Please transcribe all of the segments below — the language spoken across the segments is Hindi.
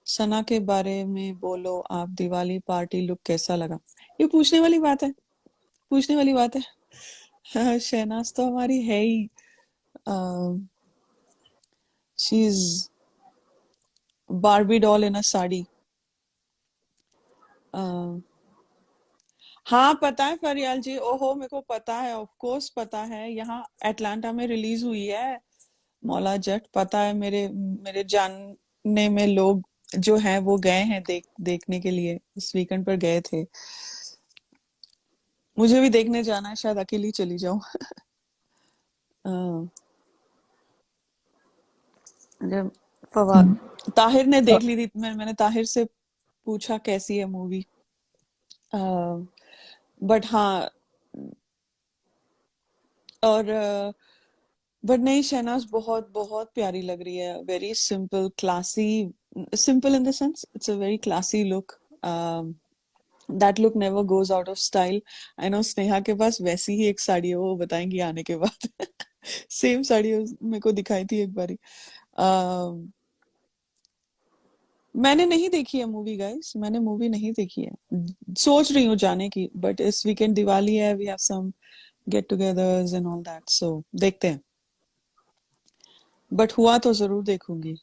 सना के बारे में बोलो, आप दिवाली पार्टी लुक कैसा लगा? ये पूछने वाली बात है, पूछने वाली बात है। हाँ, शहनाज तो हमारी है ही। शी इज बारबी डॉल इन अ साड़ी। हाँ पता है फरियाल जी, ओहो मेरे को पता है, ऑफ कोर्स पता है, यहाँ अटलांटा में रिलीज हुई है मौला जट, पता है। मेरे मेरे जानने में लोग जो हैं वो गए हैं देखने के लिए, इस वीकेंड पर गए थे। मुझे भी देखने जाना है, शायद अकेली चली जाऊं। अ, जब फवाद ताहिर ने देख ली थी, मैंने ताहिर से पूछा कैसी है मूवी। बट हाँ, और बट नहीं, शहनाज बहुत बहुत प्यारी लग रही है, very simple classy, simple in the sense it's a very classy look. That look never goes out of style. I know Sneha के पास वैसी ही एक साड़ी है, वो बताएंगी आने के बाद। सेम साड़ी मेरे को दिखाई थी एक बारी। मैंने नहीं देखी है मूवी गाइस, मैंने मूवी नहीं देखी है, सोच रही हूँ जाने की, बट इस वीकेंड दिवाली है, we have some get togethers and all that, so देखते हैं। बट हुआ तो जरूर देखूंगी।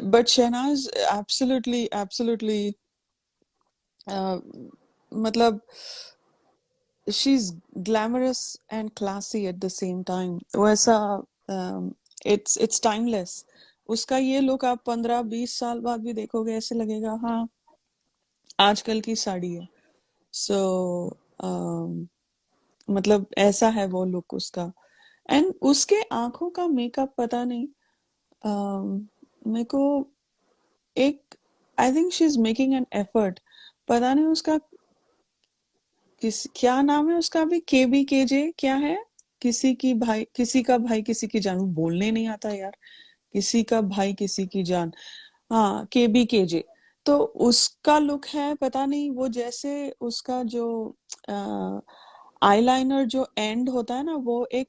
बट शहनाज एब्सोल्युटली एब्सोल्युटली, मतलब she is glamorous and classy at the same time, वैसा। It's timeless. उसका ये लुक आप 15-20 साल बाद भी देखोगे, ऐसे लगेगा हाँ आजकल की साड़ी है। सो मतलब ऐसा है वो लुक उसका। एंड उसके आंखों का मेकअप पता नहीं, मेरे को एक, I think she is making an effort. पता नहीं उसका क्या नाम है उसका भी, KBKJ क्या है? किसी की भाई किसी का भाई किसी की जान, वो बोलने नहीं आता यार। किसी का भाई किसी की जान, हाँ KBKJ। तो उसका लुक है, पता नहीं वो जैसे उसका जो आईलाइनर जो एंड होता है ना, वो एक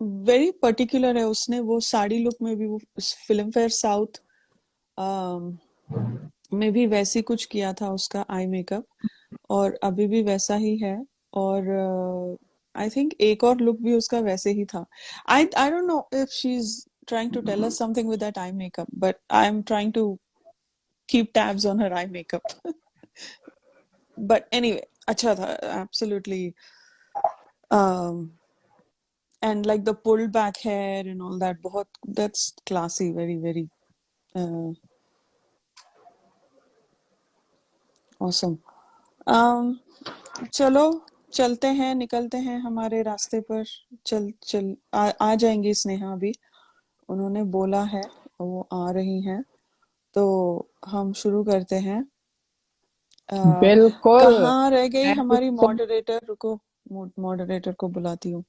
वेरी पर्टिकुलर है। उसने वो साड़ी लुक में भी, वो फिल्म फेयर साउथ में भी वैसी कुछ किया था उसका आई मेकअप, और अभी भी वैसा ही है। और आई थिंक एक और लुक भी उसका वैसे ही था। I don't know if she is trying to tell us something with that eye makeup, but I'm trying to keep tabs on her eye makeup. But anyway, अच्छा था absolutely. um and like the pulled back hair and all that, बहुत, that's classy, very very uh, awesome. um चलो चलते हैं, निकलते हैं हमारे रास्ते पर। चल चल आ जाएंगी स्नेहा भी, उन्होंने बोला है, वो आ रही हैं। तो हम शुरू करते हैं। बिल्कुल। कहाँ रह गई हमारी एपिसोड मॉडरेटर? रुको, मॉडरेटर को बुलाती हूँ।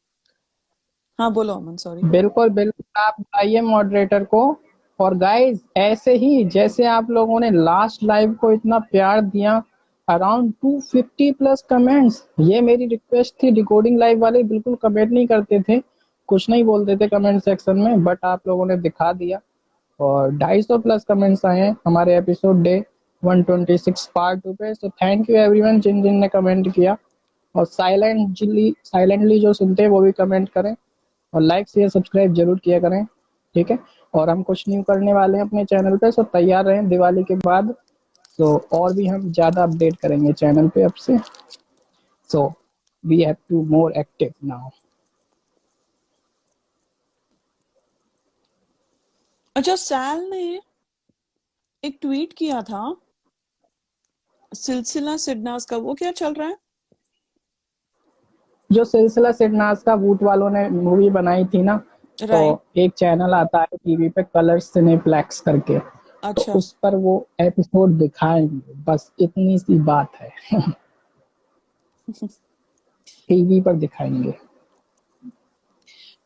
हाँ बोलो अमन, सॉरी। बिल्कुल बिल्कुल, आप बताइए मॉडरेटर को। और गाइस, ऐसे ही जैसे आप लोगों ने लास्ट लाइव को इतना प्यार दिया, अराउंड 250 प्लस कमेंट्स, ये मेरी रिक्वेस्ट थी। रिकॉर्डिंग लाइव वाले बिल्कुल कमेंट नहीं करते थे, कुछ नहीं बोलते थे कमेंट सेक्शन में, बट आप लोगों ने दिखा दिया। और 250 प्लस कमेंट्स आए हैं हमारे एपिसोड डे 126 पार्ट 2 पे। सो थैंक यू एवरीवन जिन जिन ने कमेंट किया। और साइलेंटली जो सुनते हैं वो भी कमेंट करें, और लाइक शेयर सब्सक्राइब जरूर किया करें, ठीक है। और हम कुछ न्यू करने वाले हैं अपने चैनल पे, सो तैयार रहें दिवाली के बाद। सो और भी हम ज़्यादा अपडेट करेंगे चैनल पे अब से। So we have to more active now. अच्छा, सैल ने एक ट्वीट किया था सिलसिला सिडनास का, वो क्या चल रहा है? जो सिलसिला सिडनाज का वूट वालों ने मूवी बनाई थी ना, तो राइट। एक चैनल आता है टीवी पे कलर्स सिनेप्लेक्स करके, तो अच्छा। उस पर वो एपिसोड दिखाएंगे, बस इतनी सी बात है। टीवी पर दिखाएंगे।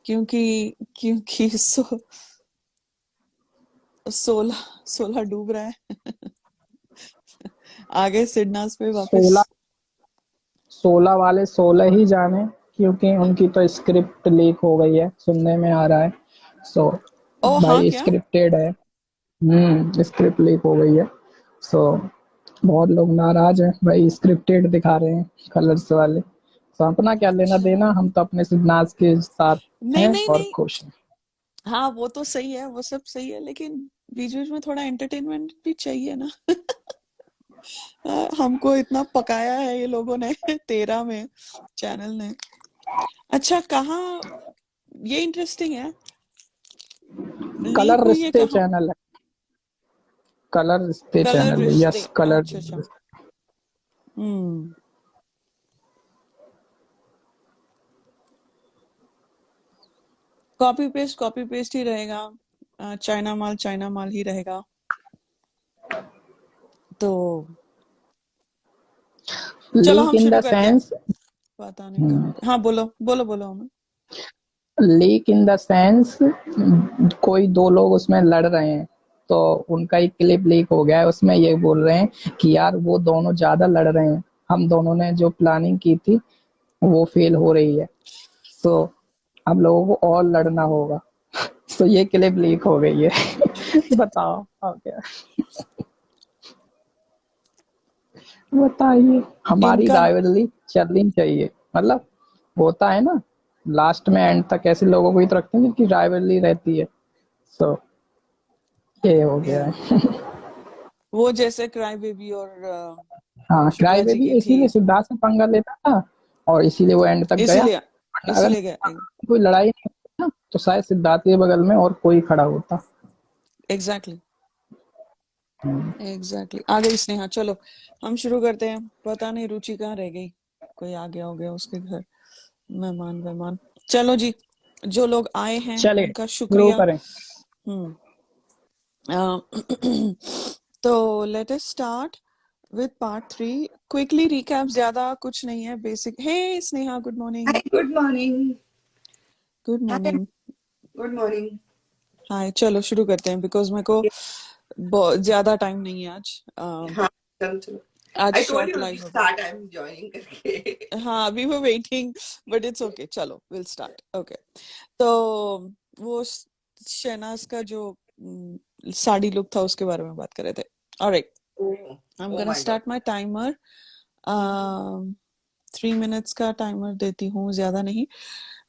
क्योंकि क्योंकि 16 डूब रहा है। आगे सिडनास पे वापस। 16 16 वाले 16 ही जाने, क्योंकि उनकी तो स्क्रिप्ट लीक हो गई है, सुनने में आ रहा है। सो ओ हाँ भाई क्या? स्क्रिप्टेड है। स्क्रिप्ट लीक हो गई है। सो बहुत लोग नाराज हैं भाई, स्क्रिप्टेड दिखा रहे हैं कलर्स वाले। तो अपना क्या लेना अच्छा, देना, हम तो अपने सिद्धांत के साथ नहीं हैं नहीं और नहीं, खुश हैं। हाँ वो तो सही है, वो सब सही है, लेकिन बीच बीच में थोड़ा एंटरटेनमेंट भी चाहिए ना। हमको इतना पकाया है ये लोगों ने 13 में, चैनल ने। अच्छा, कहाँ, ये इंटरेस्टिंग है, लीक कलर हुई है रिश्ते कहाँ? चैनल है, कलर रिश्ते कलर चैनल है, रिश्ते, यस कलर। अच्छा अच्छा। हम्म। कॉपी पेस्ट ही रहेगा, चाइना माल ही रहेगा, तो चलो लीक हम इन शुरू द करते हैं। सेंस, पता नहीं कहाँ पे, हाँ बोलो बोलो बोलो हमें। लीक इन द सेंस, कोई दो लोग उसमें लड़ रहे हैं, तो उनका एक क्लिप लीक हो गया है, उसमें ये बोल रहे हैं कि यार वो दोनों ज्यादा लड़ रहे हैं, हम दोनों ने जो प्लानिंग की थी वो फेल हो रही है। सो हम लोगों को और लड़ना होगा। सो ये क्लिप लीक हो गई है। बताओ अब क्या, बताइए। हमारी इनका, राइवलरी चलनी चाहिए, मतलब होता है ना, लास्ट में एंड तक ऐसे लोगों को ही तो रखते हैं जिनकी राइवलरी रहती है। सो ये हो या गया है। वो जैसे क्राई बेबी और हाँ, क्राई शुक्ला जी बेबी की थी, इसीलिए सिद्धार्थ से पंगा लेता था और इसीलिए वो एंड तक गया। इसीलिए, वरना अगर इसीलिए गए। कोई लड़ाई नहीं होती ना, तो शायद सिद्धार्थ के बगल में और कोई खड़ा होता। Exactly, exactly. आ गई स्नेहा, चलो हम शुरू करते हैं। पता नहीं रुचि कहाँ रह गई, कोई आ गया हो गया उसके घर, मेहमान वेहमान। चलो जी, जो लोग आए हैं चलिए उनका शुरू शुक्रिया। करें। हम्म। अ, तो let us start with part 3। Quickly recap, ज्यादा कुछ नहीं है, basic. Hey Sneha, good morning. Hi, good morning. Good Hi, morning. good morning. Hi, चलो शुरू करते हैं, बिकॉज मेरे को बहुत ज्यादा टाइम नहीं है आज। हाँ चलो चलो आज I told short you to live होगा। start. I'm joining करके. हाँ, we were waiting, but it's okay, चलो विल स्टार्ट। ओके, तो वो शहनाज का जो साड़ी लुक था उसके बारे में बात कर रहे थे। Alright, Oh, I am oh gonna my God. Start my timer. Mhm. 3 minutes का टाइमर देती हूँ, ज्यादा नहीं।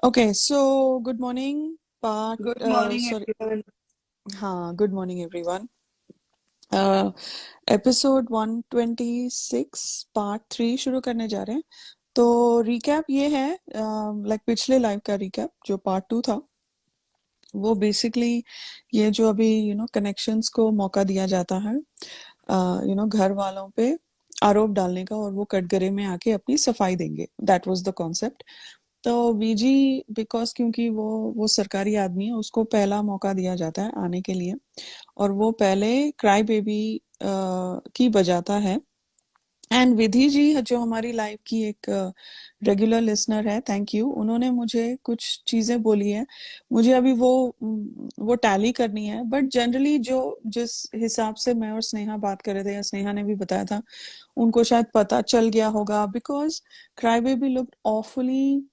Okay, so good morning Good part, morning, sorry, everyone. हाँ good morning everyone. Episode 126 part 3 शुरू करने जा रहे हैं। तो रिकैप ये है, लाइक पिछले लाइव का रिकैप जो पार्ट 2 था, वो बेसिकली ये जो अभी कनेक्शंस को मौका दिया जाता है, घर वालों पे आरोप डालने का, और वो कटघरे में आके अपनी सफाई देंगे, दैट वाज द कॉन्सेप्ट। तो वीजी, बिकॉज क्योंकि वो सरकारी आदमी है, उसको पहला मौका दिया जाता है आने के लिए, और वो पहले क्राई बेबी की बजाता है। एंड विधि जी जो हमारी लाइव की एक रेगुलर लिसनर है, थैंक यू, उन्होंने मुझे कुछ चीजें बोली है, मुझे अभी वो टैली करनी है, बट जनरली जो जिस हिसाब से मैं और स्नेहा बात कर रहे थे, या स्नेहा ने भी बताया था, उनको शायद पता चल गया होगा, because cry baby looked awfully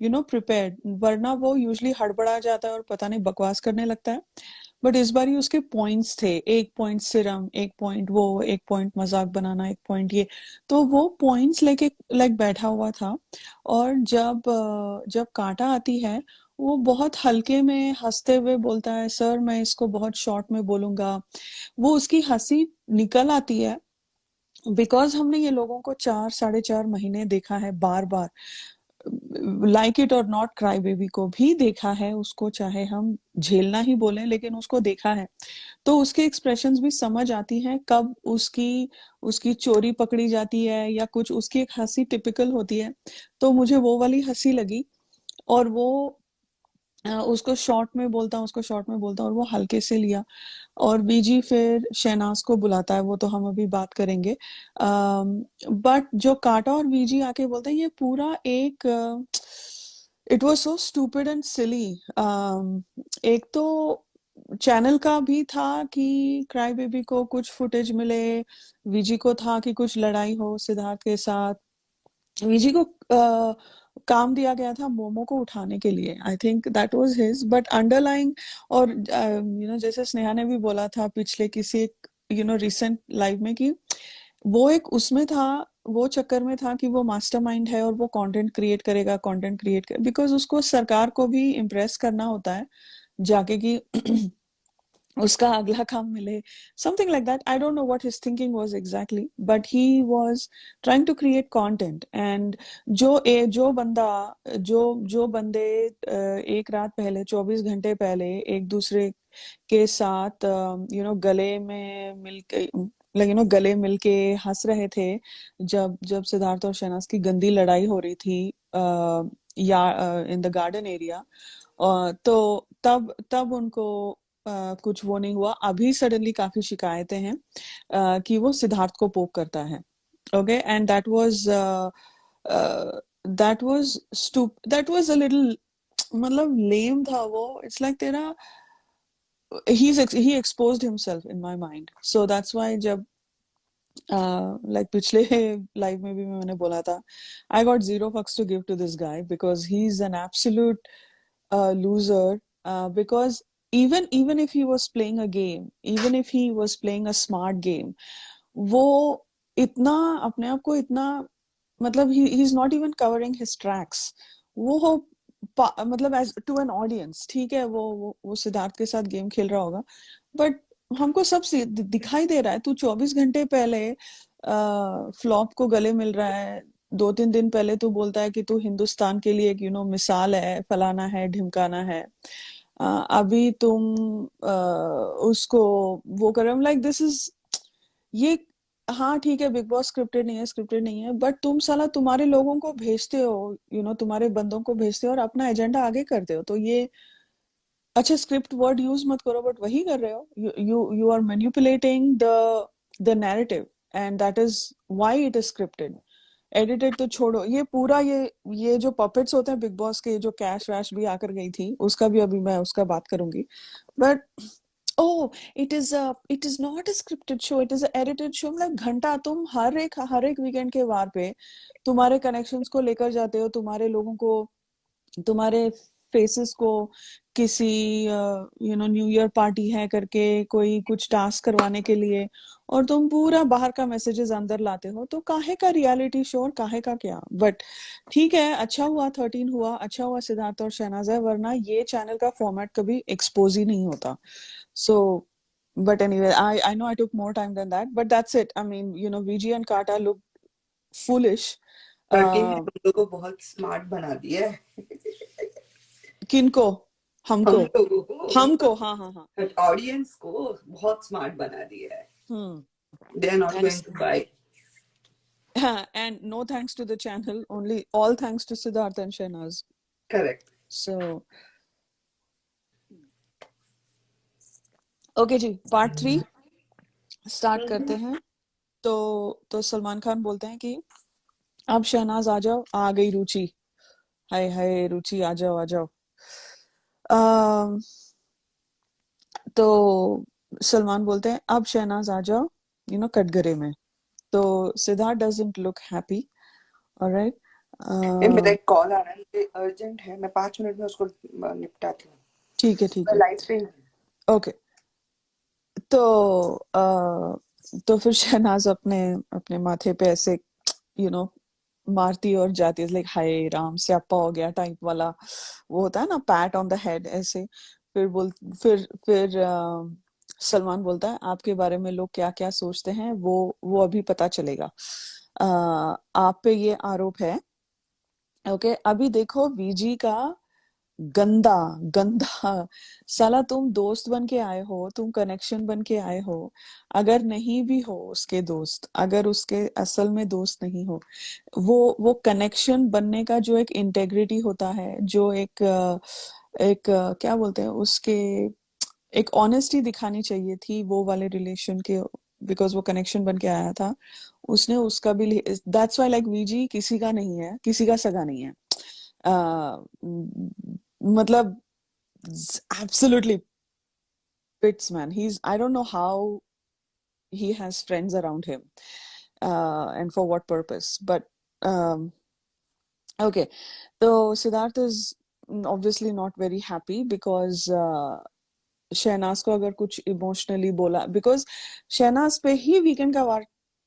prepared, वरना वो यूजुअली हड़बड़ा जाता है और पता नहीं बकवास करने लगता है। बट इस बार ही उसके पॉइंट्स थे, एक पॉइंट सिरम, एक पॉइंट वो, एक पॉइंट मजाक बनाना, एक पॉइंट ये, तो वो पॉइंट्स लेके लाइक बैठा हुआ था। और जब कांटा आती है, वो बहुत हल्के में हंसते हुए बोलता है, सर मैं इसको बहुत शॉर्ट में बोलूंगा। वो उसकी हंसी निकल आती है, बिकॉज हमने ये लोगों को 4 साढ़े 4 महीने देखा है बार बार, लाइक इट और नॉट, क्राई बेबी को भी देखा है, उसको चाहे हम झेलना ही बोले, लेकिन उसको देखा है। तो उसके एक्सप्रेशंस भी समझ आती हैं, कब उसकी उसकी चोरी पकड़ी जाती है, या कुछ उसकी एक हंसी टिपिकल होती है। तो मुझे वो वाली हंसी लगी, और वो उसको शॉर्ट में बोलता हूँ, उसको शॉर्ट में बोलता हूँ, और वो हल्के से लिया। और बीजी फिर शहनाज को बुलाता है, वो तो हम अभी बात करेंगे। बट जो काटा और बीजी आके बोलते हैं, ये पूरा एक, it was so stupid and silly. एक तो चैनल का भी था कि क्राई बेबी को कुछ फुटेज मिले, वीजी को था कि कुछ लड़ाई हो सिद्धार्थ के साथ, वीजी को काम दिया गया था मोमो को उठाने के लिए, आई think that was his, but underlying, और जैसे स्नेहा ने भी बोला था पिछले किसी एक रिसेंट लाइव में, कि वो एक उसमें था, वो चक्कर में था कि वो मास्टरमाइंड है और वो कंटेंट क्रिएट करेगा, कंटेंट क्रिएट कर, बिकॉज उसको सरकार को भी इम्प्रेस करना होता है जाके, कि उसका अगला काम मिले, something like that. I don't know what his thinking was exactly, but he was trying to create content. And जो बंदा, जो बंदे एक रात पहले, 24 घंटे पहले एक दूसरे के साथ गले में मिलके, गले मिलके हंस रहे थे, जब जब सिद्धार्थ और शहनाज की गंदी लड़ाई हो रही थी या इन द गार्डन एरिया, तो तब तब उनको कुछ वो नहीं हुआ। अभी सडनली काफी शिकायतें हैं कि वो सिद्धार्थ को पोक करता है। Okay, and that was a little, मतलब लेम था वो। इट्स लाइक तेरा, he exposed himself in my mind, so that's why जब like पिछले लाइव में भी मैंने बोला था, I got zero fucks to give to this guy because he's an absolute loser, because even if he was playing a game, even if he was playing a smart game, वो इतना अपने आप को इतना, मतलब he's not even covering his tracks, वो मतलब एज टू एन ऑडियंस, ठीक है, वो सिद्धार्थ के साथ गेम खेल रहा होगा, बट हमको सब दिखाई दे रहा है। तू 24 घंटे पहले फ्लॉप को गले मिल रहा है, 2-3 दिन पहले तू बोलता है कि तू हिंदुस्तान के लिए एक मिसाल है, फलाना है, ढिमकाना है। अभी तुम उसको वो कर, लाइक दिस इज, ये, हाँ ठीक है, बिग बॉस स्क्रिप्टेड नहीं है, स्क्रिप्टेड नहीं है, बट तुम साला तुम्हारे लोगों को भेजते हो, तुम्हारे बंदों को भेजते हो और अपना एजेंडा आगे करते हो, तो ये, अच्छा स्क्रिप्ट वर्ड यूज मत करो, बट वही कर रहे हो, you are manipulating the narrative, and that is why it is scripted. Edited तो छोड़ो, ये पूरा ये जो पपेट्स होते हैं बिग बॉस के, जो कैश वैश भी आकर गई थी, उसका भी अभी मैं उसका बात करूंगी, but oh it is not a scripted show, it is a edited show। मतलब घंटा तुम हर एक वीकेंड के वार पे तुम्हारे कनेक्शंस को लेकर जाते हो, तुम्हारे लोगों को, तुम्हारे फेसेस को, किसी न्यू ईयर पार्टी है करके कोई कुछ टास्क करवाने के लिए, और तुम पूरा बाहर का मैसेजेस अंदर लाते हो, तो काहे का रियलिटी शो और काहे का क्या। बट ठीक है, अच्छा हुआ 13 हुआ, अच्छा हुआ सिद्धार्थ और शहनाज है, वरना ये चैनल का फॉर्मेट कभी एक्सपोज ही नहीं होता। So, but anyway, I know I took more time than that, but that's it. I mean, VG and Kata look foolish. Party ने हम लोगों को बहुत स्मार्ट बना दिया है। किनको? हम हमको लोगों को, हमको हाँ हाँ हाँ, ऑडियंस को बहुत स्मार्ट बना दिया है। They are not and going to buy. and no thanks to the channel, only all thanks to Siddharth and Shehnaz. Correct. So, okay ji, part 3 start करते हैं। तो सलमान खान बोलते हैं कि अब शहनाज आ जाओ, आ गई रुचि, हाय हाय रुचि आ जाओ आ जाओ। तो सलमान बोलते हैं अब शहनाज आ जाओ, कटघरे में। तो Siddharth doesn't look happy, alright. मेरा एक कॉल आ रहा है, अर्जेंट है, मैं 5 मिनट में उसको निपटाती हूँ। ठीक है ठीक मैं है, लाइव पे ओके। तो फिर शहनाज अपने अपने माथे पे ऐसे मारती और जाती है, लाइक हाय राम स्यापा हो गया टाइप वाला, वो होता है ना, पैट ऑन द हेड ऐसे। फिर सलमान बोलता है आपके बारे में लोग क्या क्या सोचते हैं वो अभी पता चलेगा। आप पे ये आरोप है, ओके। अभी देखो वीजी का गंदा गंदा, साला तुम दोस्त बन के आए हो, तुम कनेक्शन बन के आए हो, अगर नहीं भी हो उसके दोस्त, अगर उसके असल में दोस्त नहीं हो, वो कनेक्शन बनने का जो एक इंटेग्रिटी होता है, जो एक क्या बोलते हैं उसके, एक ऑनेस्टी दिखानी चाहिए थी वो वाले रिलेशन के, बिकॉज वो कनेक्शन बन के आया था, उसने उसका भी, दैट्स व्हाई लाइक वीजी किसी का नहीं है, किसी का सगा नहीं है। मतलब absolutely pits man, I don't know how he has friends around him, and for what purpose, but Okay, so Siddharth is obviously not very happy because Shehnaaz को अगर कुछ इमोशनली बोला, बिकॉज शहनाज पे ही वीकेंड का वार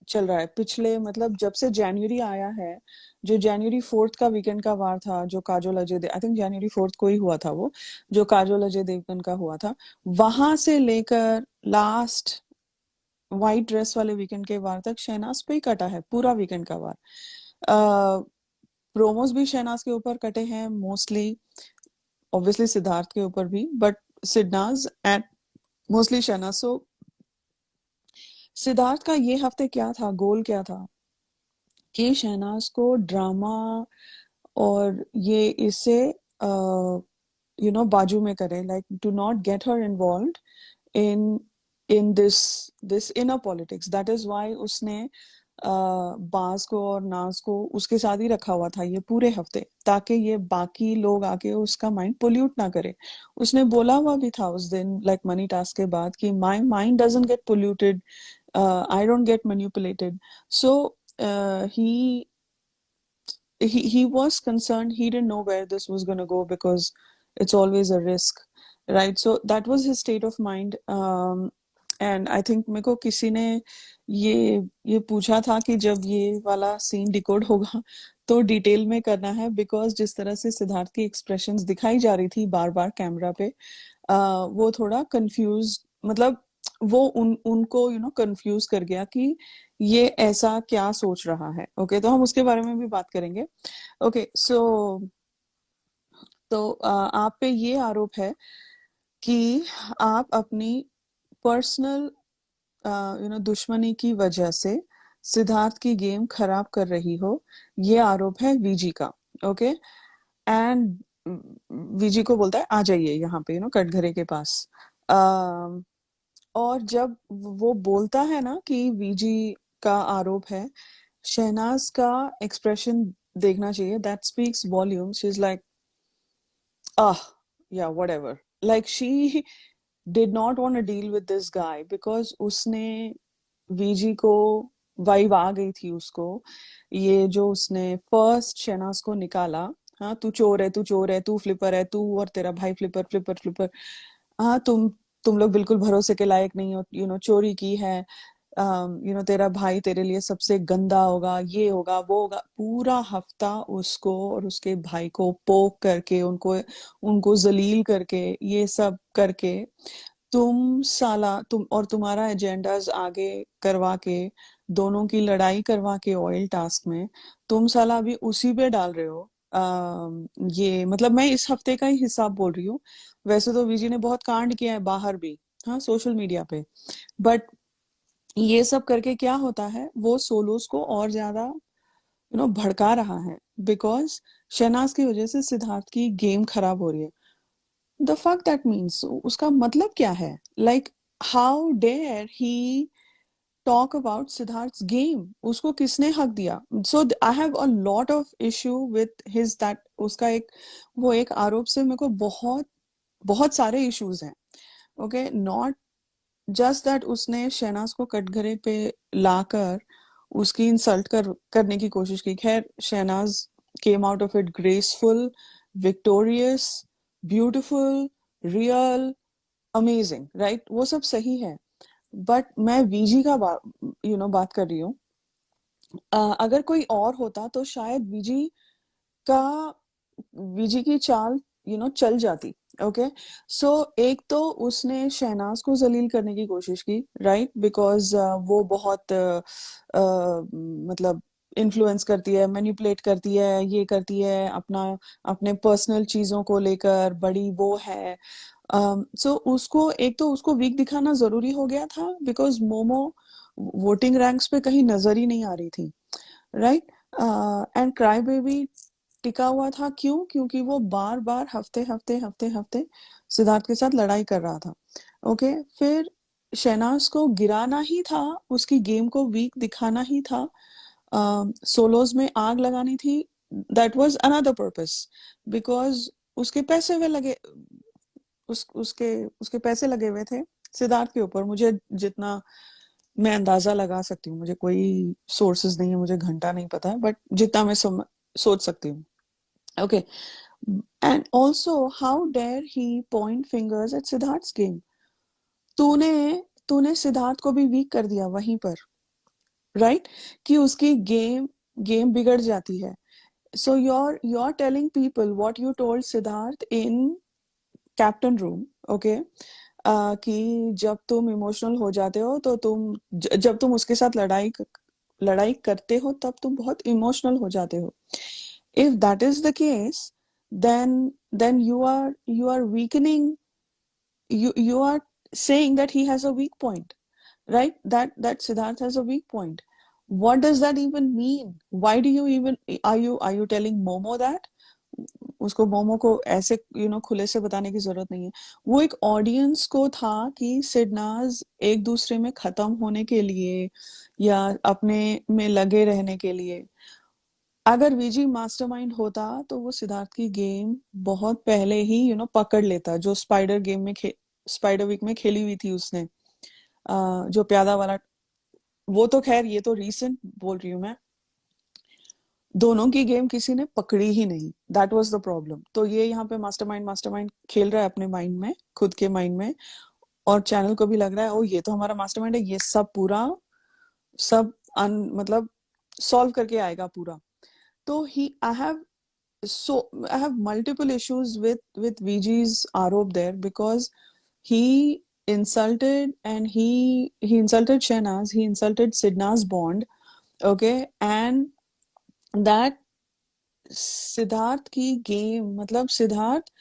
चल रहा है पिछले, मतलब जब से जनवरी आया है, जो जनवरी 4 का वीकेंड का वार था, जो काजोल अजय देव, आई थिंक जनवरी 4 को ही हुआ था वो, जो काजोल अजय देवगन का हुआ था, वहां से लेकर लास्ट व्हाइट ड्रेस वाले वीकेंड के वार तक शहनाज पे ही कटा है पूरा वीकेंड का वार। प्रोमोस भी शहनाज के ऊपर कटे हैं मोस्टली, ऑब्वियसली सिद्धार्थ के ऊपर भी, but Sidnaaz and mostly Shehnaaz. So Siddharth का ये हफ्ते क्या था, गोल क्या था कि शहनाज को ड्रामा और ये इससे बाजू में करे, like do not get her involved in in this inner politics. That is why उसने बाज को और नाज को उसके साथ ही रखा हुआ था ये पूरे हफ्ते, ताकि ये बाकी लोग आके उसका माइंड पोल्यूट ना करे। उसने बोला हुआ भी था उस दिन, लाइक मनी टास्क के बाद, कि my mind doesn't get polluted, I don't get manipulated. So he was concerned, he didn't know where this was going to go because it's always a risk, right? So that was his state of mind. And I think मेरे को किसी ने ये पूछा था कि जब ये वाला सीन डिकोड होगा तो डिटेल में करना है, बिकॉज जिस तरह से सिद्धार्थ की एक्सप्रेशंस दिखाई जा रही थी बार बार कैमरा पे, वो थोड़ा कंफ्यूज, मतलब वो उनको कंफ्यूज कर गया कि ये ऐसा क्या सोच रहा है। ओके, तो हम उसके बारे में भी बात करेंगे। ओके, सो तो आप पे ये आरोप है कि आप अपनी पर्सनल दुश्मनी की वजह से सिद्धार्थ की गेम खराब कर रही हो, ये आरोप है वीजी का। ओके, एंड वीजी को बोलता है आ जाइए यहाँ पे कटघरे के पास। और जब वो बोलता है ना कि वीजी का आरोप है, शहनाज का एक्सप्रेशन देखना चाहिए, that speaks volumes. She is like yeah, whatever, like she did not want to deal with this guy because उसने वीजी को वाइब आ गई थी उसको, ये जो उसने फर्स्ट शहनाज को निकाला, हाँ तू चोर है, तू चोर है, तू फ्लिपर है, तू और तेरा भाई फ्लिपर फ्लिपर फ्लिपर, हाँ तुम लोग बिल्कुल भरोसे के लायक नहीं हो, चोरी की है, तेरा भाई तेरे लिए सबसे गंदा होगा, ये होगा वो होगा। पूरा हफ्ता उसको और उसके भाई को पोक करके, उनको उनको जलील करके, ये सब करके तुम और तुम्हारा एजेंडाज आगे करवा के, दोनों की लड़ाई करवा के ऑयल टास्क में तुम साला अभी उसी पे डाल रहे हो। ये मतलब मैं इस हफ्ते का ही हिसाब बोल रही हूँ, वैसे तो विजी ने बहुत कांड किया है बाहर भी, हाँ सोशल मीडिया पे, बट ये सब करके क्या होता है, वो सोलोस को और ज्यादा भड़का रहा है, बिकॉज शहनाज की वजह से सिद्धार्थ की गेम खराब हो रही है। द फक दैट मीन्स, उसका मतलब क्या है, like how dare he talk about Siddharth game, उसको किसने हक दिया? So I have a lot of issue with his that, उसका एक आरोप से मेरे को बहुत बहुत सारे इश्यूज हैं। ओके, नॉट जस्ट दैट उसने शहनाज को कटघरे पे लाकर उसकी इंसल्ट करने की कोशिश की। खैर, Shehnaaz came out of it graceful, victorious, beautiful, real, amazing, right? वो सब सही है, बट मैं वीजी का बात कर रही हूँ। अगर कोई और होता तो शायद का वीजी की चाल चल जाती। ओके, सो एक तो उसने शहनाज को जलील करने की कोशिश की, राइट? बिकॉज वो बहुत मतलब इन्फ्लुएंस करती है, मैनिपुलेट करती है, ये करती है, अपने पर्सनल चीजों को लेकर बड़ी वो है। सो उसको एक तो उसको वीक दिखाना जरूरी हो गया था, बिकॉज मोमो वोटिंग रैंक्स पे कहीं नजर ही नहीं आ रही थी, राइट? एंड क्राई बेबी टिका हुआ था, क्यों? क्योंकि वो बार बार हफ्ते हफ्ते हफ्ते हफ्ते सिद्धार्थ के साथ लड़ाई कर रहा था। ओके, फिर शहनाज को गिराना ही था, उसकी गेम को वीक दिखाना ही था, सोलोज में आग लगानी थी, that was another purpose, because उसके पैसे वे लगे, उसके पैसे लगे हुए थे सिद्धार्थ के ऊपर। मुझे जितना मैं अंदाजा लगा सकती हूँ, मुझे कोई सोर्सेज नहीं है, मुझे घंटा नहीं पता है, बट जितना मैं सोच सकती हूँ। Okay. And also, how dare he point fingers at Siddharth's game? तूने तूने सिद्धार्थ को भी वीक कर दिया वहीं पर, राइट? कि उसकी गेम गेम बिगड़ जाती है. So you're telling people what you told Siddharth in captain room, okay? कि जब तुम इमोशनल हो जाते हो तो जब तुम उसके साथ लड़ाई करते हो तब तुम बहुत इमोशनल हो जाते हो. If that is the case, then you are weakening, you are saying that he has a weak point, right? That Siddharth has a weak point. What does that even mean? Why do you even are you telling Momo that? उसको मोमो को ऐसे खुले से बताने की जरूरत नहीं है. वो एक ऑडियंस को था कि सिडनाज एक दूसरे में खत्म होने के लिए या अपने में लगे रहने के लिए. अगर वीजी मास्टरमाइंड होता तो वो सिद्धार्थ की गेम बहुत पहले ही पकड़ लेता, जो स्पाइडर वीक में खेली हुई थी उसने, जो प्यादा वाला. वो तो खैर ये तो रीसेंट बोल रही हूँ मैं. दोनों की गेम किसी ने पकड़ी ही नहीं. That was the problem. तो ये यहाँ पे मास्टरमाइंड खेल रहा है अपने माइंड में, खुद के माइंड में. और चैनल को भी लग रहा है ओ ये तो हमारा मास्टरमाइंड है, ये सब पूरा सब मतलब सॉल्व करके आएगा पूरा. तो I have multiple issues with VG's Arob there, because he he insulted Shehnaz, he insulted Sidna's bond, okay? And that Siddharth की गेम, मतलब सिद्धार्थ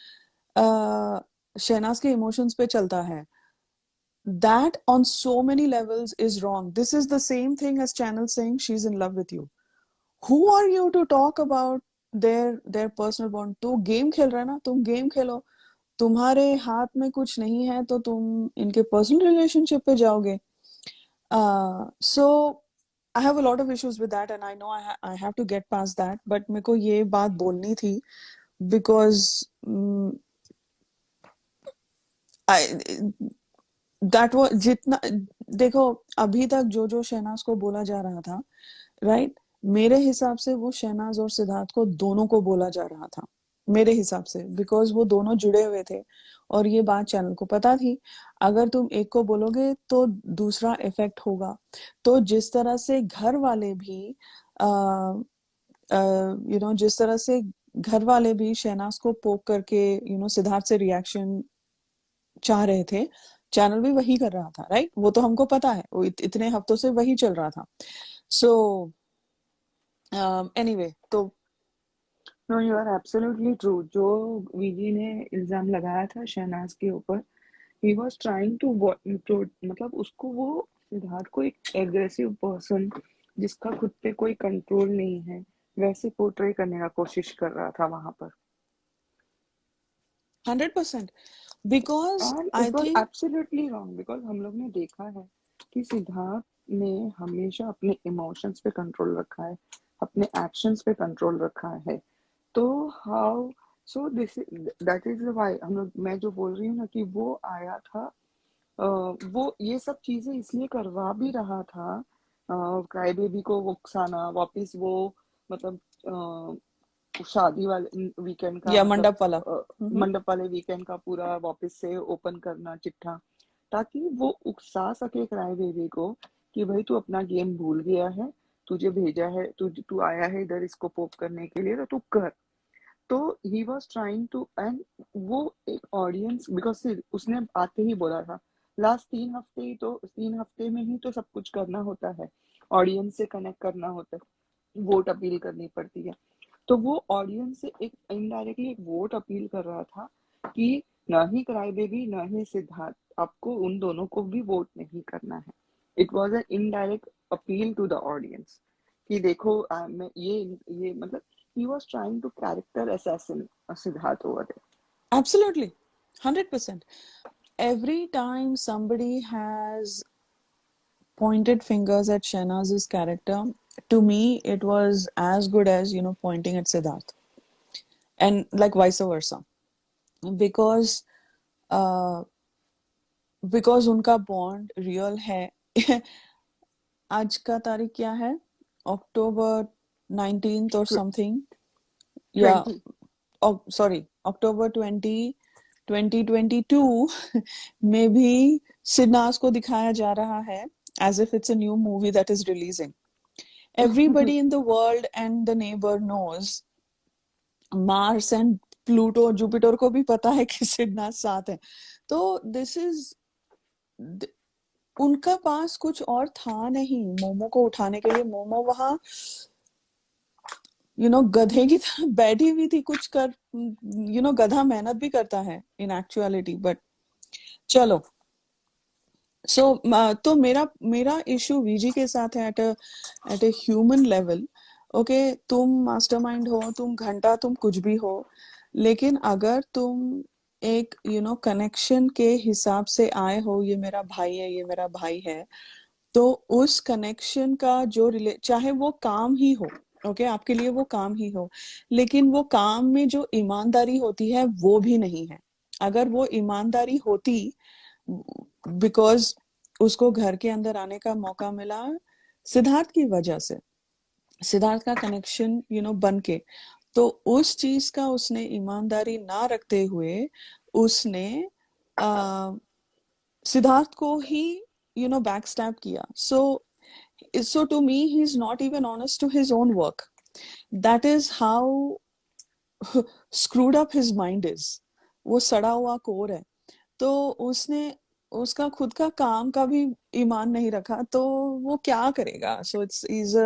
शहनाज के इमोशंस पे चलता है. That on so many levels is wrong. This is the same thing as channel saying she's in love with you. Who are you to talk about their personal bond? तो गेम खेल रहा है ना, तुम गेम खेलो. तुम्हारे हाथ में कुछ नहीं है तो तुम इनके पर्सनल रिलेशनशिप पे जाओगे. So I have a lot of issues with that, and I know I have to get past that. But मेरे को ये बात बोलनी थी because that was जितना, देखो अभी तक जो शहनाज को बोला जा रहा था, राइट? मेरे हिसाब से वो शहनाज और सिद्धार्थ को दोनों को बोला जा रहा था मेरे हिसाब से, बिकॉज वो दोनों जुड़े हुए थे और ये बात चैनल को पता थी. अगर तुम एक को बोलोगे तो दूसरा इफेक्ट होगा. तो जिस तरह से घर वाले भी जिस तरह से घर वाले भी शहनाज को पोक करके सिद्धार्थ से रिएक्शन चाह रहे थे, चैनल भी वही कर रहा था, राइट? वो तो हमको पता है, वो इतने हफ्तों से वही चल रहा था. सो एनीवे, तो no, you are absolutely true. जो वीजी ने इल्जाम लगाया था शहनाज के ऊपर, ही वाज ट्राइंग टू मतलब उसको वो सिद्धार्थ को एक एग्रेसिव पर्सन जिसका खुद पे कोई कंट्रोल नहीं है वैसे पोर्ट्रे करने का कोशिश कर रहा था वहां पर. 100%, because and I it was think absolutely wrong because हम लोग ने देखा है कि सिद्धार्थ ने हमेशा अपने इमोशंस पे कंट्रोल रखा है, अपने एक्शंस पे कंट्रोल रखा है. तो how so this that is why हम लोग, मैं जो बोल रही हूँ ना कि वो आया था, वो ये सब चीजें इसलिए करवा भी रहा था, क्राई बेबी को उकसाना वापस, वो मतलब शादी वाले वीकेंड का, या मतलब मंडप वाला. मंडप वाले वीकेंड का पूरा वापस से ओपन करना चिट्ठा, ताकि वो उकसा सके क्राई बेबी को कि भाई तू अपना गेम भूल गया है, तुझे भेजा है, तू आया है इधर इसको पोप करने के लिए, तो तू कर. तो he was trying to, and वो एक ऑडियंस, बिकॉज उसने आते ही बोला था लास्ट 3 हफ्ते ही तो, 3 हफ्ते में ही तो सब कुछ करना होता है, ऑडियंस से कनेक्ट करना होता है, वोट अपील करनी पड़ती है. तो वो ऑडियंस से एक इनडायरेक्टली एक वोट अपील कर रहा था कि ना ही क्राई बेबी ना ही सिद्धार्थ, आपको उन दोनों को भी वोट नहीं करना है. It was an indirect appeal to the audience कि देखो मैं ये मतलब he was trying to character assassin Siddharth over there. Absolutely, 100%. Every time somebody has pointed fingers at Shehnaz's character, to me it was as good as pointing at Siddharth, and like vice versa, because because उनका बॉन्ड रियल है. आज का तारीख क्या है? अक्टूबर 19th और समथिंग, या 20. सॉरी अक्टूबर 2022 में भी सिडनास को दिखाया जा रहा है as if it's a new movie that is releasing. Everybody in the world and the neighbor knows Mars and Pluto Jupiter को भी पता है कि सिडनास साथ है. तो दिस इज उनका पास कुछ और था नहीं मोमो को उठाने के लिए. मोमो वहां गधे की तरह बैठी हुई थी कुछ कर. गधा मेहनत भी करता है इन एक्चुअलिटी. बट चलो. तो मेरा इशू वीजी के साथ है at a human level. Okay, तुम मास्टरमाइंड हो, तुम घंटा, तुम कुछ भी हो, लेकिन अगर तुम एक कनेक्शन के हिसाब से आए हो, ये मेरा भाई है, ये मेरा भाई है, तो उस कनेक्शन का जो चाहे वो काम ही हो, ओके, आपके लिए वो काम ही हो, लेकिन वो काम में जो ईमानदारी होती है वो भी नहीं है. अगर वो ईमानदारी होती, बिकॉज उसको घर के अंदर आने का मौका मिला सिद्धार्थ की वजह से, सिद्धार्थ का कनेक्शन बन के, तो उस चीज का उसने ईमानदारी ना रखते हुए उसने सिद्धार्थ को ही बैक स्टैब किया. So to me he is not even honest to his own work. That is how screwed up his mind is. वो सड़ा हुआ कोर है. तो उसका खुद का काम का भी ईमान नहीं रखा, तो वो क्या करेगा. सो इज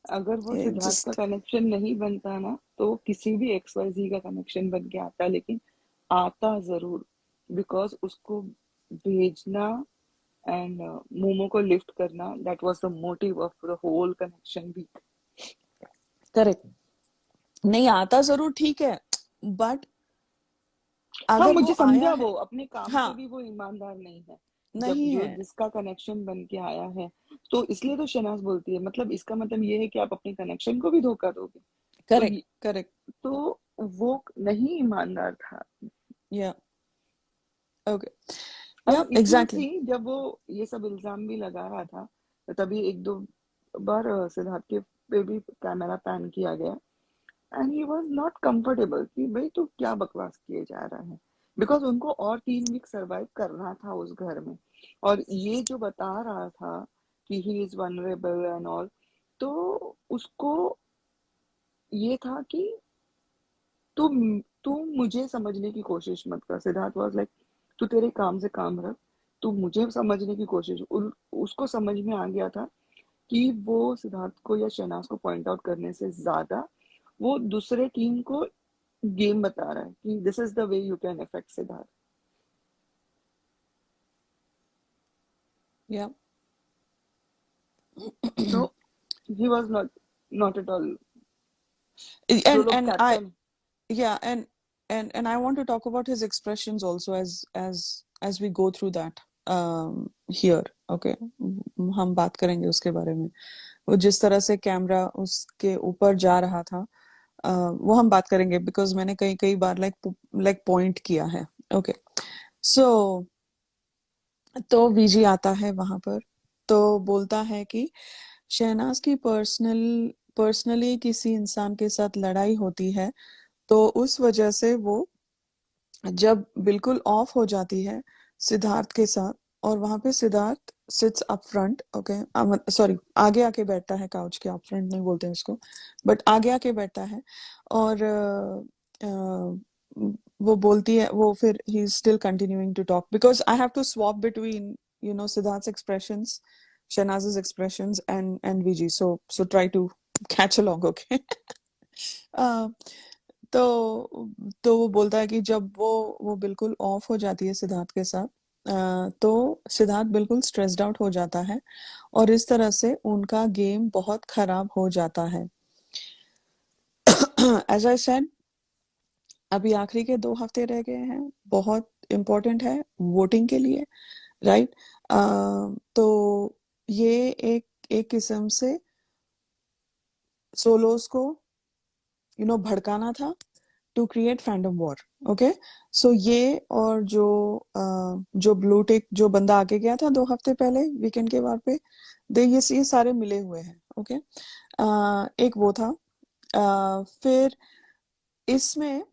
अगर वो सिद्धार्थ का कनेक्शन नहीं बनता ना, तो किसी भी XYZ का कनेक्शन बन के आता, लेकिन आता जरूर, बिकॉज उसको भेजना एंड मोमो को लिफ्ट करना, that was the motive of the whole connection भी. करेक्ट. नहीं आता जरूर, ठीक है, बट हाँ, मुझे समझा. वो अपने काम हाँ, से भी वो ईमानदार नहीं है. नहीं जब है. जिसका कनेक्शन बन के आया है, तो इसलिए तो शहनाज बोलती है, मतलब इसका मतलब ये है कि आप अपने कनेक्शन को भी धोखा दोगे. Correct, correct. तो वो नहीं ईमानदार था. या ओके. या एग्जैक्टली. जब वो ये सब इल्जाम भी लगा रहा था, तो तभी एक दो बार सिद्धार्थ के पे भी कैमरा पैन किया गया, and he was not comfortable कि भाई तू क्या बकवास किए जा रहा है, बिकॉज उनको और 3 वीक सरवाइव करना था उस घर में. और ये जो बता रहा था कि he is vulnerable and all, तो उसको ये था कि तू मुझे समझने की कोशिश मत कर. सिद्धार्थ वाज लाइक, तू तेरे काम से काम रख, तू मुझे समझने की कोशिश. उसको समझ में आ गया था कि वो सिद्धार्थ को या शहनाज को पॉइंट आउट करने से ज्यादा वो दूसरे टीम को गेम बता रहा है कि this is the way you can affect Siddharth. या So he was not at all. and I Captain. yeah and I want to talk about his expressions also as we go through that here. Okay, हम बात करेंगे उसके बारे में. वो जिस तरह से कैमरा उसके ऊपर जा रहा था, वो हम बात करेंगे, बिकॉज मैंने कई बार लाइक पॉइंट किया है. ओके. सो तो वीजी आता है वहां पर, तो बोलता है कि शहनाज की पर्सनली किसी इंसान के साथ लड़ाई होती है, तो उस वजह से वो जब बिल्कुल ऑफ हो जाती है सिद्धार्थ के साथ, और वहां पे Siddharth sits up front. Okay, sorry, आगे आके बैठता है काउच के. अप फ्रंट नहीं बोलते हैं उसको, बट आगे आके बैठता है. और वो बोलती है, वो फिर he is still continuing to talk, because I have to swap between Siddharth's expressions, Shahnaz's expressions, and VG. So try to catch along, okay? तो वो बोलता है कि जब वो बिल्कुल ऑफ हो जाती है सिद्धार्थ के साथ, तो सिद्धार्थ बिल्कुल स्ट्रेस्ड आउट हो जाता है, और इस तरह से उनका गेम बहुत खराब हो जाता है. एज आई सेड, अभी आखिरी के 2 हफ्ते रह गए हैं, बहुत इम्पोर्टेंट है वोटिंग के लिए, राइट? तो ये एक किस्म से सोलोस को भड़काना था to create fandom war. Okay, so ये और जो ब्लू टिक जो बंदा आगे गया था 2 हफ्ते पहले वीकेंड के वार पे, ये सारे मिले हुए हैं. ओके, एक वो था. फिर इसमें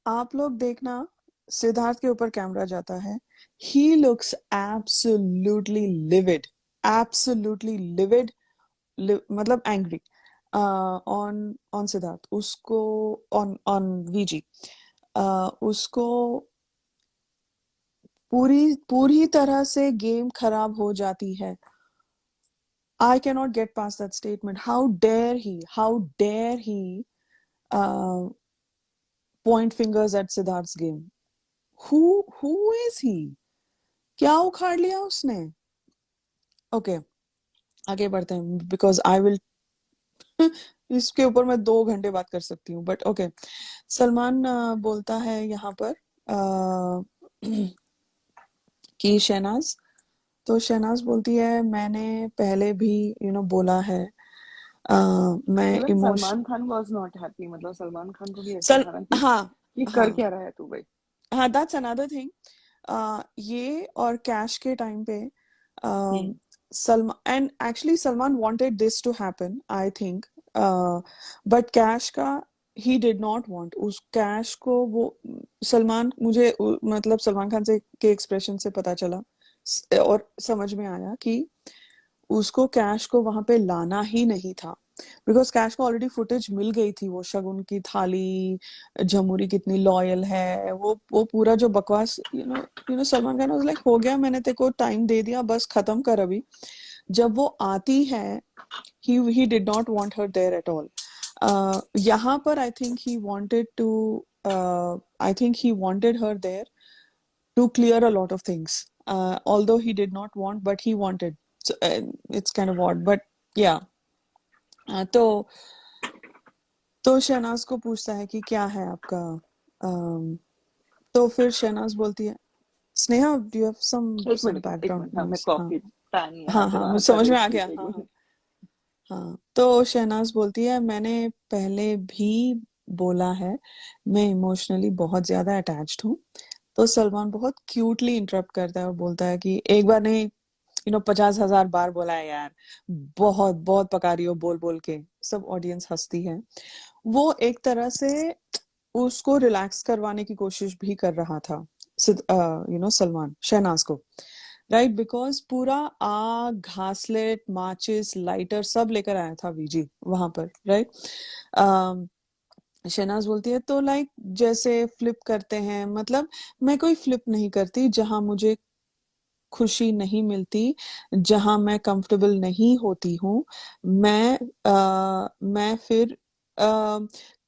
आप लोग देखना, सिद्धार्थ के ऊपर कैमरा जाता है, he looks absolutely levied, absolutely levied, मतलब एंग्री ऑन ऑन सिद्धार्थ, उसको ऑन ऑन वीजी, उसको पूरी पूरी तरह से गेम खराब हो जाती है. I cannot get past that statement. How dare he uh, point fingers at Siddharth's game? Who is he? क्या उखाड़ लिया उसने? ओके, आगे बढ़ते हैं, बिकॉज आई विल इसके ऊपर मैं 2 घंटे बात कर सकती हूँ, बट ओके. सलमान बोलता है यहाँ पर कि शहनाज, तो शहनाज बोलती है मैंने पहले भी बोला है, मैं इवन इमोश Salman Khan was not happy, मतलब सलमान खान को भी ऐसा सल था ना हाँ कि कर हाँ क्या रहा है तू भाई. हाँ, दैट्स अनदर थिंग. ये और कैश के टाइम पे hmm. Salman, and actually Salman wanted this to happen, I think, but कैश का ही डिड नॉट वांट, उस कैश को वो सलमान, मुझे मतलब सलमान खान से के एक्सप्रेशन से पता चला और समझ में आया कि उसको कैश को वहां पे लाना ही नहीं था, बिकॉज कैश को ऑलरेडी फुटेज मिल गई थी, वो शगुन की थाली, झमुरी कितनी लॉयल है, वो पूरा जो बकवास, सलमान खान वाज लाइक, हो गया, मैंने तेरे को टाइम दे दिया, बस खत्म कर अभी. जब वो आती है, he did not want her there at all. यहाँ पर I think he wanted her there to clear a lot of things, although he did not want, but he wanted. So, it's kind of odd, but yeah. तो शहनाज को पूछता है कि क्या है आपका, तो फिर शहनाज बोलती है, Sneha, do you have some एक सम मिनट एक बैकग्राउंड मिनट, हाँ मैं नॉइस? हाँ कॉफी पानी यहाँ हाँ से हाँ, बाहर मुझे कर समझ रही में आ थी, गया. एक हाँ हाँ मिनट. हाँ. तो शहनाज बोलती है मैंने पहले भी बोला है, मैं इमोशनली बहुत ज्यादा अटैच्ड हूँ. तो सलमान बहुत क्यूटली इंटरप्ट करता है और बोलता है कि एक बार नहीं, 50,000 बार बोला है यार, बहुत बहुत पका रही हो बोल बोल के. सब ऑडियंस हंसती है. वो एक तरह से उसको रिलैक्स करवाने की कोशिश भी कर रहा था, सलमान शहनाज को, राइट, बिकॉज पूरा आग, घासलेट, माचिस, लाइटर सब लेकर आया था वीजी वहां पर, राइट. शहनाज बोलती है तो लाइक जैसे फ्लिप करते हैं, मतलब मैं कोई फ्लिप नहीं करती जहां मुझे खुशी नहीं मिलती, जहां मैं कंफर्टेबल नहीं होती हूँ, मैं फिर अ,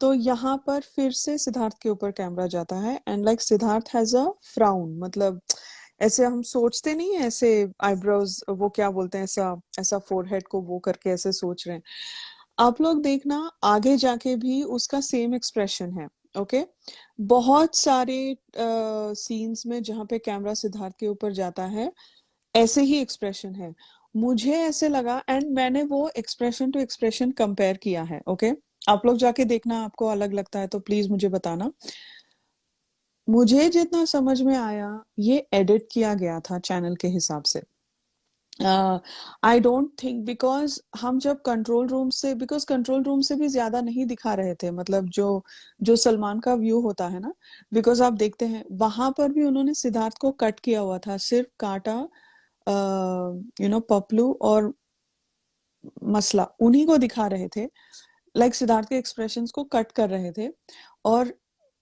तो यहाँ पर फिर से सिद्धार्थ के ऊपर कैमरा जाता है, and like Siddharth has a frown, मतलब ऐसे हम सोचते नहीं है, ऐसे आईब्रोज, वो क्या बोलते हैं, ऐसा ऐसा फोरहेड को वो करके ऐसे सोच रहे हैं. आप लोग देखना, आगे जाके भी उसका सेम एक्सप्रेशन है. ओके, बहुत सारे सीन्स में जहां पे कैमरा सिद्धार्थ के ऊपर जाता है, ऐसे ही एक्सप्रेशन है. मुझे ऐसे लगा, एंड मैंने वो एक्सप्रेशन टू एक्सप्रेशन कंपेयर किया है. ओके, आप लोग जाके देखना, आपको अलग लगता है तो प्लीज मुझे बताना. मुझे जितना समझ में आया, ये एडिट किया गया था चैनल के हिसाब से. आई डोंट थिंक, बिकॉज हम जब कंट्रोल रूम से भी ज्यादा नहीं दिखा रहे थे, मतलब जो जो सलमान का व्यू होता है ना, बिकॉज आप देखते हैं वहां पर भी उन्होंने सिद्धार्थ को कट किया हुआ था, सिर्फ कांटा, पपलू और मसला, उन्हीं को दिखा रहे थे, लाइक सिद्धार्थ के एक्सप्रेशंस को कट कर रहे थे. और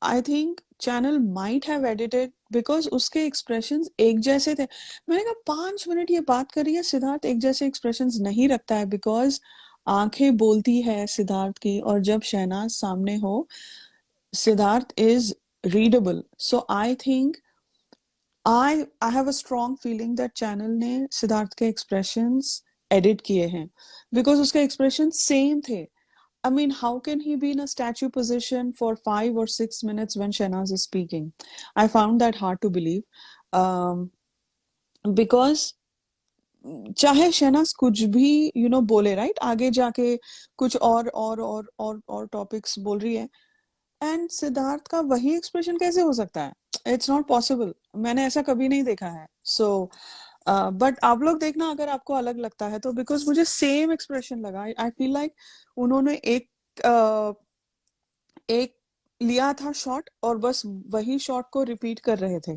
I think channel might have edited, because उसके एक्सप्रेशंस एक जैसे थे. मैंने कहा 5 मिनट ये बात कर रही है, सिद्धार्थ एक जैसे एक्सप्रेशंस नहीं रखता है, बिकॉज आंखें बोलती है सिद्धार्थ की, और जब शहनाज सामने हो, Siddharth is readable. So I think, I have a strong feeling that channel ने सिद्धार्थ के एक्सप्रेशंस एडिट किए हैं, बिकॉज उसके एक्सप्रेशन सेम थे. I mean, how can he be in a statue position for 5 or 6 minutes when Shehnaz is speaking? I found that hard to believe. Because चाहे शहनाज कुछ भी बोले, राइट, आगे जाके कुछ और टॉपिक्स बोल रही है, एंड सिद्धार्थ का वही एक्सप्रेशन कैसे हो सकता है? इट्स नॉट पॉसिबल, मैंने ऐसा कभी नहीं देखा है. सो बट आप लोग देखना, अगर आपको अलग लगता है तो, बिकॉज मुझे सेम एक्सप्रेशन लगा. आई फील लाइक उन्होंने एक लिया था शॉट और बस वही शॉट को रिपीट कर रहे थे।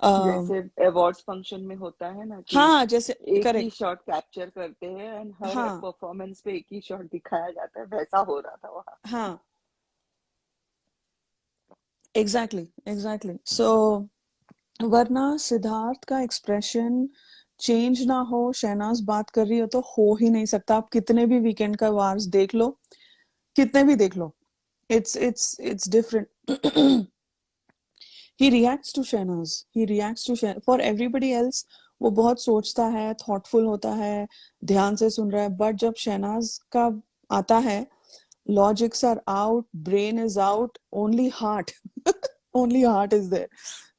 जैसे अवार्ड्स फंक्शन में होता है ना कि हाँ जैसे एक ही करेक्ट। शॉट कैप्चर करते हैं एंड हर हाँ परफॉर्मेंस पे एक ही शॉट दिखाया जाता है, वैसा हो रहा था वहाँ। हाँ एग्जैक्टली एग्जैक्टली। सो वरना सिद्धार्थ का एक्सप्रेशन चेंज ना हो, शहनाज बात कर रही हो ही नहीं सकता। आप कितने भी वीकेंड का वार्स देख लो, कितने भी देख लो, it's different. He reacts to Shahnaz, he reacts to for everybody else वो बहुत सोचता है, थॉटफुल होता है, ध्यान से सुन रहा है, बट जब शहनाज का आता है, logics are out, brain is out, only heart only heart is there.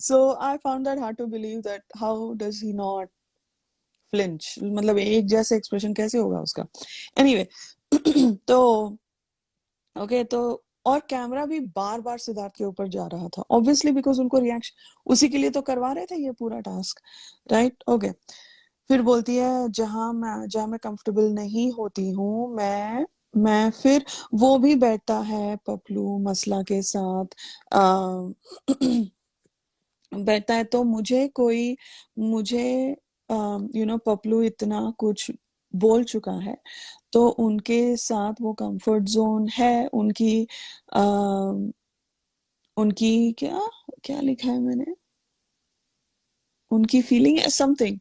So I found that hard to believe that how does he not flinch, मतलब एक जैसे एक्सप्रेशन कैसे होगा उसका। एनीवे तो ओके तो और कैमरा भी बार बार सिद्धार्थ के ऊपर जा रहा था, ऑब्वियसली बिकॉज उनको रिएक्शन उसी के लिए तो करवा रहे थे ये पूरा टास्क, राइट। ओके फिर बोलती है जहां मैं कंफर्टेबल नहीं होती हूँ, मैं फिर वो भी बैठता है पपलू मसला के साथ, बैठता है तो मुझे पपलू इतना कुछ बोल चुका है, तो उनके साथ वो कंफर्ट जोन है उनकी। आ, उनकी क्या क्या लिखा है मैंने, उनकी फीलिंग है समथिंग।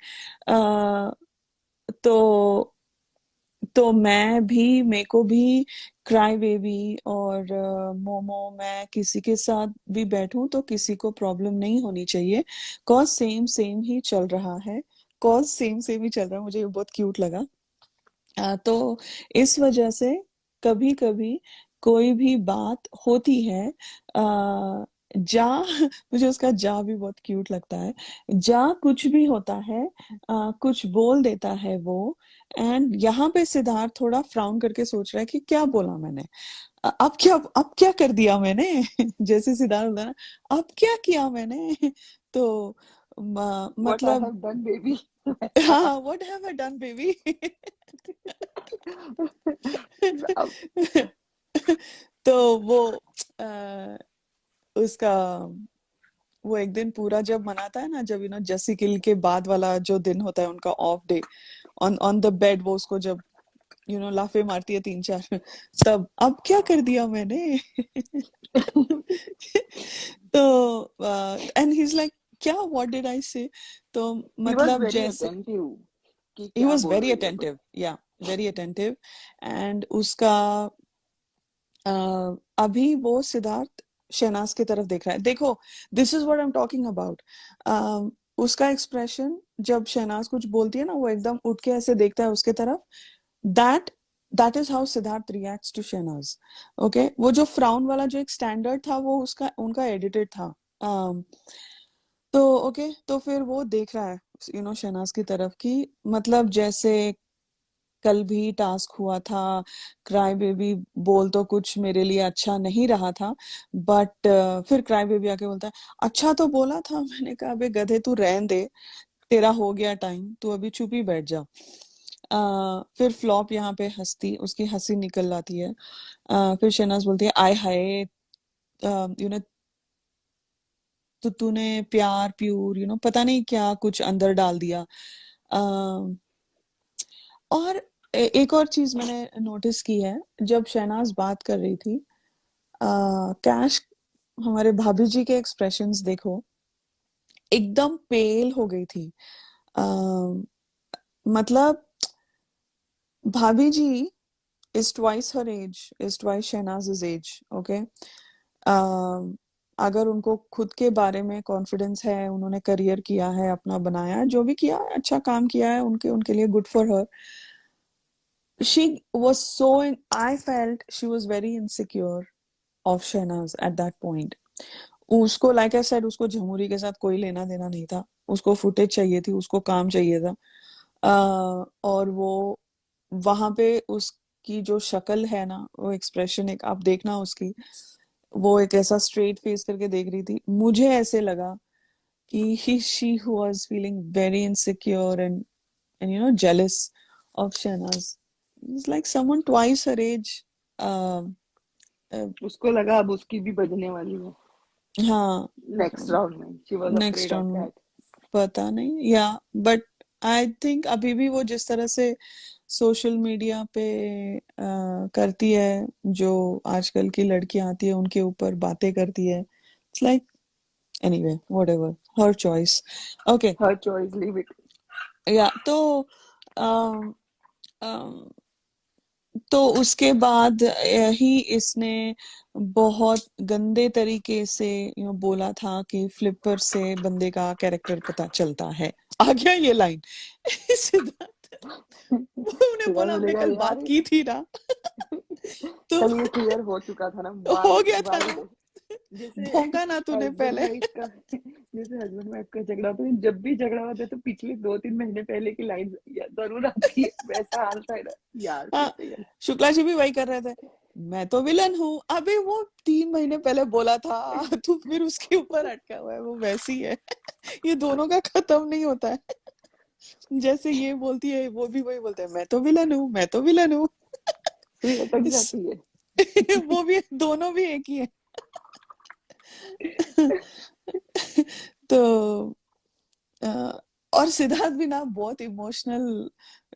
तो मेरे को भी क्राई बेबी और मोमो, मैं किसी के साथ भी बैठूं तो किसी को प्रॉब्लम नहीं होनी चाहिए, कॉज सेम सेम ही चल रहा है, कॉज सेम सेम ही चल रहा है। मुझे ये बहुत क्यूट लगा। तो इस वजह से कभी कभी कोई भी बात होती है, जा मुझे उसका जा भी बहुत क्यूट लगता है, जा कुछ भी होता है, कुछ बोल देता है वो। एंड यहाँ पे सिद्धार्थ थोड़ा फ्राउन करके सोच रहा है कि क्या बोला मैंने, अब क्या कर दिया मैंने जैसे सिद्धार्थ बोला ना, अब क्या किया मैंने तो व्हाट आई मतलब हैव डन बेबी। हाँ what have I done baby अब तो वो अ, उसका वो एक दिन पूरा जब मनाता है ना, जब जस्सी किल के बाद वाला जो दिन होता है उनका of day, on on the bed वो उसको जब लाफे मारती है तीन चार, तब अब क्या कर दिया मैंने तो एंड ही इज लाइक क्या व्हाट डिड आई से, तो ही वाज मतलब वेरी जैसे अटेंटिव कि ही क्या वाज बोल वेरी रही है वो। अटेंटिव, या वेरी अटेंटिव। एंड उसका अभी वो सिद्धार्थ शहनाज की तरफ देख रहा है, देखो this is what I am talking about. उसका एक्सप्रेशन जब शहनाज कुछ बोलती है ना, वो एकदम उठ के ऐसे देखता है उसके तरफ, that that is how Siddharth reacts to Shehnaaz. Okay वो जो फ्राउन वाला जो एक स्टैंडर्ड था वो उसका उनका एडिटेड था। तो ओके तो फिर वो देख रहा है शहनाज की तरफ की, मतलब जैसे कल भी टास्क हुआ था, क्राई बेबी बोल तो कुछ मेरे लिए अच्छा नहीं रहा था, बट फिर क्राई बेबी आके बोलता है अच्छा तो बोला था। मैंने कहा अबे गधे तू रहन दे, तेरा हो गया टाइम, तू अभी चुप ही बैठ जा। फिर फ्लॉप यहाँ पे हंसती, उसकी हंसी निकल आती है। फिर शहनाज बोलती है आय हाय, यू नो तो तूने प्यार प्यूर पता नहीं क्या कुछ अंदर डाल दिया। और एक और चीज मैंने नोटिस की है, जब शहनाज बात कर रही थी, कैश हमारे भाभी जी के एक्सप्रेशंस देखो, एकदम पेल हो गई थी। आ, मतलब भाभी जी is twice her age, is twice Shehnaaz age. Okay अगर उनको खुद के बारे में कॉन्फिडेंस है, उन्होंने करियर किया है, अपना बनाया है, जो भी किया है, अच्छा काम किया है, उनके उनके लिए good for her. She was so I felt she was very insecure of Shehnaz at that point. उसको like I said, उसको झमुरी के साथ कोई लेना देना नहीं था, उसको फुटेज चाहिए थी, उसको काम चाहिए था। और वो वहां पे उसकी जो शक्ल है ना, वो एक्सप्रेशन एक आप देखना उसकी, वो एक ऐसा स्ट्रेट फेस करके देख रही थी, मुझे ऐसे लगा कि she was feeling very insecure and jealous of Shehnaz. It's like someone twice her age. Um उसको लगा अब उसकी भी बजने वाली है हाँ नेक्स्ट राउंड में, she was next afraid of round में दैट। पता नहीं या बट आई थिंक अभी भी वो जिस तरह से सोशल मीडिया पे करती है, जो आजकल की लड़कियां आती है उनके ऊपर बातें करती है, it's like anyway whatever, her choice. Okay her choice, leave it. या तो अम, अम, तो उसके बाद ही इसने बहुत गंदे तरीके से बोला था कि फ्लिपर से बंदे का कैरेक्टर पता चलता है। आ गया ये लाइन सिद्धार्थ, उन्हें फिर बोला हमने बोलेगा कल बात यार की थी ना तो कल ये क्लियर हो चुका था ना, हो वाई गया था वाई ना, जैसे भौंका ना तूने हस्बैंड पहले। वाइफ का, जैसे हस्बैंड वाइफ का झगड़ा होता है, जब भी झगड़ा होता है तो पिछले 2-3 महीने पहले की लाइन जरूर आती है, वैसा हाल था ना यार, फिर हाँ, से यार। शुक्ला जी भी वही कर रहे थे, मैं तो विलन हूँ। अबे वो 3 महीने पहले बोला था, तू फिर उसके ऊपर अटका हुआ है, वो वैसी है। ये दोनों का खत्म नहीं होता है। जैसे ये बोलती है वो भी वही बोलते हैं, मैं तो विलन हूँ, मैं तो विलन हूँ। फिर अटक इस- जाती है। वो भी दोनों भी एक ही है। तो अ, और सिद्धार्थ भी ना बहुत इमोशनल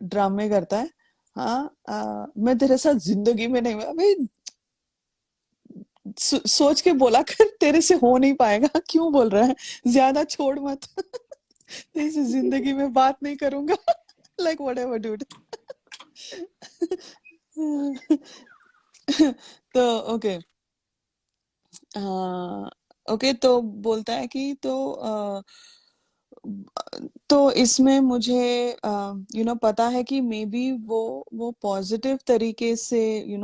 ड्रामे करता है। हाँ मैं तेरे साथ जिंदगी में नहीं, अबे सोच के बोला कर, तेरे से हो नहीं पाएगा, क्यों बोल रहा है, ज्यादा छोड़ मत। तेरे से जिंदगी में बात नहीं करूंगा। Like whatever dude. तो ओके, ओके तो बोलता है कि तो इसमें मुझे पता है कि मे बी वो पॉजिटिव तरीके से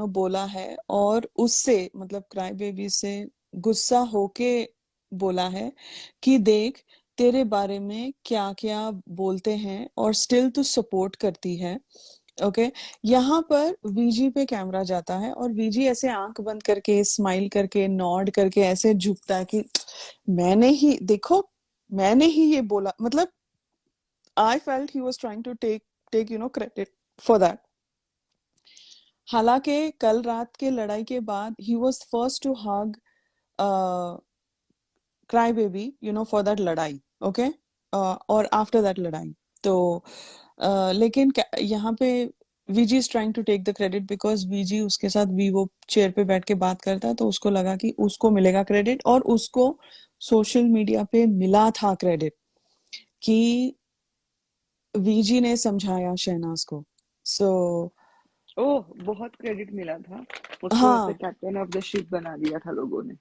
बोला है, और उससे मतलब क्राई बेबी से गुस्सा होके बोला है कि देख तेरे बारे में क्या क्या बोलते हैं और स्टिल तू सपोर्ट करती है। ओके, यहाँ पर वीजी पे कैमरा जाता है और वीजी ऐसे आंख बंद करके स्माइल करके नॉड करके ऐसे झुकता है कि मैंने ही देखो, मैंने ही ये बोला, मतलब I felt he was trying to take credit for that. हालांकि कल रात के लड़ाई के बाद he was first to hug cry baby for that लड़ाई। ओके, और आफ्टर दैट लड़ाई तो लेकिन यहाँ पे VG is trying to take the credit because VG उसके साथ वीवो चेयर पे बैठ के बात करता है, तो उसको लगा कि उसको मिलेगा क्रेडिट, और उसको सोशल मीडिया पे मिला था क्रेडिट कि वीजी ने समझाया शहनाज को। सो ओह, बहुत क्रेडिट मिला था उसको, ऐसे हाँ कैप्टन ऑफ द शिप बना दिया था लोगों ने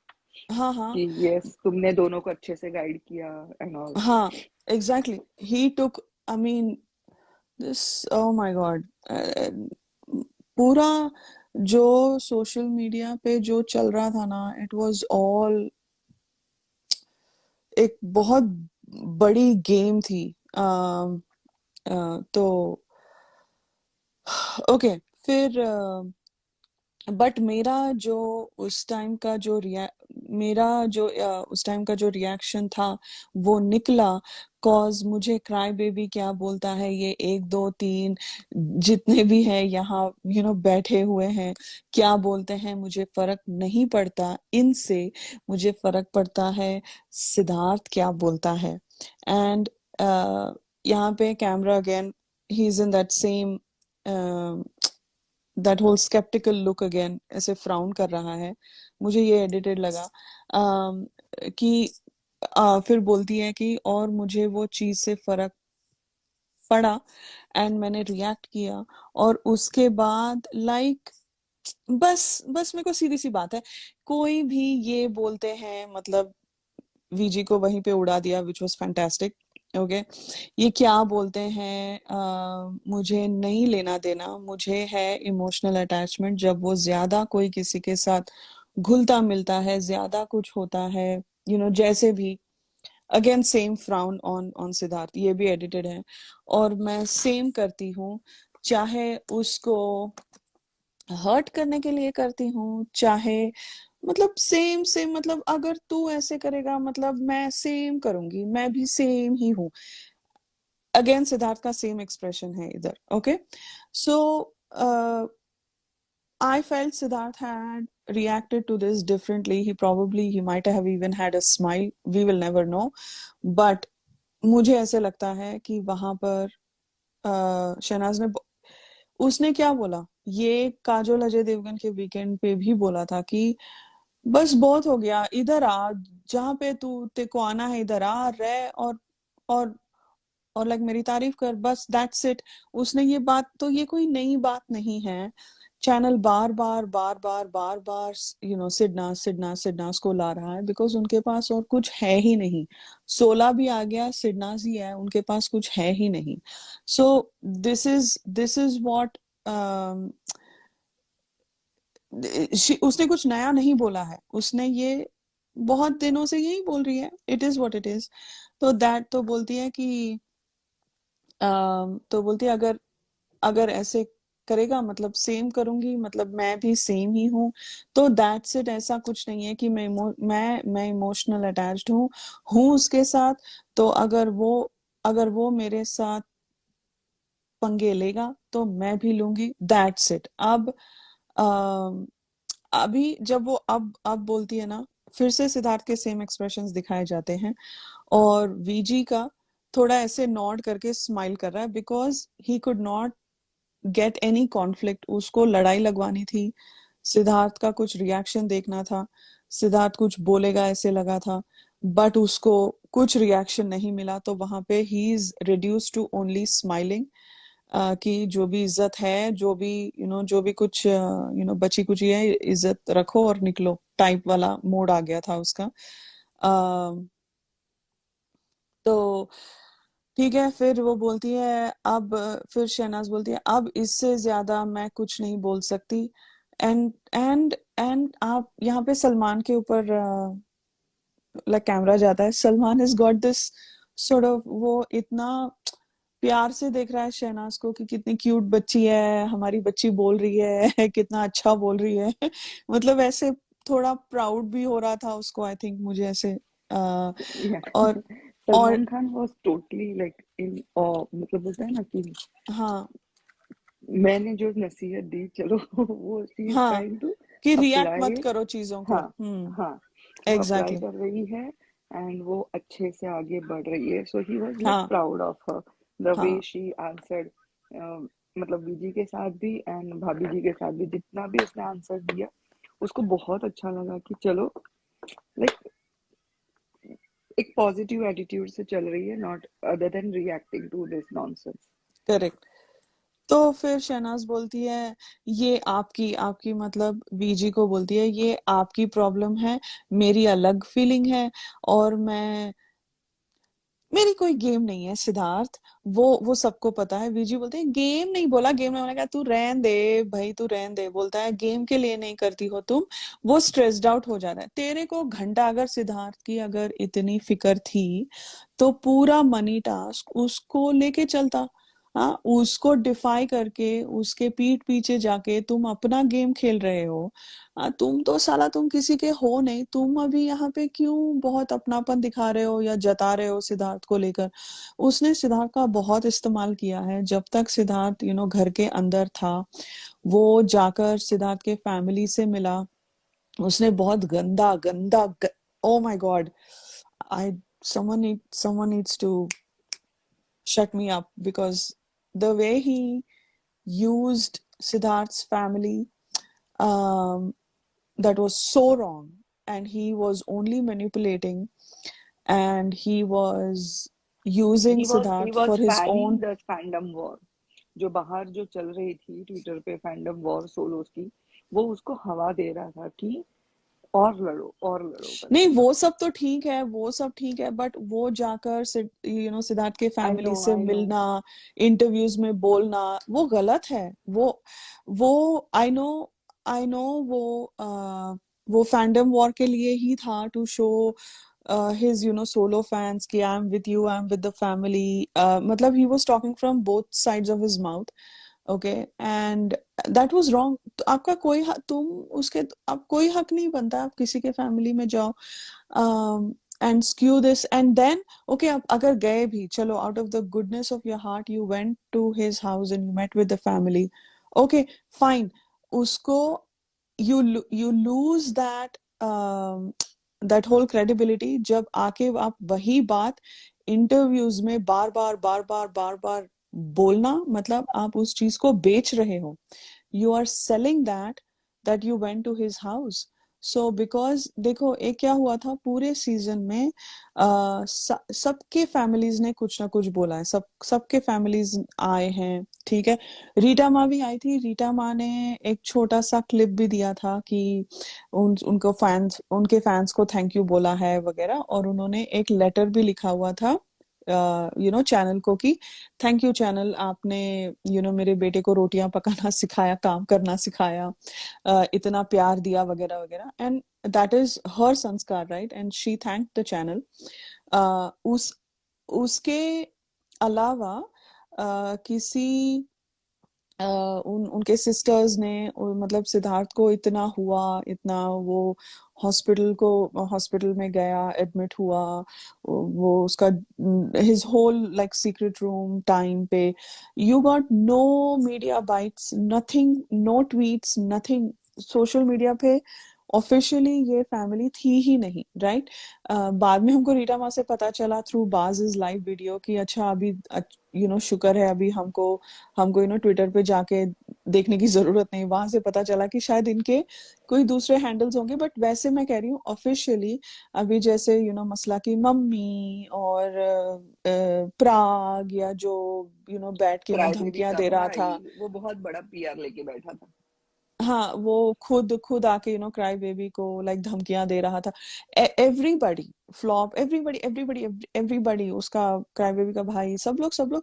हाँ हाँ कि यस तुमने दोनों को अच्छे से गाइड किया एंड ऑल। हाँ exactly, he took, I mean this, oh my God, पूरा जो सोशल मीडिया पे जो चल रहा था ना, इट वाज ऑल एक बहुत बड़ी गेम थी। तो ओके, फिर बट मेरा जो उस टाइम का जो रिएक्शन था वो निकला, कॉज मुझे क्राई बेबी क्या बोलता है, ये 1 2 3 जितने भी हैं यहाँ बैठे हुए हैं, क्या बोलते हैं मुझे फर्क नहीं पड़ता इनसे, मुझे फर्क पड़ता है सिद्धार्थ क्या बोलता है। एंड यहाँ पे camera again, he is in that same that whole sceptical look again, ऐसे फ्राउन कर रहा है। मुझे ये एडिटेड लगा कि फिर बोलती है कि और मुझे वो चीज से फर्क पड़ा एंड मैंने रिएक्ट किया, और उसके बाद लाइक बस बस मेरे को सीधी सी बात है, कोई भी ये बोलते हैं मतलब वीजी को वहीं पे उड़ा दिया, विच वॉज फैंटास्टिक। ओके, ये क्या बोलते हैं, मुझे नहीं लेना देना, मुझे है इमोशनल अटैचमेंट, जब वो ज्यादा कोई किसी के साथ घुलता मिलता है, ज्यादा कुछ होता है, जैसे भी, again same frown on on Siddharth, ये भी एडिटेड है, और मैं सेम करती हूँ, चाहे उसको हर्ट करने के लिए करती हूँ, चाहे मतलब सेम सेम, मतलब अगर तू ऐसे करेगा मतलब मैं सेम करूंगी, मैं भी सेम ही हूँ। अगेन सिद्धार्थ का सेम एक्सप्रेशन है इधर। Okay, so I felt Siddharth had reacted to this differently. He might have even had a smile. We will never know. But मुझे ऐसे लगता है कि वहां पर शहनाज ने उसने क्या बोला, ये काजोल अजय देवगन के वीकेंड पे भी बोला था कि बस बहुत हो गया, इधर आ, जहाँ पे तू तेरे को आना है इधर आ, रह और और लाइक मेरी तारीफ कर, बस दैट्स इट। उसने ये बात, तो ये कोई नई बात नहीं है। चैनल बार बार बार बार बार बार सिडनास को ला रहा है बिकॉज उनके पास और कुछ है ही नहीं। 16 भी आ गया, सिडनास ही है, उनके पास कुछ है ही नहीं। सो दिस इज व्हाट उसने कुछ नया नहीं बोला है, उसने ये बहुत दिनों से यही बोल रही है, it is what it is. तो दैट तो बोलती है कि तो बोलती है अगर अगर ऐसे करेगा मतलब सेम करूंगी, मतलब मैं भी सेम ही हूँ, तो दैट्स इट। ऐसा कुछ नहीं है कि मैं इमोशनल अटैच्ड हूँ उसके साथ। तो अगर वो मेरे साथ पंगे लेगा तो मैं भी लूंगी, दैट्स इट। अब अम, अभी जब वो अब बोलती है ना, फिर से सिद्धार्थ के सेम एक्सप्रेशंस दिखाए जाते हैं और वीजी का थोड़ा ऐसे नॉड करके स्माइल कर रहा है because he could not get any conflict. उसको लड़ाई लगवानी थी, सिद्धार्थ का कुछ रिएक्शन देखना था, सिद्धार्थ कुछ बोलेगा ऐसे लगा था, बट उसको कुछ रिएक्शन नहीं मिला। तो वहां पे he is reduce to only smiling, कि जो भी इज्जत है, जो भी जो भी कुछ बची कुची है, इज्जत रखो और निकलो टाइप वाला मोड आ गया था उसका। तो ठीक है, फिर वो बोलती है अब, फिर शहनाज बोलती है अब इससे ज्यादा मैं कुछ नहीं बोल सकती। एंड आप यहाँ पे सलमान के ऊपर लाइक कैमरा जाता है, Salman is got this sort of, वो इतना प्यार से देख रहा है शहनाज को कि कितनी क्यूट बच्ची है, हमारी बच्ची बोल रही है कितना अच्छा बोल रही है मतलब ऐसे थोड़ा प्राउड भी हो रहा था उसको, आई थिंक, मुझे ऐसे Yeah. और और Salman Khan was totally like in awe, मतलब बोलता है ना कि हाँ मैंने जो नसीहत दी, चलो वो शी इज हाँ, ट्राइंग टू कि रिएक्ट अप्लाई मत इट। करो चीजों को। हाँ, हाँ, वो अप्लाई एग्जैक्टली कर रही है एंड वो अच्छे से आगे बढ़ रही है। सो ही वाज लाइक हाँ proud of her, the way हाँ शी आंसर्ड, मतलब बीजी के साथ भी एंड भाभी जी के साथ भी, जितना भी उसने आंसर दिया उसको बहुत अच्छा लगा कि चलो लाइक एक पॉजिटिव एटीट्यूड से चल रही है, not other than reacting to this nonsense. Correct. तो फिर शहनाज बोलती है ये आपकी आपकी मतलब बीजी को बोलती है ये आपकी प्रॉब्लम है, मेरी अलग फीलिंग है। और मेरी कोई गेम नहीं है सिद्धार्थ, वो सबको पता है। बीजी बोलते हैं गेम नहीं, बोला गेम नहीं, मैंने कहा तू रहन दे भाई, तू रहन दे। बोलता है गेम के लिए नहीं करती हो तुम, वो स्ट्रेस्ड आउट हो जा रहा है तेरे को घंटा। अगर सिद्धार्थ की अगर इतनी फिक्र थी तो पूरा मनी टास्क उसको लेके चलता। हाँ, उसको डिफाई करके उसके पीठ पीछे जाके तुम अपना गेम खेल रहे हो। तुम तो साला तुम किसी के हो नहीं, तुम अभी यहाँ पे क्यों बहुत अपनापन दिखा रहे हो या जता रहे हो सिद्धार्थ को लेकर। उसने सिद्धार्थ का बहुत इस्तेमाल किया है जब तक सिद्धार्थ घर के अंदर था। वो जाकर सिद्धार्थ के फैमिली से मिला, उसने बहुत गंदा गंदा oh my God, I someone needs to shut me up because the way he used Siddharth's family, um, that was so wrong, and he was only manipulating, and he was using he Siddharth was for his fanning own। The fandom war, जो बाहर जो चल रही थी ट्विटर पे फैंडम वॉर सोलोस की, वो उसको हवा दे रहा था कि और लड़ो नहीं, करके। वो सब तो ठीक है, वो सब ठीक है, बट वो जाकर सिद्धार्थ के फैमिली से आई नो। मिलना, इंटरव्यूज में बोलना, वो गलत है। वो आई नो वो फैंडम वॉर के लिए ही था, to show his solo fans कि I'm with you, I'm with the family, मतलब he was talking from both sides of his mouth, okay, and that was wrong। तो आपका कोई तुम उसके, आप कोई हक नहीं बनता आप किसी के फैमिली में जाओ and skew this, and then okay, आप अगर गए भी, चलो, out of the goodness of your heart you went to his house and you met with the family, okay, fine। उसको you lose that whole credibility जब आके आप वही बात इंटरव्यूज में बार बार बोलना, मतलब आप उस चीज को बेच रहे हो. You are selling that you went to his house. So because देखो एक क्या हुआ था पूरे सीजन में, सबके फैमिलीज ने कुछ ना कुछ बोला है, सबके फैमिलीज आए हैं, ठीक है. रीटा माँ भी आई थी. रीटा माँ ने एक छोटा सा क्लिप भी दिया था कि उनके फैंस को थैंक यू बोला है वगैरह, और उन्होंने एक लेटर भी लिखा हुआ था चैनल को कि थैंक यू चैनल, आपने मेरे बेटे को रोटियां पकाना सिखाया, काम करना सिखाया, इतना प्यार दिया वगैरह वगैरह. एंड दैट इज हर संस्कार, right? And she thank the channel. उस उसके अलावा किसी उनके सिस्टर्स ने मतलब सिद्धार्थ को इतना हुआ, इतना वो हॉस्पिटल में गया, एडमिट हुआ, वो उसका his whole like secret room time पे, you got no media bytes, nothing, no tweets, nothing. Social media पे ऑफिशियली ये फैमिली थी ही नहीं, राइट? बाद में हमको रीटा माँ से पता चला थ्रू बाज़ लाइव वीडियो कि अच्छा अभी शुक्र है अभी हमको ट्विटर पे जाके देखने की जरूरत नहीं. वहां से पता चला कि शायद इनके कोई दूसरे हैंडल्स होंगे, बट वैसे मैं कह रही हूँ ऑफिशियली अभी जैसे मसला की मम्मी और प्राग, या जो बैठ के वो क्राई बेबी धमकियां का दे रहा था. भाई वो बहुत बड़ा पीआर लेके बैठा था. हाँ, वो खुद आके क्राई बेबी को लाइक धमकियां दे रहा था. एवरीबॉडी फ्लॉप, एवरीबॉडी उसका क्राई बेबी का भाई, सब लोग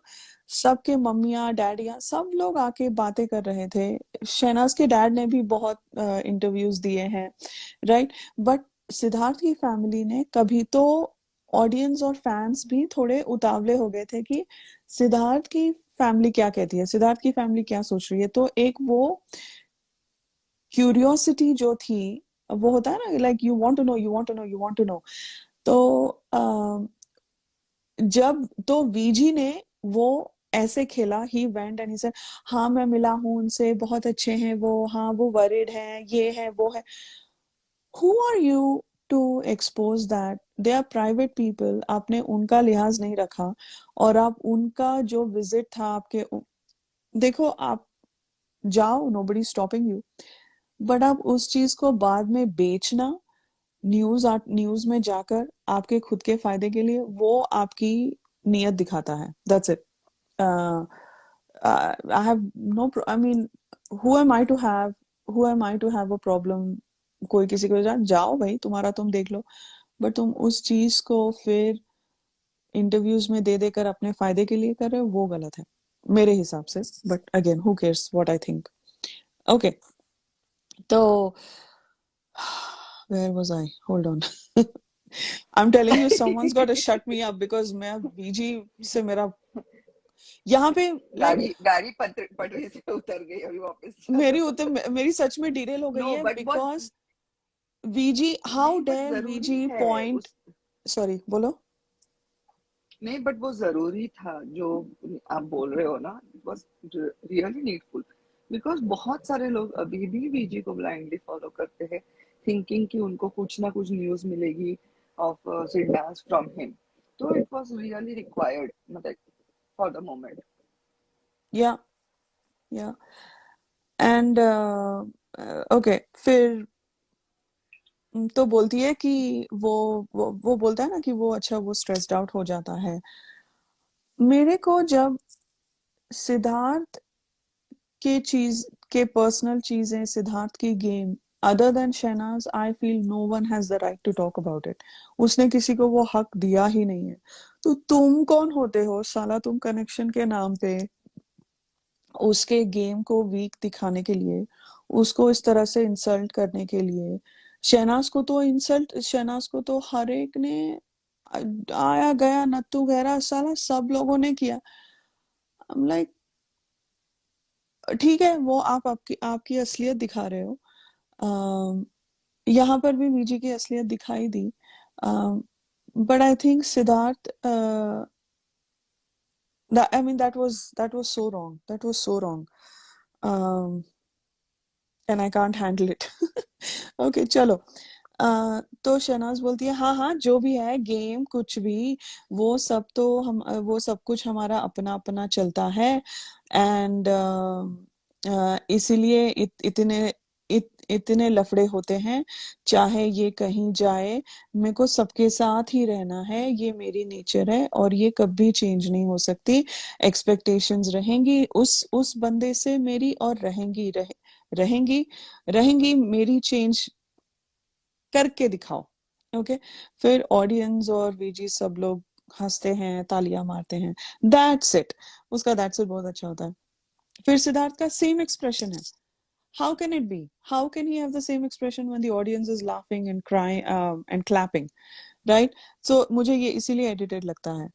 सबके मम्मियाँ डैडियाँ सब लोग आके बातें कर रहे थे. शहनाज के डैड ने भी बहुत इंटरव्यूज दिए हैं, राइट? बट सिद्धार्थ की फैमिली ने कभी तो, ऑडियंस और फैंस भी थोड़े उतावले हो गए थे कि सिद्धार्थ की फैमिली क्या कहती है, सिद्धार्थ की फैमिली क्या सोच रही है. तो एक वो क्यूरियोसिटी जो थी, वो होता है ना, like you want to know, तो जब तो वीजी ने वो ऐसे खेला, he went and he said हाँ मैं मिला हूं उनसे, बहुत अच्छे हैं वो, हाँ वो वरिड हैं, ये है वो है. Who are you to expose that? They are private people. आपने उनका लिहाज नहीं रखा, और आप उनका जो विजिट था आपके, देखो आप जाओ, नोबडी स्टॉपिंग यू, बट आप उस चीज को बाद में बेचना न्यूज में जाकर आपके खुद के फायदे के लिए, वो आपकी नीयत दिखाता है. That's it. I have no, I mean who am I to have a problem. कोई किसी को जाओ भाई, तुम्हारा तुम देख लो, बट तुम उस चीज को फिर इंटरव्यूज में दे देकर अपने फायदे के लिए कर रहे हो, वो गलत है मेरे हिसाब से. But again, who cares what I think. Okay, तो where was I? Hold on. I'm telling you, someone's got to shut me up because मैं बीजी से मेरा यहाँ पे like गाड़ी पटरी से उतर गई अभी वापस. मेरी सच में डिरेल हो गई नो है बट बहुत, because वीजी, how नहीं बट dare जरूरी वीजी है point. उस, Sorry, बोलो. नहीं बट वो जरूरी था जो आप बोल रहे हो ना, बस रियली नीडफुल. बिकॉज बहुत सारे लोग अभी भी वीजी को ब्लाइंडली फॉलो करते हैं, थिंकिंग कि उनको कुछ ना कुछ न्यूज मिलेगी ऑफ सिद्धार्थ फ्रॉम हिम. तो इट वाज रियली रिक्वायर्ड, मतलब for the moment. Yeah, yeah. And okay, फिर तो बोलती है कि वो बोलता है ना कि वो अच्छा वो स्ट्रेस्ड आउट हो जाता है. मेरे को जब सिद्धार्थ के पर्सनल चीजें, सिद्धार्थ की game, other than Shehnaaz, I feel no one has the right to talk about it. उसने किसी को वो हक दिया ही नहीं है. तो तुम कौन होते हो साला, तुम कनेक्शन के नाम पे उसके गेम को वीक दिखाने के लिए, उसको इस तरह से इंसल्ट करने के लिए. शहनाज को तो हर एक ने आया गया नत्थू गहरा साला सब लोगों ने किया. लाइक ठीक है, वो आप आपकी असलियत दिखा रहे हो. अम, यहाँ पर भी वीजी की असलियत दिखाई दी. But I think Siddharth, I mean that was so wrong, that was so wrong. And I can't handle it. Okay चलो। तो शहनाज बोलती है हाँ हाँ जो भी है गेम कुछ भी वो सब तो हम वो सब कुछ हमारा अपना अपना चलता है एंड इसीलिए इतने लफड़े होते हैं चाहे ये कहीं जाए मेरे को सबके साथ ही रहना है ये मेरी नेचर है और ये कभी चेंज नहीं हो सकती। एक्सपेक्टेशंस रहेंगी उस बंदे से मेरी और रहेंगी रहेंगी मेरी चेंज करके दिखाओ। ओके फिर ऑडियंस और वीजी सब लोग हंसते हैं तालियां मारते हैं। That's it. उसका दैट्स इट बहुत अच्छा होता है। फिर सिद्धार्थ का सेम एक्सप्रेशन है। How can it be how can he have the same expression when the audience is laughing and crying and clapping right. So मुझे ये इसीलिए एडिटेड लगता है।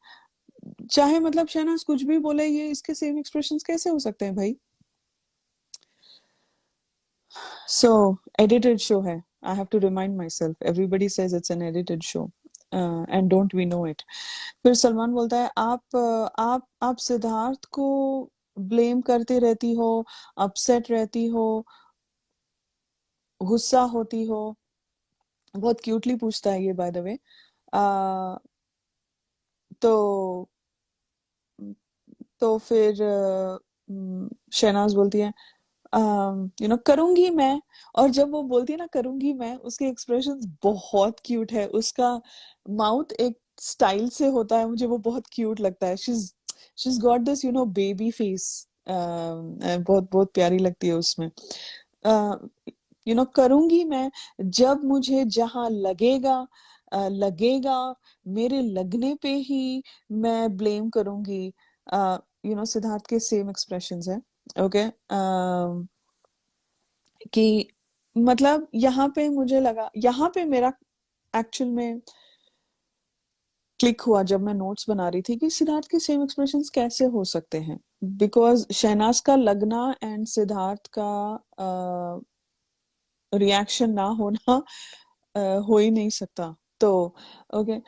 चाहे मतलब शहनाज कुछ भी बोले ये इसके सेम एक्सप्रेशंस कैसे हो सकते हैं भाई। सो एडिटेड शो है। I have to remind myself everybody says it's an edited show and don't we know it. फिर सलमान बोलता है आप सिद्धार्थ को ब्लेम करते रहती हो अपसेट रहती हो गुस्सा होती हो। बहुत क्यूटली पूछता है ये बाय द वे। तो फिर शहनाज बोलती है करूंगी मैं। और जब वो बोलती है ना करूंगी मैं उसके एक्सप्रेशंस बहुत क्यूट है। उसका माउथ एक स्टाइल से होता है मुझे वो बहुत क्यूट लगता है। शीज गॉट दिस बेबी फेस। बहुत बहुत प्यारी लगती है उसमें। करूंगी मैं जब मुझे जहां लगेगा लगेगा मेरे लगने पे ही मैं ब्लेम करूंगी। सिद्धार्थ के सेम एक्सप्रेशंस है। ओके कि मतलब यहाँ पे मुझे लगा यहाँ पे मेरा एक्चुअल में क्लिक हुआ जब मैं नोट्स बना रही थी कि सिद्धार्थ के सेम एक्सप्रेशंस कैसे हो सकते हैं। बिकॉज शहनाज का लगना एंड सिद्धार्थ का रिएक्शन ना होना हो ही नहीं सकता। तो ओके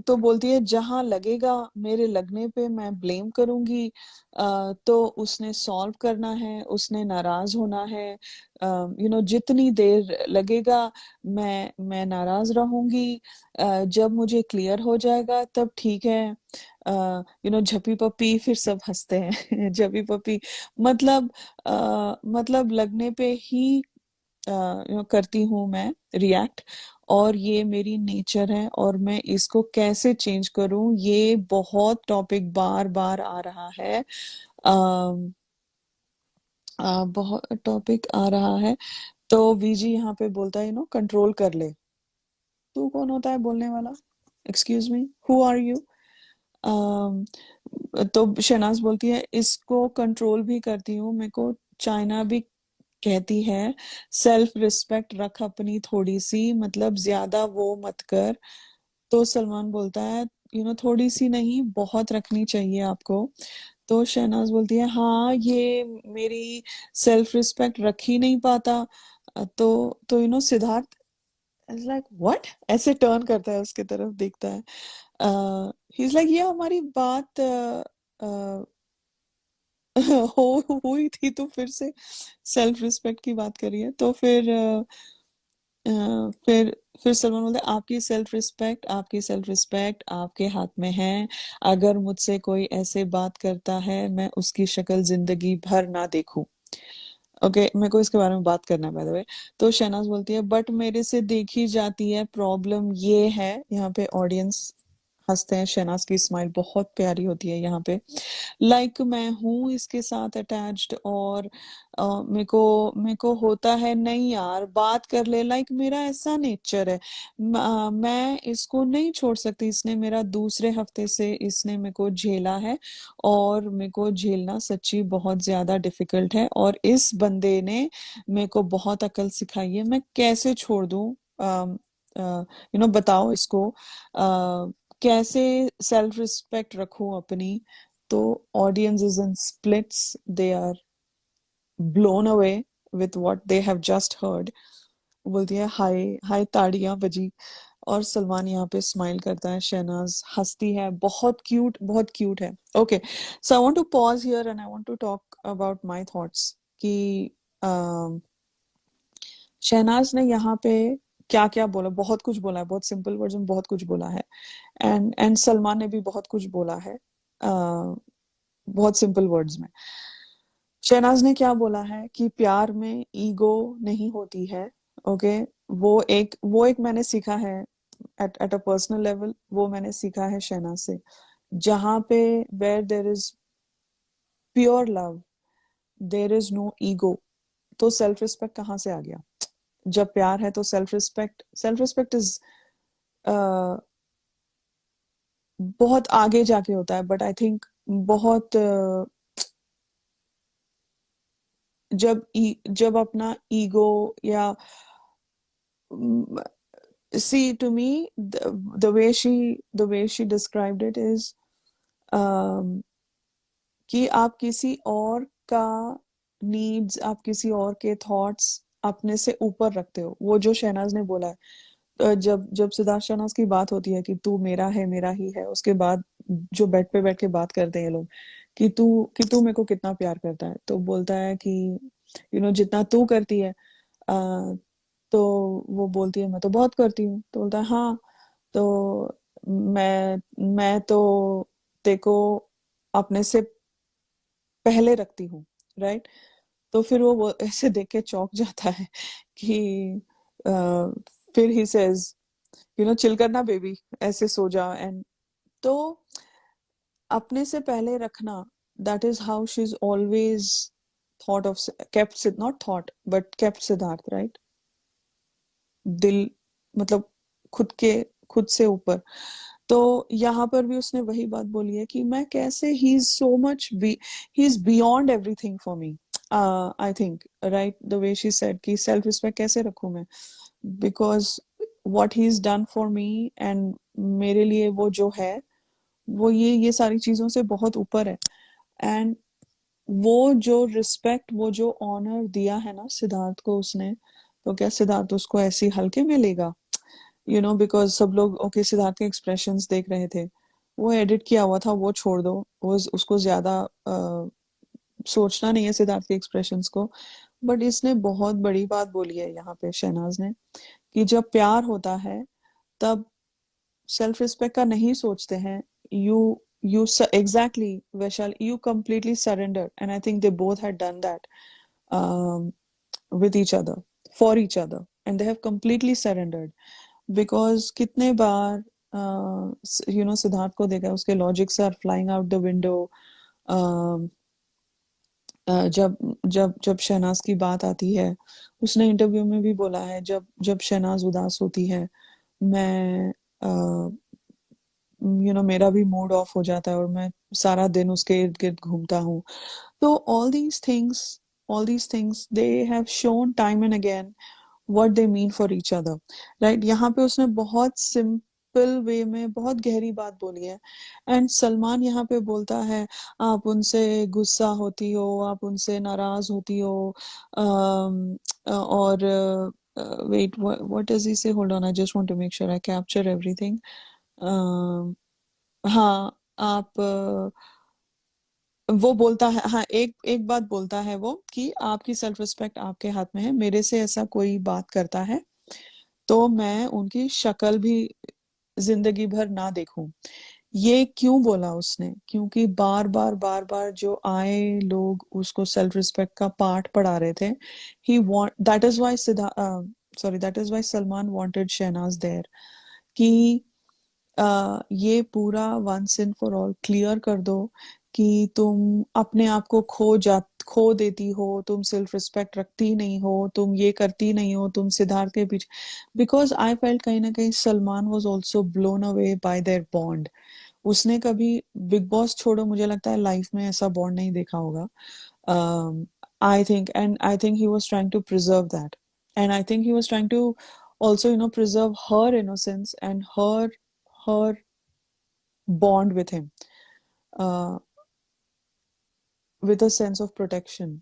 तो बोलती है जहां लगेगा मेरे लगने पे मैं ब्लेम करूंगी। तो उसने सॉल्व करना है उसने नाराज होना है। जितनी देर लगेगा मैं नाराज रहूंगी। जब मुझे क्लियर हो जाएगा तब ठीक है। झप्पी पप्पी फिर सब हंसते हैं। झप्पी पप्पी मतलब मतलब लगने पे ही करती हूँ मैं रिएक्ट और ये मेरी नेचर है और मैं इसको कैसे चेंज करूं ये बहुत टॉपिक बार बार आ रहा है। बहुत टॉपिक आ रहा है। तो वीजी यहाँ पे बोलता है कंट्रोल कर ले। तू कौन होता है बोलने वाला। Excuse me who are you. तो शहनाज बोलती है इसको कंट्रोल भी करती हूँ मेरे को चाइना भी कहती है सेल्फ रिस्पेक्ट रख अपनी थोड़ी सी मतलब ज्यादा वो मत कर। तो सलमान बोलता है थोड़ी सी नहीं बहुत रखनी चाहिए आपको। तो शहनाज बोलती है हाँ ये मेरी सेल्फ रिस्पेक्ट रख ही नहीं पाता। तो सिद्धार्थ इज लाइक व्हाट ऐसे टर्न करता है उसके तरफ देखता है। ही इज लाइक ये हमारी बात अ, हुई थी तो फिर से सेल्फ रिस्पेक्ट की बात करिए। तो फिर सलमान बोलते हैं आपकी सेल्फ रिस्पेक्ट आपके हाथ में है। अगर मुझसे कोई ऐसे बात करता है मैं उसकी शक्ल जिंदगी भर ना देखूं। ओके मेरे को इसके बारे में बात करना है बाय द वे। तो शहनाज बोलती है बट मेरे से देखी जाती है प्रॉब्लम ये है। यहाँ पे ऑडियंस हंसते हैं। शहनाज की स्माइल बहुत प्यारी होती है यहाँ पे। मैं हूँ इसके साथ अटैच्ड और मेरे को होता है नहीं यार बात कर ले मेरा ऐसा नेचर है। मैं इसको नहीं छोड़ सकती। इसने मेरा दूसरे हफ्ते से इसने मेरे को झेला है और मेरे को झेलना सच्ची बहुत ज्यादा डिफिकल्ट है और इस बंदे ने मेरे को बहुत अकल सिखाई है। मैं कैसे छोड़ दूं बताओ इसको कैसे सेल्फ रिस्पेक्ट रखूं अपनी। तो audience is in splits they are blown away with what they have just heard. बोलती है हाय हाय ताड़ियां बजी और सलमान यहाँ पे स्माइल करता है। शहनाज हंसती है बहुत क्यूट है। Okay so I want to pause here and I want to talk about my thoughts कि शहनाज ने यहाँ पे क्या क्या बोला, बहुत कुछ बोला है, बहुत सिंपल वर्ड्स में बहुत कुछ बोला है। एंड सलमान ने भी बहुत कुछ बोला है, बहुत सिंपल वर्ड्स में। शहनाज ने क्या बोला है कि प्यार में ईगो नहीं होती है। ओके, वो एक मैंने सीखा है एट अ पर्सनल लेवल, वो मैंने सीखा है शहनाज से। जहां पे where there is pure love, there is no ego, तो सेल्फ रिस्पेक्ट कहाँ से आ गया? जब प्यार है तो सेल्फ रिस्पेक्ट इज बहुत आगे जाके होता है, बट आई थिंक बहुत जब अपना ईगो या see to me the way she described it is कि आप किसी और का नीड्स, आप किसी और के थॉट्स अपने से ऊपर रखते हो। वो जो शहनाज ने बोला है, जब जब सिद्धार्थ शहनाज की बात होती है कि तू मेरा ही है, उसके बाद जो बेड पे बैठ के बात करते हैं ये लोग कि तू मेरे को कितना प्यार करता है, तो बोलता है कि जितना तू करती है। अ, तो वो बोलती है मैं तो बहुत करती हूँ, तो बोलता है हाँ, तो मैं तो तेको अपने से पहले रखती हूँ, राइट? तो फिर वो ऐसे देख के चौंक जाता है कि अ, फिर ही सेज चिल करना बेबी, ऐसे सो जा। एंड तो अपने से पहले रखना, that is how she is always thought of kept, not thought but kept Siddharth, right? दिल, मतलब खुद से ऊपर। तो यहाँ पर भी उसने वही बात बोली है कि मैं कैसे, he is so much, he is beyond everything for me. I think right the way she said कि सेल्फ रिस्पेक्ट कैसे रखूं मैं, because what he is done for me, and मेरे लिए वो जो है, वो ये सारी चीजों से बहुत ऊपर है। एंड वो जो रिस्पेक्ट, वो जो ऑनर दिया है ना सिद्धार्थ को उसने, तो क्या सिद्धार्थ उसको ऐसी हल्के में लेगा? बिकॉज सब लोग ओके सिद्धार्थ के एक्सप्रेशंस देख रहे थे, वो एडिट किया हुआ था, वो छोड़ दो, वो उसको ज्यादा सोचना नहीं है सिद्धार्थ के एक्सप्रेशंस को। बट इसने बहुत बड़ी बात बोली है यहाँ पे शहनाज ने, कि जब प्यार होता है तब सेल्फ रिस्पेक्ट का नहीं सोचते हैं। You you exactly Vishal, you completely surrendered, and I think they both had done that with each other, for each other, and they have completely surrendered. Because कितने बार सिद्धार्थ को देखा, उसके logics are flying out the window. जब जब जब शहनाज की बात आती है, उसने इंटरव्यू में भी बोला है, जब जब शहनाज उदास होती है, मैं मेरा भी मूड ऑफ हो जाता है और मैं सारा दिन उसके इर्द गिर्द घूमता हूँ। तो all these things they have shown time and again what they mean for each other, right? यहाँ पे उसने बहुत सिंपल वे में बहुत गहरी बात बोली है। एंड सलमान यहाँ पे बोलता है, आप उनसे गुस्सा होती हो, आप उनसे नाराज होती हो, और wait, what does he say? Hold on, I just want to make sure I capture everything. हाँ, आप वो बोलता है, हाँ, एक एक बात बोलता है वो कि आपकी सेल्फ रिस्पेक्ट आपके हाथ में है, मेरे से ऐसा कोई बात करता है तो मैं उनकी शक्ल भी जिंदगी भर ना देखूं। ये क्यों बोला उसने? क्योंकि बार बार जो आए लोग उसको सेल्फ रिस्पेक्ट का पाठ पढ़ा रहे थे। He want, that is why that is why Salman wanted Shehnaaz there, कि ये पूरा once and for all clear कर दो कि तुम अपने आप को खो देती हो, तुम सेल्फ रिस्पेक्ट रखती नहीं हो, तुम ये करती नहीं हो, तुम सिद्धार्थ के पीछे। बिकॉज आई फेल्ट कहीं ना कहीं Salman was also blown away by there bond. उसने कभी, बिग बॉस छोड़ो, मुझे लगता है लाइफ में ऐसा बॉन्ड नहीं देखा होगा। I think he was trying to preserve that, and I think he was trying to also preserve her innocence and her bond with him, uh, with a sense of protection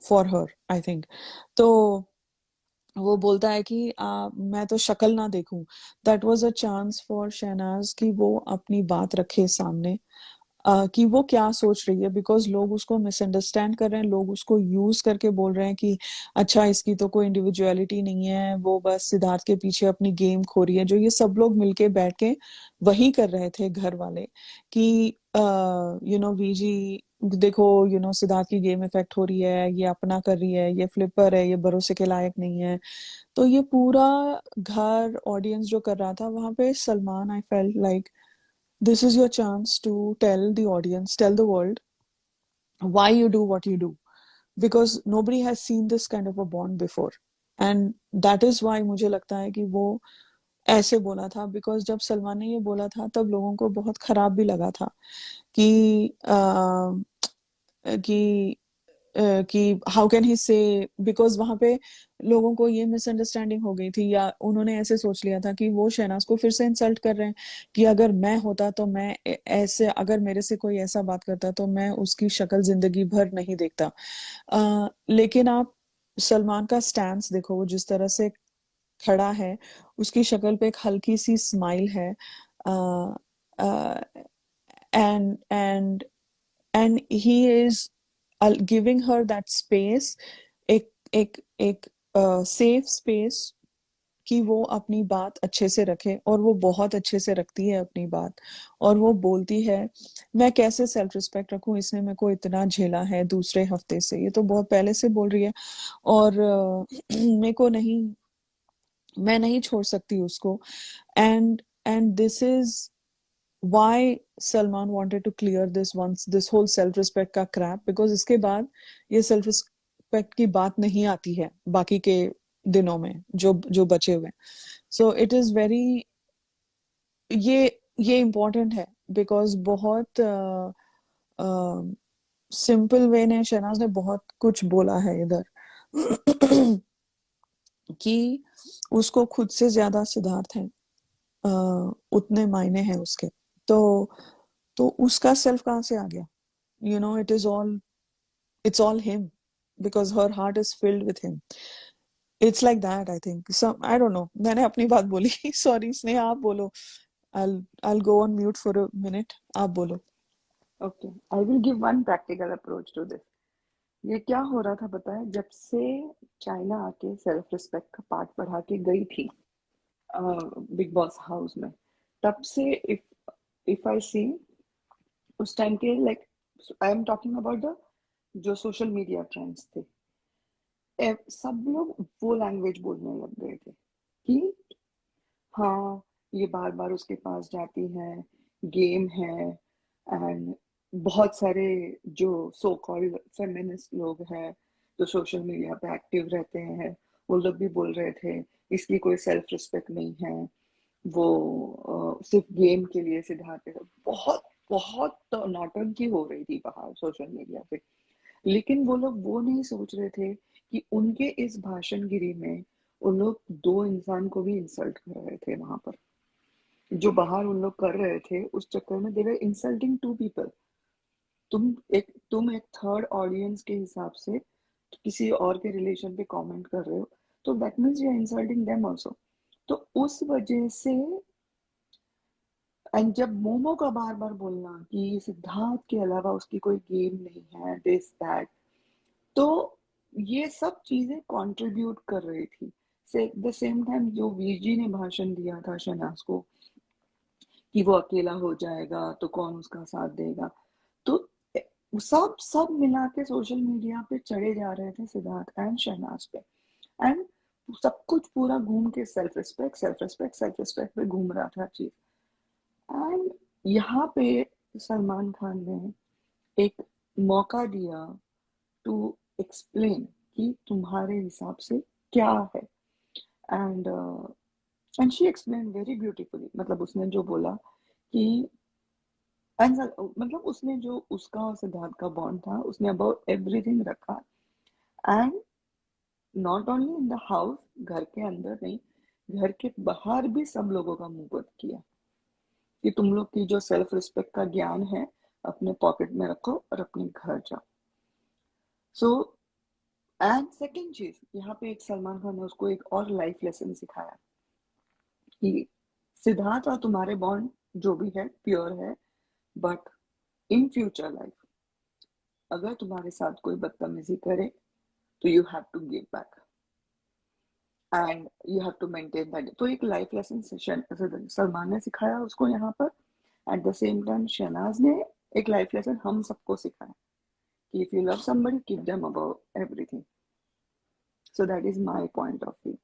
for her, I think. तो वो बोलता है कि मैं तो शक्ल ना देखूं। That was a chance for Shehnaaz कि वो अपनी बात रखे सामने, कि वो क्या सोच रही है, बिकॉज लोग उसको मिसअंडरस्टैंड कर रहे हैं, लोग उसको यूज करके बोल रहे हैं कि अच्छा इसकी तो कोई इंडिविजुअलिटी नहीं है, वो बस सिद्धार्थ के पीछे अपनी गेम खो रही है, जो ये सब लोग मिलके बैठ के वही कर रहे थे घर वाले कि वीजी देखो, सिद्धार्थ की गेम इफेक्ट हो रही है, ये अपना कर रही है, ये फ्लिपर है, ये भरोसे के लायक नहीं है। तो ये पूरा घर ऑडियंस जो कर रहा था वहां पे, Salman I felt like this is your chance to tell the audience, tell the world why you do what you do, because nobody has seen this kind of a bond before. And that is why मुझे लगता है कि वो ऐसे बोला था, बिकॉज जब सलमान ने ये बोला था तब लोगों को बहुत खराब भी लगा था कि कि कि हाउ कैन ही से, बिकॉज वहां पे लोगों को ये मिसअंडरस्टैंडिंग हो गई थी, या उन्होंने ऐसे सोच लिया था कि वो शहनाज को फिर से इंसल्ट कर रहे हैं कि अगर मैं होता तो मैं ऐसे, अगर मेरे से कोई ऐसा बात करता तो मैं उसकी शक्ल जिंदगी भर नहीं देखता। लेकिन आप सलमान का स्टैंस देखो, वो जिस तरह से खड़ा है, उसकी शक्ल पे एक हल्की सी स्माइल है, and and and he is giving her that space, एक एक एक सेफ स्पेस कि वो अपनी बात अच्छे से रखे, और वो बहुत अच्छे से रखती है अपनी बात। और वो बोलती है मैं कैसे सेल्फ रिस्पेक्ट रखूं, इसने मेरे को इतना झेला है दूसरे हफ्ते से, ये तो बहुत पहले से बोल रही है, और मेरे को नहीं, मैं नहीं छोड़ सकती उसको। And this is why Salman wanted to clear this whole self respect का crap, because इसके बाद ये self respect की बात नहीं आती है बाकी के दिनों में जो जो बचे हुए। सो इट इज वेरी, ये इम्पोर्टेंट है, बिकॉज बहुत सिंपल वे ने शहनाज ने बहुत कुछ बोला है इधर कि उसको खुद से ज्यादा सिद्धार्थ है, उतने मायने हैं उसके। तो उसका सेल्फ कहाँ से आ गया? It is all, it's all him, because her heart is filled with him. It's like that, I think. So I don't know, मैंने अपनी बात बोली सॉरी स्नेहा, आप बोलो। I'll go on mute for a minute, आप बोलो। Okay, I will give one practical approach to this. ये क्या हो रहा था पता है, जब से चाइना आके सेल्फ रिस्पेक्ट का पार्ट पढ़ा के गई थी बिग बॉस हाउस में, तब से इफ आई सी उस टाइम के, like I am talking about the जो सोशल मीडिया ट्रेंड्स थे, सब लोग वो लैंग्वेज बोलने लग गए थे कि हाँ ये बार बार उसके पास जाती है, गेम है। एंड बहुत सारे जो सो कॉल्ड फेमिनिस्ट लोग हैं जो सोशल मीडिया पे एक्टिव रहते हैं, वो लोग भी बोल रहे थे इसकी कोई सेल्फ रिस्पेक्ट नहीं है, वो सिर्फ गेम के लिए सिद्धार्थ है। बहुत बहुत नौटंकी हो रही थी बाहर सोशल मीडिया पे, लेकिन वो लोग वो नहीं सोच रहे थे कि उनके इस भाषणगिरी में उन लोग दो इंसान को भी इंसल्ट कर रहे थे वहां पर। जो बाहर उन लोग कर रहे थे उस चक्कर में दे वर इंसल्टिंग टू पीपल। तुम एक थर्ड ऑडियंस के हिसाब से किसी और के रिलेशन पे कमेंट कर रहे हो, तो that means you are insulting them also. तो उस वजह से, एंड जब मोमो का बार बार बोलना कि सिद्धार्थ के अलावा उसकी कोई गेम नहीं है, दिस दैट, तो ये सब चीजें कंट्रीब्यूट कर रही थी। से द सेम टाइम जो वीजी ने भाषण दिया था शहनाज को कि वो अकेला हो जाएगा तो कौन उसका साथ देगा, तो सब सब मिला के सोशल मीडिया पे चढ़े जा रहे थे सिद्धार्थ एंड शहनाज पे। एंड सब कुछ पूरा घूम के self respect self respect self respect पे घूम रहा था चीज। एंड यहाँ पे सलमान खान ने एक मौका दिया टू एक्सप्लेन कि तुम्हारे हिसाब से क्या है। And she explain very beautifully, मतलब उसने जो बोला कि मतलब उसने जो उसका और सिद्धार्थ का बॉन्ड था उसने अबाउट एवरीथिंग रखा। And not only in the house, घर के अंदर नहीं, घर के बाहर भी सब लोगों का मुंह बंद किया कि तुम लोग की जो सेल्फ रिस्पेक्ट का ज्ञान है अपने पॉकेट में रखो और अपने घर जाओ। सो एंड सेकेंड चीज, यहाँ पे एक सलमान खान ने उसको एक और लाइफ लेसन सिखाया कि सिद्धार्थ और तुम्हारे बॉन्ड जो भी है प्योर है, बट इन फ्यूचर लाइफ अगर तुम्हारे साथ कोई बदतमीजी करे तो you have to give back and you have to maintain that. तो एक लाइफ लेसन सलमान ने सिखाया उसको यहाँ पर, at the same time Shehnaaz ने एक लाइफ लेसन हम सबको सिखाया कि if you love somebody give them about everything. So that is my point of view.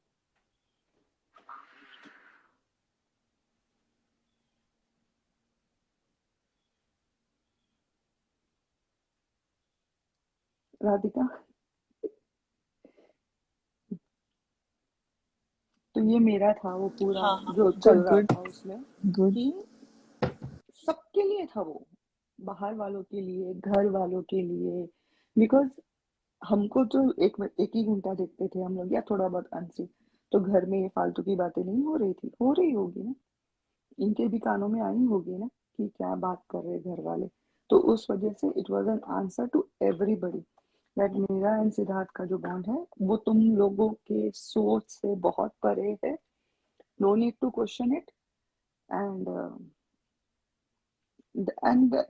Radhika, तो ये मेरा था वो पूरा हाँ, जो चल गुड रहा गुड था उसमें गुड। कि सबके लिए था वो, बाहर वालों के लिए, घर वालों के लिए। बिकॉज हमको तो एक ही घंटा देखते थे हम लोग या थोड़ा बहुत अनसी, तो घर में ये फालतू की बातें नहीं हो रही थी, हो रही होगी ना, इनके भी कानों में आई होगी ना कि क्या बात कर रहे घर वाले। तो उस वजह से it was an answer to everybody that मेरा एंड सिद्धार्थ का जो बॉन्ड है वो तुम लोगों के सोच से बहुत परे है। No need to question it and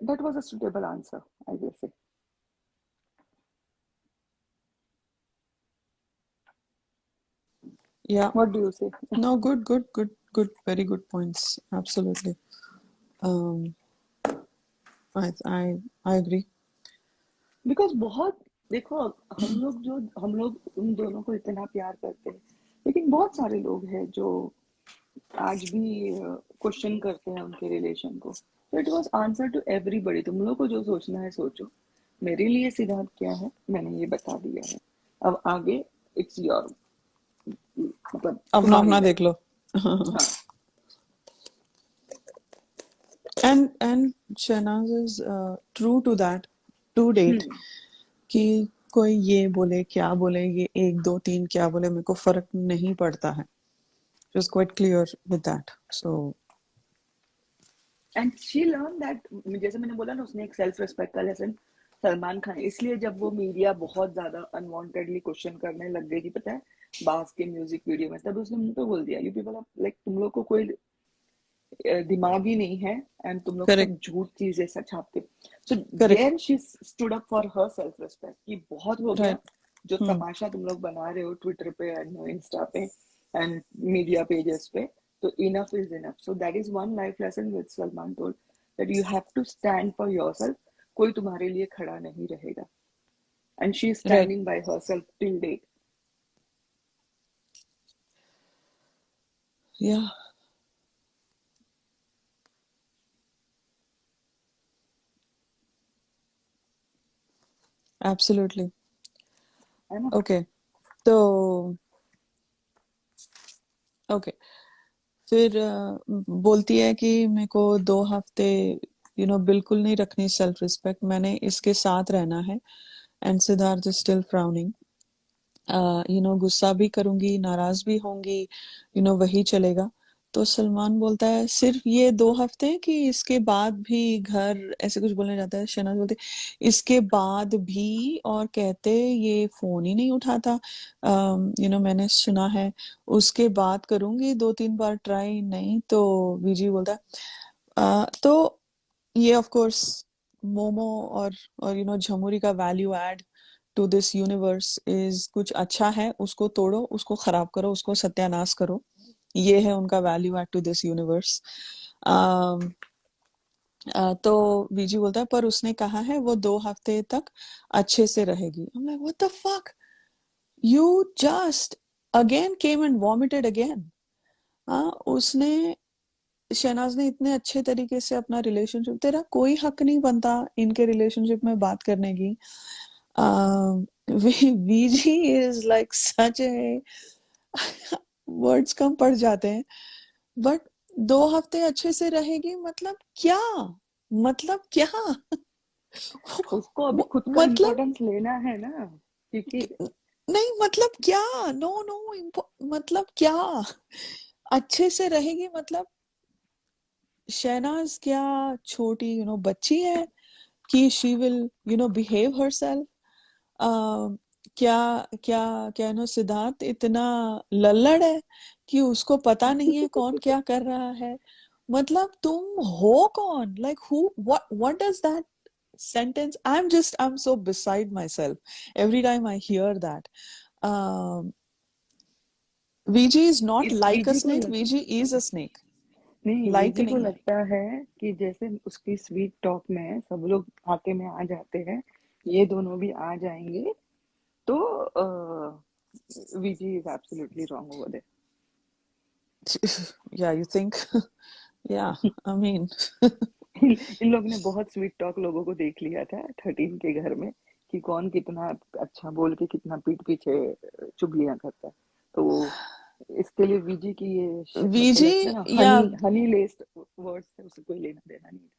that was a suitable answer, I will say. Yeah, What do you say? no, good, very good points. Absolutely. Um, I agree. Because बहुत देखो, हम लोग उन दोनों को इतना प्यार करते हैं, लेकिन बहुत सारे लोग हैं जो आज भी क्वेश्चन करते हैं उनके रिलेशन को। तो it was answer to everybody. तुम लोग को जो सोचना है सोचो, मेरे लिए सिद्धार्थ क्या है मैंने ये बता दिया है, अब आगे इट्स योर, मतलब अपना तुम्हारी अपना लाइफ। देख लो। हाँ And Shahnaz is true to that to date कि कोई ये बोले क्या बोले, ये एक दो तीन क्या बोले, मेरे को फर्क नहीं पड़ता है. She was quite clear with that. So and she learn that, जैसे मैंने बोला ना, उसने एक सेल्फ रिस्पेक्ट का लेसन सलमान खान, इसलिए जब वो मीडिया बहुत ज्यादा अनवांटेडली क्वेश्चन करने लग गई थी, पता है, बास के म्यूजिक वीडियो में, तब उसने मुंह पे बोल दिया, यू पीपल लाइक, तुम लोग को कोई दिमाग ही नहीं है एंड तुम लोग correct, सब झूठ चीजें छापते। So correct, then she stood up for her self respect कि बहुत हो गया, right. जो तमाशा तुम लोग बना रहे हो ट्विटर पे एंड इंस्टा पे एंड मीडिया पेजेस पे, तो enough is enough. So that is one life lesson with Salman told, that you have to stand for yourself, कोई तुम्हारे लिए खड़ा नहीं रहेगा, and she is Right. Standing by herself till date. Yeah, absolutely. है ना? Okay. तो ओके, फिर बोलती है कि मेरे को 2 हफ्ते बिल्कुल नहीं रखनी सेल्फ रिस्पेक्ट, मैंने इसके साथ रहना है. And Siddharth is still frowning. गुस्सा भी करूंगी, नाराज भी होंगी, वही चलेगा. तो सलमान बोलता है सिर्फ ये 2 हफ्ते कि इसके बाद भी घर, ऐसे कुछ बोलने जाता है. शहनाज बोलती इसके बाद भी, और कहते ये फोन ही नहीं उठाता. मैंने सुना है उसके बाद करूंगी 2-3 बार ट्राई, नहीं तो वीजी बोलता है तो ये ऑफ कोर्स मोमो और झमुरी का value add to this universe is कुछ अच्छा है, उसको तोड़ो, उसको खराब करो, उसको सत्यानाश करो. ये है उनका value add to this universe. तो बीजी बोलता है पर उसने कहा है वो 2 हफ्ते तक अच्छे से रहेगी. I'm like, what the fuck? You just again came and vomited again. उसने, शहनाज ने इतने अच्छे तरीके से अपना रिलेशनशिप, तेरा कोई हक नहीं बनता इनके रिलेशनशिप में बात करने की. वीजी is like such a, words कम पड़ जाते हैं. बट 2 हफ्ते अच्छे से रहेगी मतलब क्या? मतलब क्या? उसको अभी खुद का मतलब इम्पोर्टेंस लेना है ना, क्योंकि नहीं, मतलब क्या? नो नो, मतलब क्या अच्छे से रहेगी? मतलब शहनाज क्या छोटी बच्ची है कि शी विल बिहेव हरसेल्फ? क्या क्या क्या सिद्धार्थ इतना लल्लड़ है कि उसको पता नहीं है कौन क्या कर रहा है? मतलब तुम हो कौन? Like who, what does that sentence, I'm so beside myself every time I hear that. um VG is not इस like a वीजी को snake, VG is a snake. नहीं, Like वीजी को नहीं है. लगता है कि जैसे उसकी स्वीट टॉक में सब लोग खाते में आ जाते हैं, ये दोनों भी आ जाएंगे, तो VG is absolutely wrong over Yeah, you think? Yeah, I mean, इन लोग ने बहुत स्वीट टॉक लोगों को देख लिया था 13 के घर में, कि कौन कितना अच्छा बोल के कितना पीठ पीछे चुगलियां करता है। तो इसके लिए वीजी की ये मतलब ऐसे VG, ना yeah, हनी लेस्ड वर्ड्स से उसे कोई लेना देना नहीं था।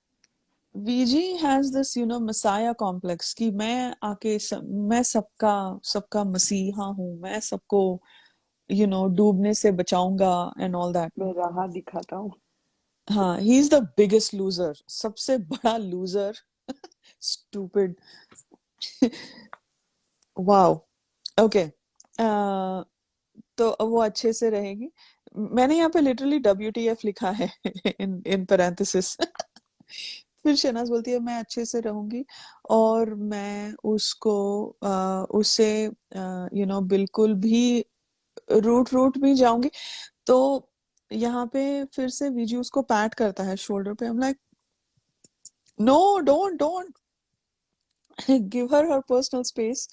VG has this, messiah complex कि मैं सबका मसीहा हूँ, मैं सबको, डूबने से बचाऊंगा and all that. मैं राह दिखाता हूँ। हाँ, he is the biggest loser, सबसे बड़ा loser. Stupid. Wow. Okay. तो वो अच्छे से रहेगी. मैंने यहाँ पे लिटरली WTF लिखा है इन पैरेंथेसिस. फिर शहनाज बोलती है मैं अच्छे से रहूंगी और मैं उसे बिल्कुल भी रूट भी जाऊंगी. तो यहाँ पे फिर से वीजी उसको पैट करता है शोल्डर पे. I'm like, no, don't give her personal space.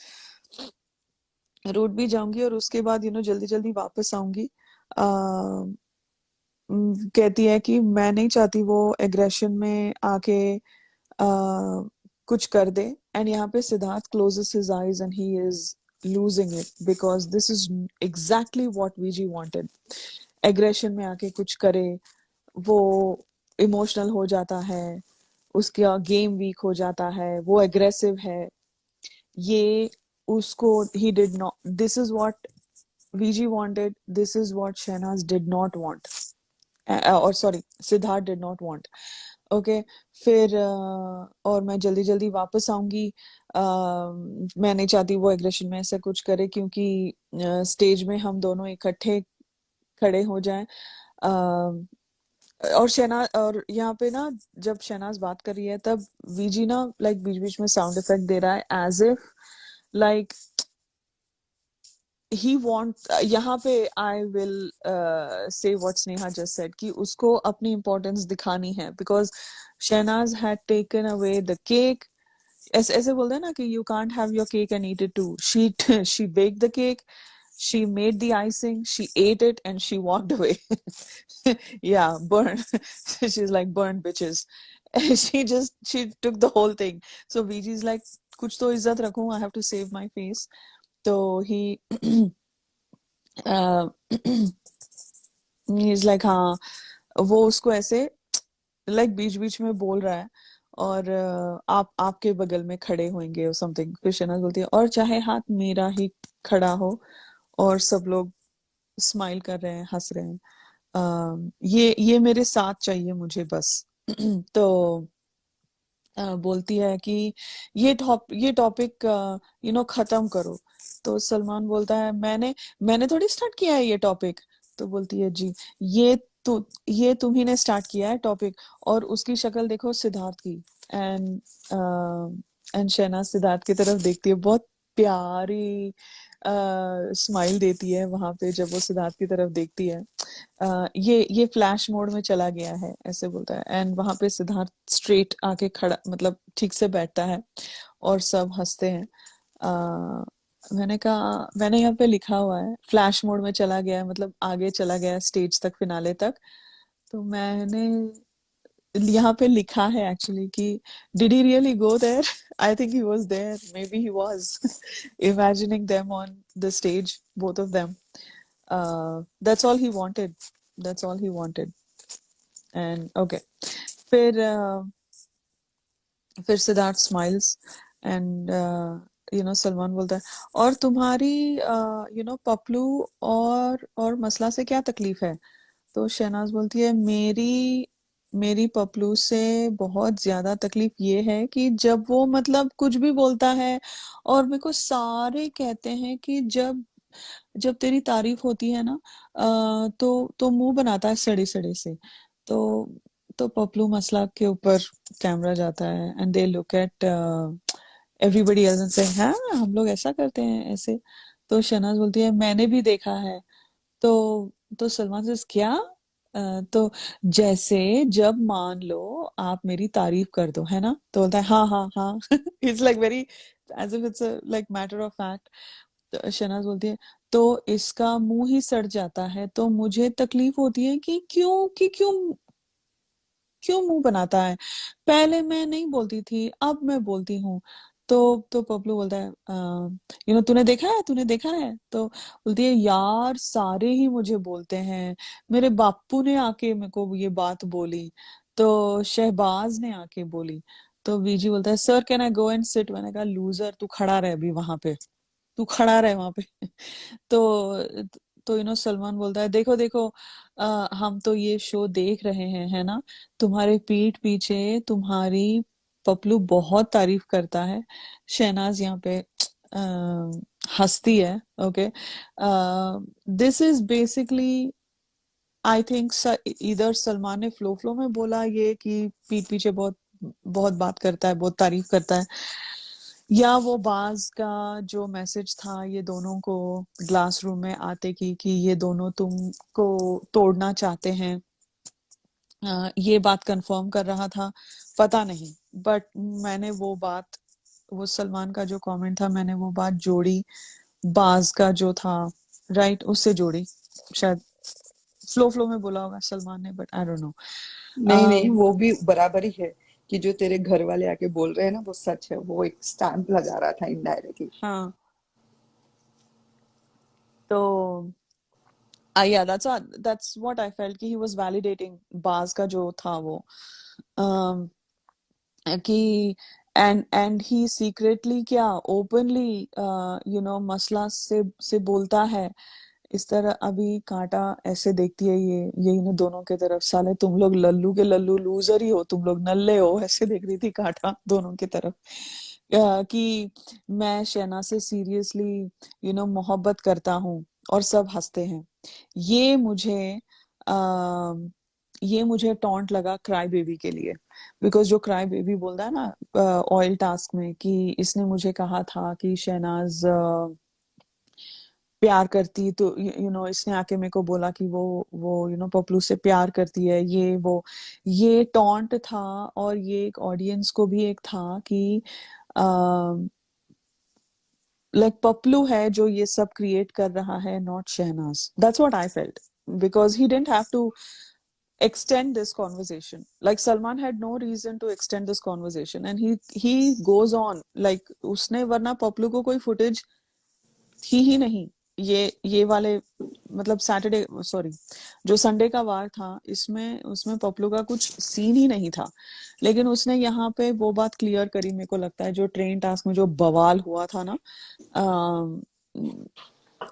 रूट भी जाऊंगी और उसके बाद जल्दी जल्दी वापस आऊंगी. कहती है कि मैं नहीं चाहती वो एग्रेशन में आके कुछ कर दे. एंड यहाँ पे Siddharth closes his eyes and he is losing it because this is exactly what VG wanted. Aggression में आके कुछ करे, वो इमोशनल हो जाता है, उसका गेम वीक हो जाता है, वो एग्रेसिव है. ये उसको ही did not, this is what VG wanted, this is what Shehnaz did not want. और sorry, Siddharth did not want. Okay. फिर और मैं जल्दी जल्दी वापस आऊंगी. मैं नहीं चाहती वो एग्रेशन में ऐसा कुछ करे क्योंकि स्टेज में हम दोनों इकट्ठे खड़े हो जाएं. और शहनाज, और यहाँ पे ना जब शहनाज बात कर रही है तब वीजी ना लाइक बीच बीच में साउंड इफेक्ट दे रहा है as if like he want. यहाँ पे I will say what Sneha just said कि उसको अपनी importance दिखानी है because Shehnaz had taken away the cake. ऐसे ऐसे बोलते हैं ना कि you can't have your cake and eat it too. She baked the cake, she made the icing, she ate it, and she walked away. Yeah, burn. She's like burn bitches. She took the whole thing. So VG's like कुछ तो इज्जत रखूं, I have to save my face. तो he he's like हाँ, वो उसको ऐसे लाइक बीच बीच में बोल रहा है और आप आपके बगल में खड़े होंगे और समथिंग. फिर शहनाज बोलती है और चाहे हाथ मेरा ही खड़ा हो और सब लोग स्माइल कर रहे हैं, हंस रहे हैं. ये मेरे साथ चाहिए मुझे बस. तो बोलती है कि ये टॉपिक खत्म करो. तो सलमान बोलता है मैंने थोड़ी स्टार्ट किया है ये टॉपिक. तो बोलती है जी, ये तो ये तुम ही ने स्टार्ट किया है टॉपिक. और उसकी शक्ल देखो सिद्धार्थ की. एंड शहनाज सिद्धार्थ की तरफ देखती है, बहुत प्यारी स्माइल देती है वहां पे जब वो सिद्धार्थ की तरफ देखती है. ये फ्लैश मोड में चला गया है ऐसे बोलता है. एंड वहां पे सिद्धार्थ स्ट्रेट आके खड़ा, मतलब ठीक से बैठता है और सब हंसते हैं. मैंने यहाँ पे लिखा हुआ है फ्लैश मोड में चला गया है, मतलब आगे चला गया स्टेज तक, फिनाले तक. तो मैंने यहाँ पे लिखा है एक्चुअली कि did he really go there. I think he was there, maybe he was imagining them on the stage, both of them. That's all he wanted. That's all he wanted. And okay. फिर सिद्धार्थ स्माइल्स एंड सलमान बोलता है और तुम्हारी पपलू और मसला से क्या तकलीफ है. तो शहनाज बोलती है मेरी पपलू से बहुत ज्यादा तकलीफ ये है कि जब वो मतलब कुछ भी बोलता है और मेरे को सारे कहते हैं कि जब जब तेरी तारीफ होती है ना तो मुंह बनाता है सड़े सड़े से. तो तो पपलू मसला के ऊपर कैमरा जाता है and they look at everybody else and से हाँ हम लोग ऐसा करते हैं ऐसे। तो शहनाज बोलती है मैंने भी देखा है। तो सलमान से क्या? तो जैसे जब मान लो आप मेरी तारीफ कर दो है ना, तो बोलता है हाँ हाँ हाँ। It's like very as if it's like matter of fact. तो शहनाज बोलती है तो इसका मुंह ही सड़ जाता है तो मुझे तकलीफ होती है कि क्यों क्यों मुंह बनाता है? पहले मैं नहीं बोलती थी अब मैं बोलती हूँ। तो पपलू बोलता है तूने देखा है? तो बोलती है यार सारे ही मुझे बोलते हैं। मेरे बापू ने आके मेरे को ये बात बोली, तो शहबाज ने आके बोली। तो वीजी बोलता है sir can I go and sit? मैंने कहा लूजर तू खड़ा रह अभी वहां पे, तू खड़ा रहे वहां पे। तो सलमान बोलता है देखो देखो हम तो ये शो देख रहे हैं है ना, तुम्हारे पीठ पीछे तुम्हारी पपलू बहुत तारीफ करता है। शहनाज यहाँ पे हंसती है। Okay, this is basically I think इधर सलमान ने फ्लो फ्लो में बोला ये कि पीठ पीछे बहुत बहुत बात करता है, बहुत तारीफ करता है, या वो बाज का जो मैसेज था ये दोनों को ग्लास रूम में आते की कि ये दोनों तुमको तोड़ना चाहते हैं, ये बात कंफर्म कर रहा था। पता नहीं, बट मैंने वो बात, वो सलमान का जो कमेंट था मैंने वो बात जोड़ी बाज का जो था राइट उससे जोड़ी। शायद फ्लो फ्लो में बोला होगा सलमान ने, बट आई डोंट नो। नहीं नहीं, वो भी बराबर ही है कि जो तेरे घर वाले आके बोल रहे हैं ना वो सच है, वो एक स्टैंप लगा रहा था इनडायरेक्टली। हाँ तो yeah, that's what I felt कि he was validating बाज का जो था वो um, कि एंड ही सीक्रेटली क्या ओपनली मसला से बोलता है इस तरह। अभी कांटा ऐसे देखती है ये इन दोनों के तरफ, साले तुम लोग लल्लू के लल्लू लूजर ही हो, तुम लोग नल्ले हो, ऐसे देख रही थी कांटा दोनों की तरफ। कि मैं शहनाज से सीरियसली मोहब्बत करता हूँ और सब हंसते हैं। ये मुझे आ, ये मुझे टॉन्ट लगा क्राई बेबी के लिए, बिकॉज जो क्राई बेबी बोलता है ना ऑयल टास्क में कि इसने मुझे कहा था कि शहनाज प्यार करती, तो इसने आके मेरे को बोला कि वो पपलू से प्यार करती है, ये टॉन्ट था। और ये एक ऑडियंस को भी एक था कि लाइक पपलू है जो ये सब क्रिएट कर रहा है, not Shehnaaz. That's what I felt, because he didn't have to extend this conversation. Like Salman had no reason to extend this conversation, and he goes on like उसने, वरना पपलू को कोई फुटेज थी ही नहीं। ये वाले मतलब सैटरडे सॉरी जो संडे का वार था इसमें उसमें पपलू का कुछ सीन ही नहीं था। लेकिन उसने यहाँ पे वो बात क्लियर करी, मेरे को लगता है जो ट्रेन टास्क में जो बवाल हुआ था ना,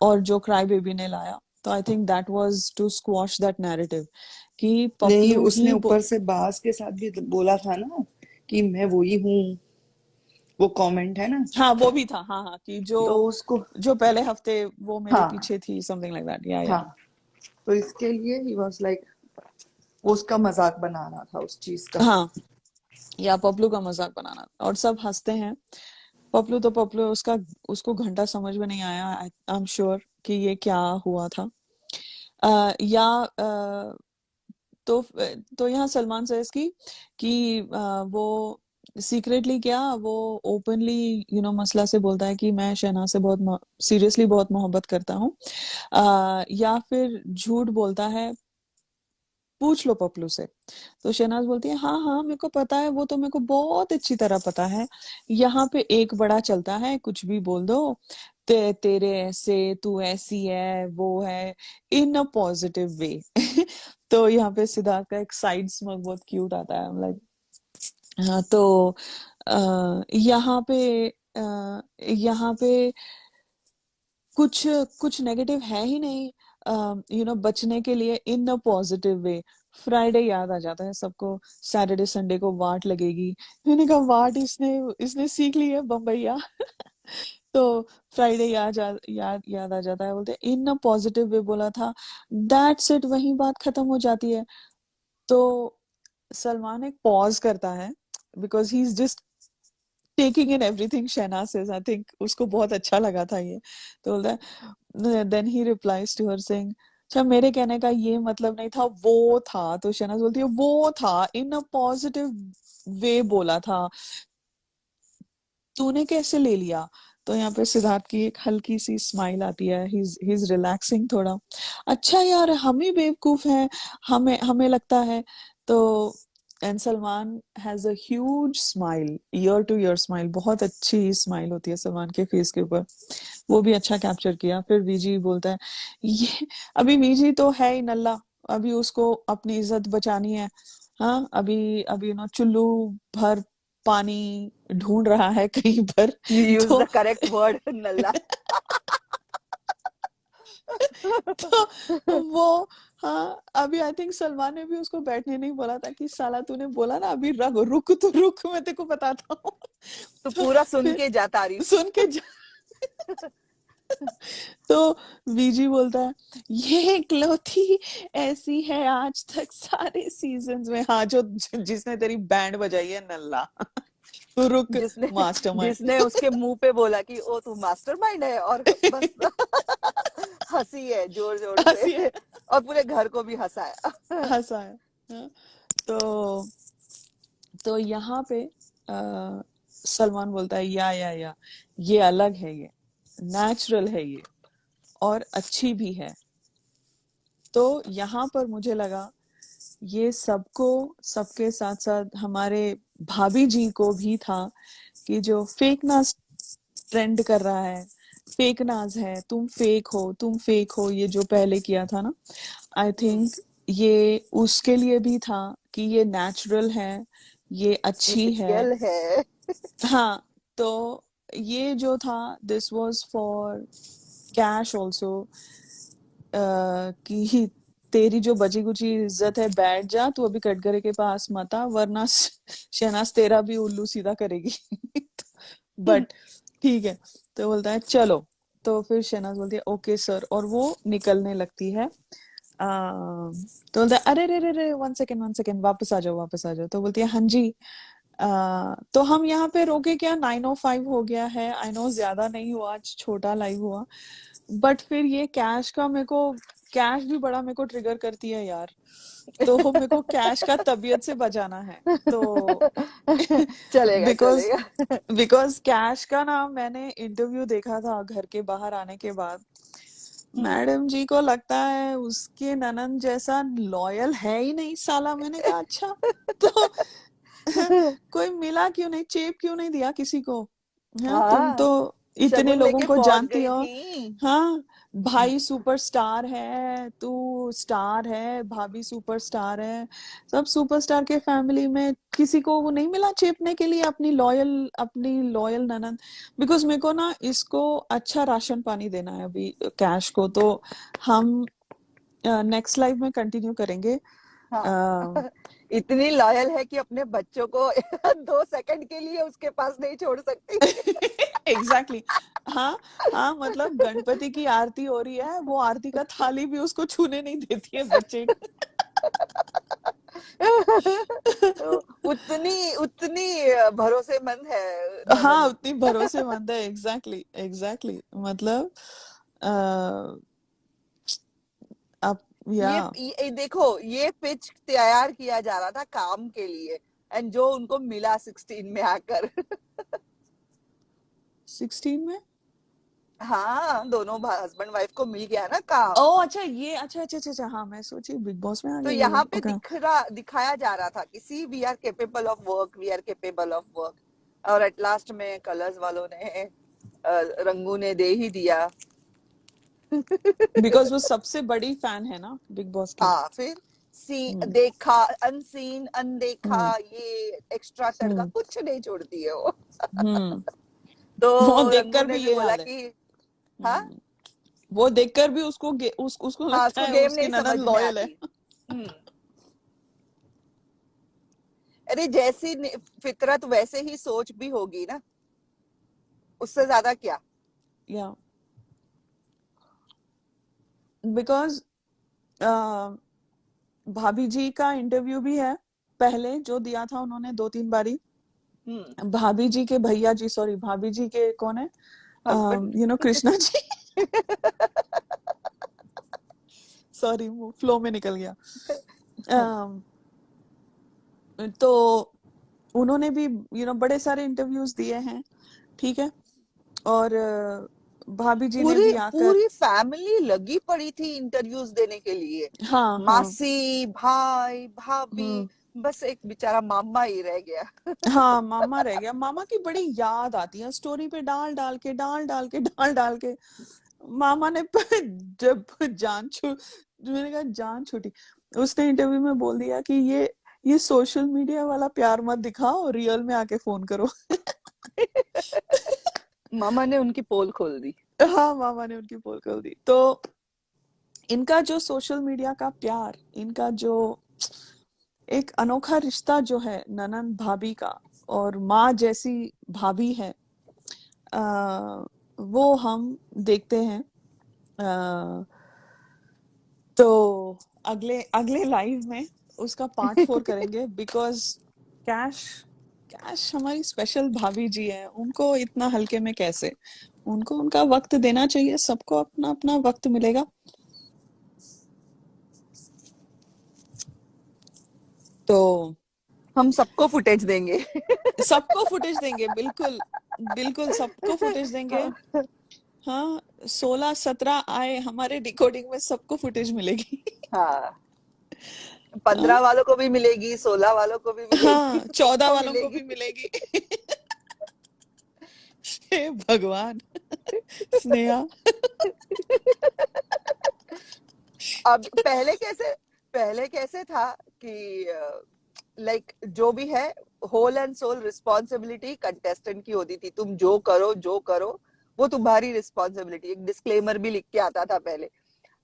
और जो क्राई बेबी ने लाया, तो I think that was to squash that narrative कि नहीं, पपलू उसने ही ऊपर से बास के साथ भी बोला था ना कि मैं वही हूँ, वो कमेंट है ना। हाँ वो भी था, हाँ हाँ कि तो उसको, जो पहले हफ्ते वो मेरे हाँ पीछे थी, समथिंग लाइक दैट। या हाँ, तो इसके लिए ही वाज लाइक वो उसका मजाक बना रहा था उस चीज का। हाँ या पपलू का मजाक बनाना, और सब हंसते हैं। पपलू उसका उसको घंटा समझ में नहीं आया, आई एम श्योर कि ये क्या हुआ था। या तो यहाँ सलमान सेज की कि वो सीक्रेटली क्या वो ओपनली मसला से बोलता है कि मैं शहनाज से बहुत सीरियसली बहुत मोहब्बत करता हूँ, या फिर झूठ बोलता है, पूछ लो पपलू से। तो शहनाज बोलती है हाँ हाँ मेरे को पता है, वो तो मेरे को बहुत अच्छी तरह पता है, यहाँ पे एक बड़ा चलता है कुछ भी बोल दो, तेरे ऐसे, तू ऐसी है वो है, इन अ पॉजिटिव वे। तो यहाँ पे सिद्धार्थ का एक साइड स्मग बहुत क्यूट आता है, लाइक हाँ। तो यहाँ पे यहाँ पे कुछ कुछ नेगेटिव है ही नहीं, बचने के लिए इन अ पॉजिटिव वे। फ्राइडे याद आ जाता है सबको, सैटरडे संडे को वाट लगेगी। मैंने कहा वाट इसने इसने सीख ली है बम्बैया। तो फ्राइडे याद आ जाता है, बोलते इन अ पॉजिटिव वे बोला था, दैट्स इट, वही बात खत्म हो जाती है। तो सलमान एक पॉज करता है because he is just taking in everything Shehnaaz says. I think उसको बहुत अच्छा लगा था ये, तो बोलता है, then he replies to her saying, अच्छा मेरे कहने का ये मतलब नहीं था, वो था। तो शहनाज बोलती है वो था इन अ पॉजिटिव वे बोला था, तूने कैसे ले लिया। तो यहाँ पे सिद्धार्थ की एक हल्की सी स्माइल आती है, ही इज रिलैक्सिंग थोड़ा। अच्छा यार हम ही बेवकूफ हैं, हमें हमें लगता है। तो and Salman has a huge smile, year two year smile, बहुत अच्छी स्माइल होती है सलमान के फेस के ऊपर, वो भी अच्छा कैप्चर किया। फिर वीजी बोलता है, ये अभी वीजी तो है ही नल्ला, अभी उसको अपनी इज्जत बचानी है। हाँ अभी अभी ना चुल्लू भर पानी ढूंढ रहा है कहीं पर। You use तो the correct word, Nalla. तो वो, हाँ अभी आई थिंक सलमान ने भी उसको बैठने नहीं बोला था कि साला तूने बोला ना अभी रुक तो रुक, मैं तेको बताता हूँ। तो तो पूरा सुन फिर के जा तारीफ। सुन के तो वीजी बोलता है, ये इकलौती ऐसी है आज तक सारे सीजन्स में, हाँ जो जिसने तेरी बैंड बजाई है नल्ला। तो रुक जिसने मास्टरमाइंड। जिसने उसके मुंह पे बोला कि ओ तू मास्टरमाइंड है, और बस हंसी है जोर जोर हंसी है, से, और पूरे घर को भी हंसाया। हंसा है। हाँ, तो यहाँ पे सलमान बोलता है, या ये अलग है, ये नेचुरल है ये, और अच्छी भी है। तो यहाँ पर मुझे लगा ये सबको, सबके साथ साथ हमारे भाभी जी को भी था कि जो फेक नाज ट्रेंड कर रहा है, फेक नाज है, तुम फेक हो, तुम फेक हो, ये जो पहले किया था ना, आई थिंक ये उसके लिए भी था कि ये नेचुरल है, ये ये अच्छी है। रियल है। हाँ, तो ये जो था this was for cash also, कि तेरी जो बची कुची इज्जत है बैठ जा, तू अभी कटघरे के पास मत आ, वरना शहनाज तेरा भी उल्लू सीधा करेगी। बट ठीक है। तो बोलता है चलो, तो फिर शहनाज बोलती है ओके सर, और वो निकलने लगती है। तो बोलता है अरे रे रे रे, वन सेकेंड, वापस आ जाओ, वापस आ जाओ। तो बोलती है हाँ जी, तो हम यहाँ पे रोके क्या, 9:05 हो गया है, आई नो ज्यादा नहीं हुआ, आज छोटा लाइव हुआ, बट फिर ये कैश का मेरे को, कैश भी बड़ा मेरे को ट्रिगर करती है यार, तो मेरे को कैश का तबीयत से बचाना है। तो चलेगा बिकॉज चलेगा। बिकॉज कैश का ना मैंने इंटरव्यू देखा था घर के बाहर आने के बाद, मैडम जी को लगता है उसके ननंद जैसा लॉयल है ही नहीं साला। मैंने कहा अच्छा, तो कोई मिला क्यों नहीं, चेप क्यों नहीं दिया किसी को। हाँ तुम हाँ, तो इतने शगुन लोगों लेके को पहुंच जानती गई हो। थी। हाँ भाई सुपरस्टार है, तू स्टार है, भाभी सुपरस्टार है, सब सुपरस्टार के फैमिली में किसी को वो नहीं मिला चेपने के लिए अपनी लॉयल ननद। बिकॉज मेरे को ना इसको अच्छा राशन पानी देना है अभी कैश को, तो हम नेक्स्ट लाइव में कंटिन्यू करेंगे। हाँ, इतनी लॉयल है कि अपने बच्चों को 2 सेकंड के लिए उसके पास नहीं छोड़ सकती। एग्जैक्टली हाँ, हाँ मतलब गणपति की आरती हो रही है, वो आरती का थाली भी उसको छूने नहीं देती है बच्चे। तो उतनी उतनी भरोसेमंद है हाँ ननद। उतनी भरोसेमंद है, एग्जैक्टली एग्जैक्टली, मतलब अ, आप या ये देखो, ये पिच तैयार किया जा रहा था काम के लिए, एंड जो उनको मिला 16 में आकर। 16 में, हाँ, दोनों हस्बैंड वाइफ को मिल गया ना काम। ओ अच्छा ये, अच्छा, हाँ मैं सोची बिग बॉस में आ तो गया ये, यहाँ पे ओके। दिखाया जा रहा था कि see we are capable of work, we are capable of work, और एट लास्ट में कलर्स वालों ने रंगू ने दे ही दिया। बिकॉज वो सबसे बड़ी फैन है ना बिग बॉस की। हाँ, फिर सी हम्म देखा, अनसीन, अनदेखा, हम्म ये एक्स्ट्रा तड़का हम्म कुछ नहीं छोड़ती है वो। हम्म। वो तो रंगू देखकर ने भी भी ये बोला हाल है। कि हाँ, हम्म, वो देखकर भी उसको हाँ, लगता उसको है गेम उसकी नहीं समझ ननद में लॉयल है। आती। अरे जैसी फितरत वैसे ही सोच भी होगी ना, उससे ज्यादा क्या। या बिकॉज भाभी जी का इंटरव्यू भी है, पहले जो दिया था उन्होंने 2-3 बारी, हम्म भाभी जी के कौन है, हस्बैंड कृष्णा जी। सॉरी, वो फ्लो में निकल गया। अम, तो उन्होंने भी बड़े सारे इंटरव्यूज दिए हैं, ठीक है। और भाभी जी ने पूरी भी आकर, पूरी फैमिली लगी पड़ी थी इंटरव्यूज देने के लिए, हाँ हाँ, मासी, भाई, भाभी, बस एक बेचारा मामा ही रह गया। हाँ मामा रह गया। मामा की बड़ी याद आती है, स्टोरी पे डाल डाल के मामा ने जब मैंने कहा जान छूटी, उसने इंटरव्यू में बोल दिया कि ये सोशल मीडिया वाला प्यार मत दिखाओ, रियल में आके फोन करो। मामा ने उनकी पोल खोल दी। हाँ, मामा ने उनकी पोल खोल दी। तो इनका जो सोशल मीडिया का प्यार, इनका जो एक अनोखा रिश्ता जो है ननंद भाभी का, और माँ जैसी भाभी है, वो हम देखते हैं। तो अगले अगले लाइव में उसका पार्ट 4 करेंगे, बिकॉज कैश कैश हमारी स्पेशल भाभी जी है, उनको इतना हल्के में कैसे, उनको उनका वक्त देना चाहिए, सबको अपना अपना वक्त मिलेगा। तो हम सबको फुटेज देंगे। सबको फुटेज देंगे, बिल्कुल बिल्कुल सबको फुटेज देंगे। हाँ, 16-17 आए हमारे डिकोडिंग में, सबको फुटेज मिलेगी। हाँ, हाँ 15 वालों को भी मिलेगी, 16 वालों को भी मिलेगी, हाँ, 14 सबको वालों को मिलेगी। भी मिलेगी। हे भगवान। स्नेहा। अब पहले कैसे था कि लाइक जो भी है, whole and sole responsibility contestant की होती थी, तुम जो करो वो तुम्हारी रिस्पॉन्सिबिलिटी, एक डिस्क्लेमर भी लिख के आता था पहले।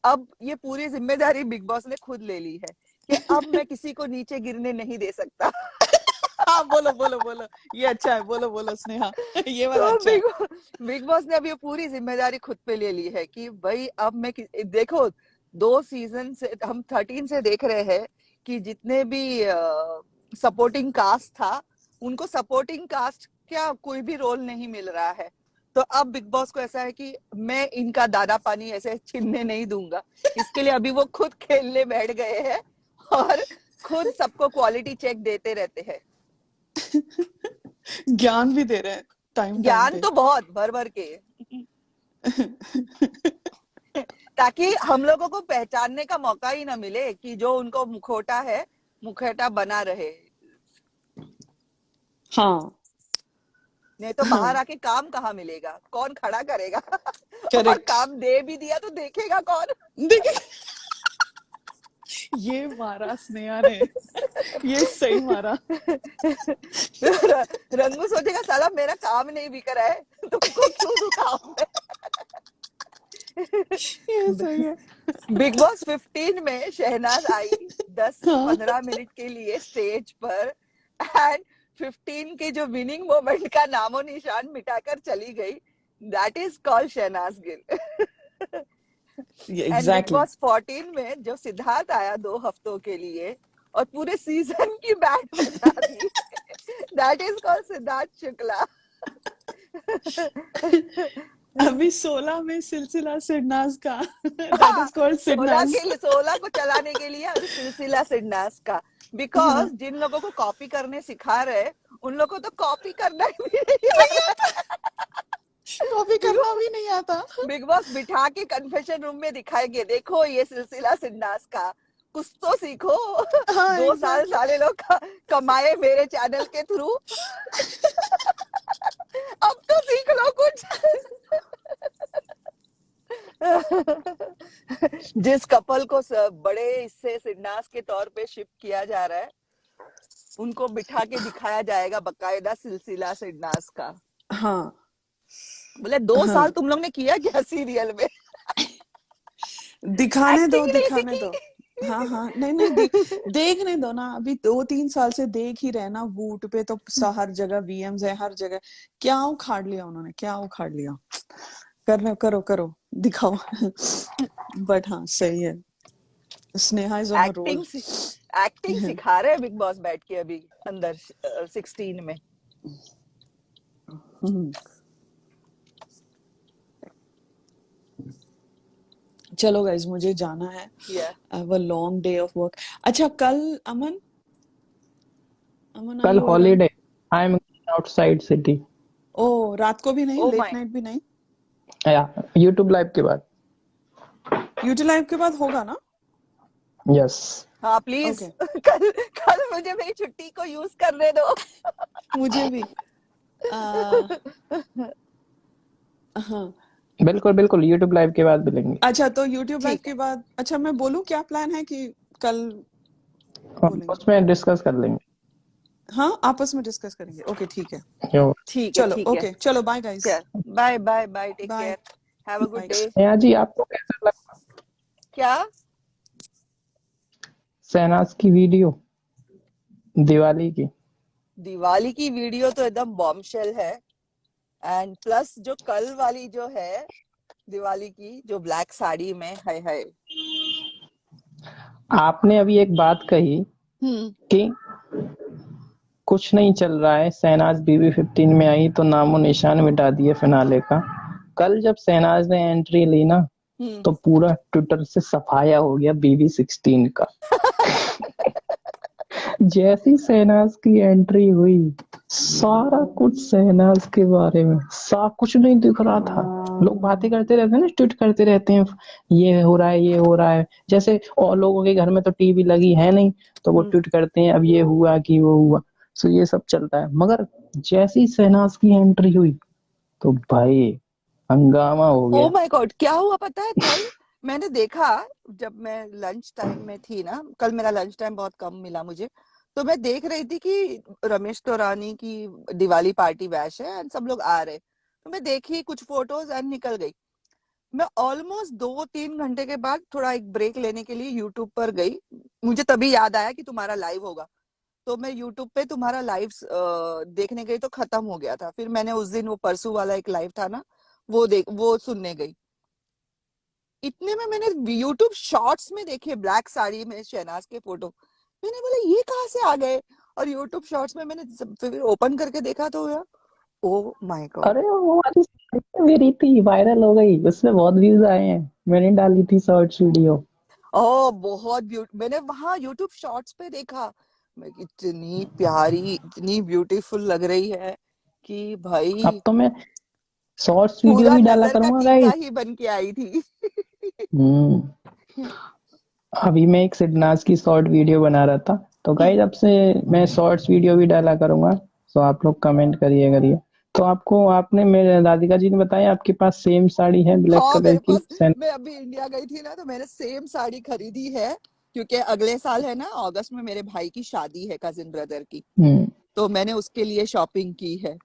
अब ये पूरी जिम्मेदारी बिग बॉस ने खुद ले ली है कि अब मैं किसी को नीचे गिरने नहीं दे सकता। हाँ, बोलो बोलो बोलो, ये अच्छा है, बोलो बोलो स्नेहा। ये वाला तो अच्छा है। बिग बॉस ने अब ये पूरी जिम्मेदारी खुद पे ले ली है कि भाई अब मैं देखो, 2 सीजन से हम 13 से देख रहे हैं कि जितने भी सपोर्टिंग कास्ट था, उनको सपोर्टिंग कास्ट क्या कोई भी रोल नहीं मिल रहा है। तो अब बिग बॉस को ऐसा है कि मैं इनका दाना पानी ऐसे छीनने नहीं दूंगा, इसके लिए अभी वो खुद खेलने बैठ गए हैं और खुद सबको क्वालिटी चेक देते रहते हैं। ज्ञान भी दे रहे हैं टाइम ज्ञान पे। तो बहुत भर भर के, ताकि हम लोगों को पहचानने का मौका ही ना मिले कि जो उनको मुखौटा बना रहे। हाँ नहीं तो हाँ, बाहर आके काम कहाँ मिलेगा, कौन खड़ा करेगा? और करेक्ट। काम दे भी दिया तो देखेगा कौन? देखिए, ये मारा स्नेहा ने, ये सही मारा। रंगू सोचेगा साला मेरा काम नहीं बिक रहा है, तुमको क्यों दूं काम में? ये सही है। बिग बॉस 15 में शहनाज आई हाँ 10-15 मिनट के लिए स्टेज पर, एंड 15 के जो विनिंग मोमेंट का नामो निशान मिटाकर चली गई। That is called Shehnaaz Gill. And Bigg exactly. Boss 14 में जो सिद्धार्थ आया 2 हफ्तों के लिए और पूरे सीजन की बैट बजा दी, that is called Siddharth Shukla. अभी 16 में सिलसिला सिडनाज का, दैट इज कॉल्ड 16 को चलाने के लिए अभी सिलसिला सिडनास का, बिकॉज जिन लोगों को कॉपी करने सिखा रहे उन लोगों को तो कॉपी करना ही नहीं आता। कॉपी करना भी नहीं आता। बिग बॉस बिठा के कन्फेशन रूम में दिखाएंगे, देखो ये सिलसिला सिडनास का, कुछ तो सीखो। हाँ 2 साल एग्जैक्टली। साले लोग कमाए मेरे चैनल के थ्रू, अब तो सीख लो कुछ। जिस कपल को बड़े इससे सिडनास के तौर पे शिप किया जा रहा है, उनको बिठा के दिखाया जाएगा बकायदा सिलसिला सिडनास का। हाँ बोले 2 हाँ, साल तुम लोग ने किया क्या सीरियल में? दिखाने दो एक्टिंग नहीं दिखाने दो। सीखी। हाँ हाँ, नहीं नहीं, देखने दो ना, अभी 2-3 साल से देख ही रहे ना, वूट पे तो हर जगह वीएम्स है, हर जगह। क्या उखाड़ लिया उन्होंने, क्या उखाड़ लिया। करो करो, दिखाओ। बट हाँ, सही है, Sneha is on a roll. Acting सिखा रहे हैं बिग बॉस बैठ के अभी अंदर 16 में। हम्म, चलो गाइज मुझे जाना है। या I have a long day of work. अच्छा कल अमन अमन आर कल you around? Holiday, I am outside city. ओ रात को भी नहीं, ओ लेट माय, नाइट भी नहीं? या यूट्यूब लाइव के बाद। यूट्यूब लाइव के बाद होगा ना? यस। हाँ प्लीज ओके कल कल मुझे मेरी छुट्टी को यूज करने दो। मुझे भी आ, हाँ बिल्कुल बिल्कुल, यूट्यूब लाइव के बाद मिलेंगे। अच्छा तो यूट्यूब लाइव ठीक के है, बाद, अच्छा मैं बोलूं क्या प्लान है कि कल बोलेंगे? उसमें डिस्कस कर लेंगे। हाँ आपस में डिस्कस करेंगे। ओके ठीक है, जो ठीक है, चलो ठीक है। ओके, चलो बाय गाइस, चल bye bye bye, take bye care, have a good bye. Day. Neha ji, आपको कैसा लगा क्या? शहनाज की वीडियो दिवाली की? दिवाली की वीडियो तो एकदम बॉम्बशेल है, एंड प्लस जो कल वाली जो है दिवाली की, जो ब्लैक साड़ी में, हाय हाय। आपने अभी एक बात कही कि कुछ नहीं चल रहा है, शहनाज बीबी 15 में आई तो नामो निशान मिटा दिए फिनाले का। कल जब शहनाज ने एंट्री ली ना, तो पूरा ट्विटर से सफाया हो गया बीबी 16 का। जैसी शहनाज की एंट्री हुई, सारा कुछ शहनाज के बारे में, सा कुछ नहीं दिख रहा था। लोग बातें करते रहते हैं ना, ट्वीट करते रहते हैं, ये हो रहा है ये हो रहा है। जैसे और लोगों के घर में तो टीवी लगी है नहीं, तो वो ट्वीट करते हैं अब ये हुआ कि वो हुआ, सो ये सब चलता है। मगर जैसी शहनाज की एंट्री हुई तो भाई हंगामा हो ओ गया। माय गॉड, क्या हुआ पता है? कल मैंने देखा, जब मैं लंच टाइम में थी ना, कल मेरा लंच टाइम बहुत कम मिला मुझे, तो मैं देख रही थी कि रमेश तौरानी की दिवाली पार्टी बैश है एंड सब लोग आ रहे, तो मैं देखी कुछ फोटोज एंड निकल गई। मैं ऑलमोस्ट 2-3 घंटे के बाद थोड़ा एक ब्रेक लेने के लिए यूट्यूब पर गई, मुझे तभी याद आया कि तुम्हारा लाइव होगा, तो मैं यूट्यूब पे तुम्हारा लाइव देखने गई तो खत्म हो गया था। फिर मैंने उस दिन वो परसों वाला एक लाइव था ना, वो सुनने गई। इतने में मैंने यूट्यूब शॉर्ट्स में देखे ब्लैक साड़ी में शहनाज के फोटो, मैंने बोला ये कहाँ से आ गए, और यूट्यूब शॉर्ट्स में मैंने फिर ओपन करके देखा तो यार, ओ माय गॉड। अरे वो वाली साड़ी मेरी थी, वायरल हो गई, उसमें बहुत व्यूज आए हैं, मैंने डाली थी शॉर्ट्स वीडियो। ओ बहुत मैंने वहां यूट्यूब शॉर्ट्स पे देखा, मैं इतनी प्यारी इतनी ब्यूटीफुल लग रही है कि भाई अब तो मैं शॉर्ट्स वीडियो पूरा भी डाला नजर का करूंगा टीका गाइस। ही बन के आई थी। हम्म अभी मैं एक सिडनाज की शॉर्ट वीडियो बना रहा था, तो गाइस अब से मैं शॉर्ट्स वीडियो भी डाला करूंगा, तो आप लोग कमेंट करिए करिए। तो आपको, आपने, मेरे राधिका जी ने बताया आपके पास सेम साड़ी है ब्लैक हाँ कलर मेरे की। पास, मैं अभी इंडिया गई थी ना, तो मैंने सेम साड़ी खरीदी है, क्योंकि अगले साल है ना अगस्त में मेरे भाई की शादी है, कजिन ब्रदर की, हम्म तो मैंने उसके लिए शॉपिंग की है।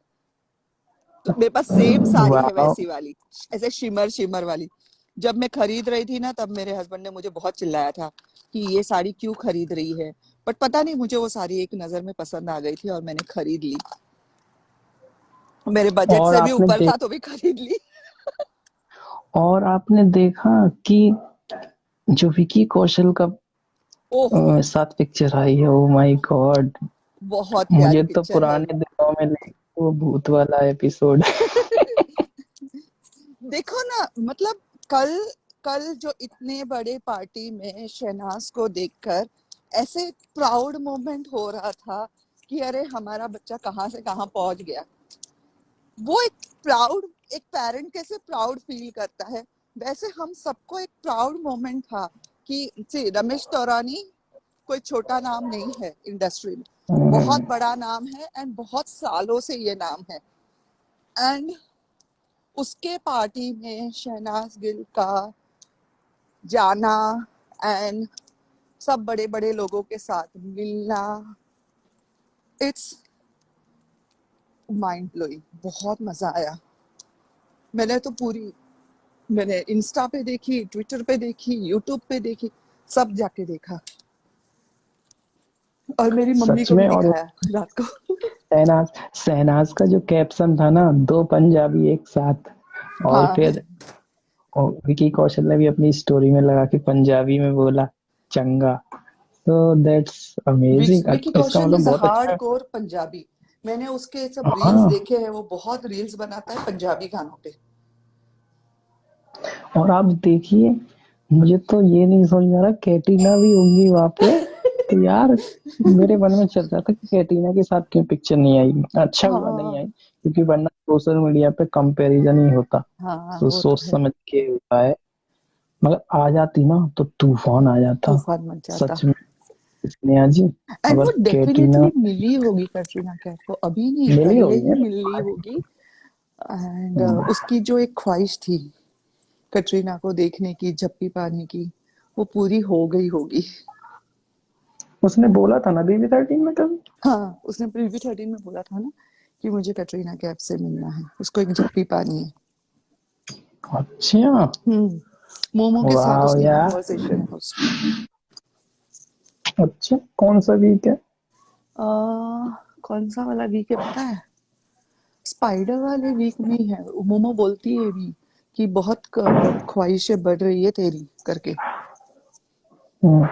तो मेरे पास सेम साड़ी है वाह। वैसी वाली, ऐसे शिमर शिमर वाली। जब मैं खरीद रही थी ना, तब मेरे हस्बैंड ने मुझे बहुत चिल्लाया था कि ये साड़ी क्यों खरीद रही है, बट पता नहीं मुझे वो साड़ी एक नजर में पसंद आ गई थी और मैंने खरीद ली। मेरे बजट और से भी आपने ऊपर देख था तो भी खरीद ली। और आपने देखा कि जो विकी कौशल का ओह साथ पिक्चर आई है, ओ माय गॉड, बहुत प्यारी मुझे तो पिक्चर है। पुराने दिनों में ले वो भूत वाला एपिसोड। देखो ना, मतलब कल कल जो इतने बड़े पार्टी में शहनाज को देखकर ऐसे प्राउड मोमेंट हो रहा था कि अरे हमारा बच्चा कहाँ से कहाँ पहुंच गया। वो एक प्राउड, एक पेरेंट कैसे प्राउड फील करता है, वैसे हम सबको एक प्राउड मोमेंट था कि रमेश तौरानी कोई छोटा नाम नहीं है इंडस्ट्री में, बहुत बड़ा नाम है एंड बहुत सालों से ये नाम है। एंड उसके पार्टी में शहनाज गिल का जाना एंड सब बड़े बड़े लोगों के साथ मिलना, इट्स माइंड ब्लोइंग, बहुत मजा आया। मैंने तो पूरी, मैंने इंस्टा पे देखी, ट्विटर पे देखी, यूट्यूब पे देखी, सब जाके देखा, और मेरी मम्मी सच को भी में। और दिखाया रात को। शहनाज शहनाज का जो कैप्शन था ना, दो पंजाबी एक साथ, और हाँ फिर विकी कौशल ने भी अपनी स्टोरी में लगा कि पंजाबी में बोला चंगा। तो दैट्स अमेजिंग। विकी इसका कौशल मतलब इज अ बहुत अच्छा है। हार्डकोर पंजाबी। मैंने उसके सब रील्स हाँ, देखे हैं, वो बहुत रील्स बनाता है पंजाबी गानों पे। और आप देखिए, मुझे तो ये नहीं समझ में आ रहा कैटरीना भी होंगी वहां पे। तो यार मेरे मन में चल रहा था कि कैटरीना के साथ क्यों पिक्चर नहीं आई। अच्छा हुआ नहीं हाँ आई, क्योंकि वरना सोशल मीडिया पे कंपैरिजन ही होता। हाँ, तो वो तो सोच है। समझ के होता है। मगर आ जाती ना तो तूफान आ जाता। तूफान मच जाता। सच में। स्नेहा जी, एंड अगर वो कैटरीना डेफिनेटली मिली होगी कटरीना कैफ को, अभी नहीं मिली पहले होगी ही यार। मिली होगी। एंड हम्म, उसकी जो एक ख्वाहिश थी कटरीना को देखने की, झप्पी पाने की, वो पूरी हो गई होगी। उसने बोला था ना BB13 में कभी। हाँ, उसने PV13 में बोला था ना कि मुझे कटरीना कैफ से मिलना है, उसको एक झप्पी पानी है। अच्छा। मोमो के साथ वाह उसकी यार। कॉन्वर्सेशन है उसमें। अच्छा, कौन सा वीक है? आ, कौन सा वाला वीक है पता है? स्पाइडर वाले वीक में ही है। मोमो बोलती है भी कि बहुत ख्वाहिशें बढ़ रही है तेरी करके। हम्म,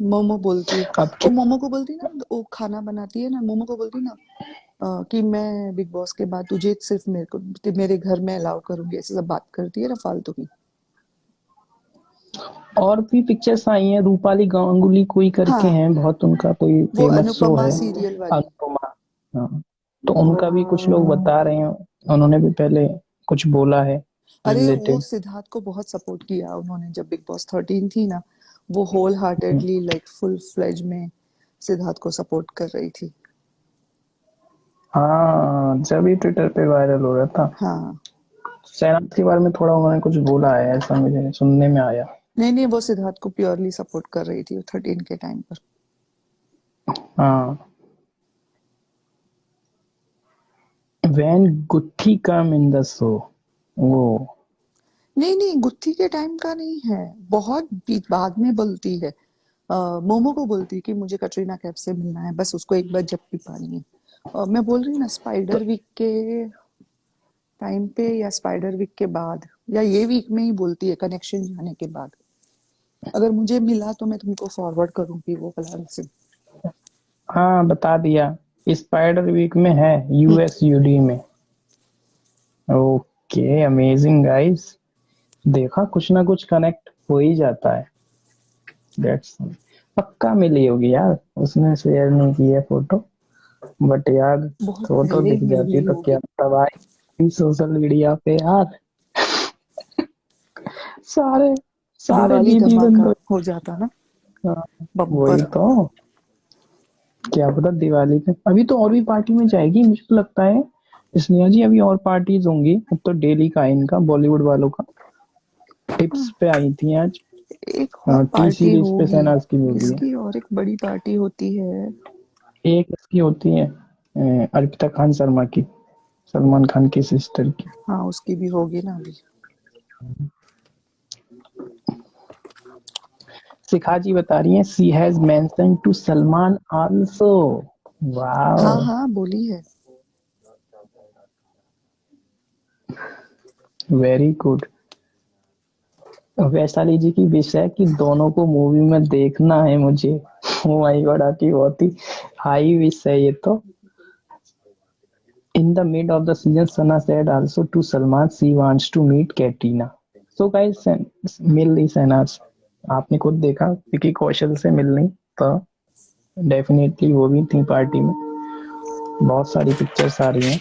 मोमो बोलती है। अब वो क्या? मोमो को बोलती है ना, वो खाना बनाती है ना, मोमो को बोलती है ना कि मैं बिग बॉस के बाद तुझे सिर्फ मेरे घर में अलाउ करूंगी, ऐसे सब बात करती है ना फालतू की। और भी पिक्चर्स आई हैं, रूपाली गांगुली कोई करके हाँ, हैं, बहुत उनका कोई वो फेमस शो अनुपमा है। सीरियल वाली। अनुपमा। हाँ, तो उनका भी कुछ लोग बता रहे हैं, उन्होंने भी पहले कुछ बोला है अरे वो रिलेटेड। सिद्धार्थ को बहुत सपोर्ट किया उन्होंने जब बिग बॉस 13 थी ना, वो wholeheartedly like full fledge में सिद्धार्थ को सपोर्ट कर रही थी। हाँ, जब ही ट्विटर पे वायरल हो रहा था। हाँ, सैनाथ के बारे में थोड़ा उन्होंने कुछ बोला है, ऐसा मुझे सुनने में आया। नहीं नहीं, वो सिद्धार्थ को प्योरली सपोर्ट कर रही थी 13 के टाइम पर। हाँ। व्हेन गुत्थी कम इन द शो। वो नहीं नहीं, गुत्थी के टाइम का नहीं है, बहुत बाद में बोलती है। मोमो को बोलती है कि मुझे कटरीना कैफ से मिलना है, बस उसको एक बार झप्पी पानी है। मैं बोल रही हूँ ना, तो स्पाइडर वीक के टाइम पे या स्पाइडर वीक के बाद या ये वीक में ही बोलती है, कनेक्शन जाने के बाद। अगर मुझे मिला तो मैं तुमको फॉरवर्ड करूंगी वो वाला मैसेज। हाँ, बता दिया। स्पाइडर वीक में है, USUD में। Okay, amazing guys. देखा, कुछ ना कुछ कनेक्ट हो ही जाता है। दैट्स पक्का मिली होगी यार, उसने शेयर नहीं की है फोटो। बट यार, बहुत फोटो पहले दिख मिल जाती ली तो क्या होगी। तबाही सोशल मीडिया पे यार। सारे सारे दिवाली दीदी धमाका बंधु। हो जाता ना, हाँ, वही बम्पर। तो। क्या पता दिवाली पे अभी तो और भी पार्टी में जाएगी, मुझे तो लगता है। स्नेहा जी, अभी और पार्टीज होंगी, अब तो डेली का है इनका, बॉलीवुड वालों का। टिप्स पे आई थी आज। एक और टी पार्टी सीरीज पे होगी, शहनाज की मूवी है। इसकी और एक बड़ी पार्टी होती है। एक इसकी होती है अर्पिता खान शर्मा की, सलमान खान की सिस्टर की। हाँ, उसकी भी होगी ना अभी। शिखा जी बता रही हैं, she has mention to Salman also. हाँ वाओ, हाँ, बोली है। Very good. वैशाली जी की विश है कि दोनों को मूवी में देखना है मुझे। ओ माय गॉड, आपकी बहुत ही हाई विश है ये तो। In the mid of the season, Sana said also to Salman she wants to meet Katrina. So guys, मिल ली शहनाज। आपने खुद देखा विकी कौशल से मिलनी, तो डेफिनेटली वो भी थी पार्टी में। बहुत सारी पिक्चर्स आ रही हैं।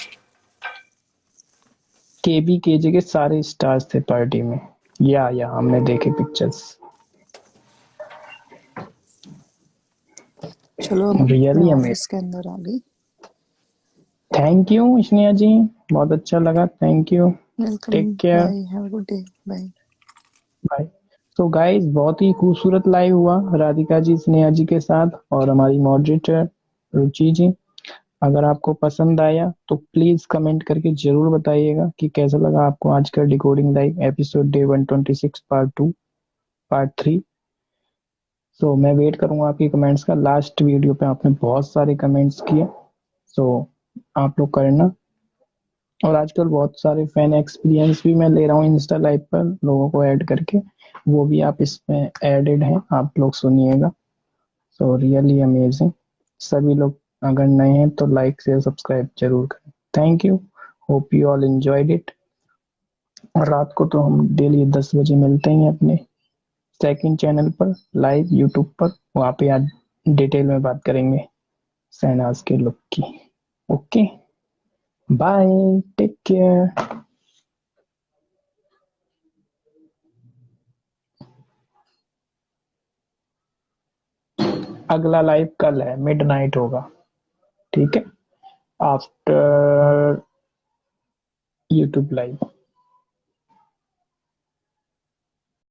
KBKJ के सारे स्टार्स थे पार्टी में। या हमने देखे पिक्चर्स। चलो अभी मैं रियली अमेजिंग। ऑफिस के अंदर आ गई। थैंक यू स्नेहा जी, बहुत अच्छा लगा, thank you. Welcome. Take care. Bye, have a good day. Bye. Bye. तो गाइस, बहुत ही खूबसूरत लाइव हुआ राधिका जी स्नेहा जी के साथ और हमारी मॉडरेटर रुचि जी। अगर आपको पसंद आया तो प्लीज कमेंट करके जरूर बताइएगा कि कैसा लगा आपको आज का decoding live episode day 126 part 2 part 3। सो मैं वेट करूंगा आपकी कमेंट्स का। लास्ट वीडियो पे आपने बहुत सारे कमेंट्स किए, सो आप लोग करना। और आजकल बहुत सारे फैन एक्सपीरियंस भी मैं ले रहा हूँ इंस्टा लाइव पर लोगों को ऐड करके। वो भी आप इसमें एडेड हैं, आप लोग सुनिएगा। So really amazing. सभी लोग अगर नए हैं तो लाइक शेयर सब्सक्राइब जरूर करें। Thank you, hope you all enjoyed it. और रात को तो हम डेली 10 बजे मिलते हैं अपने सेकंड चैनल पर लाइव यूट्यूब पर, वहाँ पे आज डिटेल में बात करेंगे शहनाज के लुक की। Okay, bye, take care. अगला लाइव कल है, मिडनाइट होगा, ठीक है, आफ्टर यूट्यूब लाइव।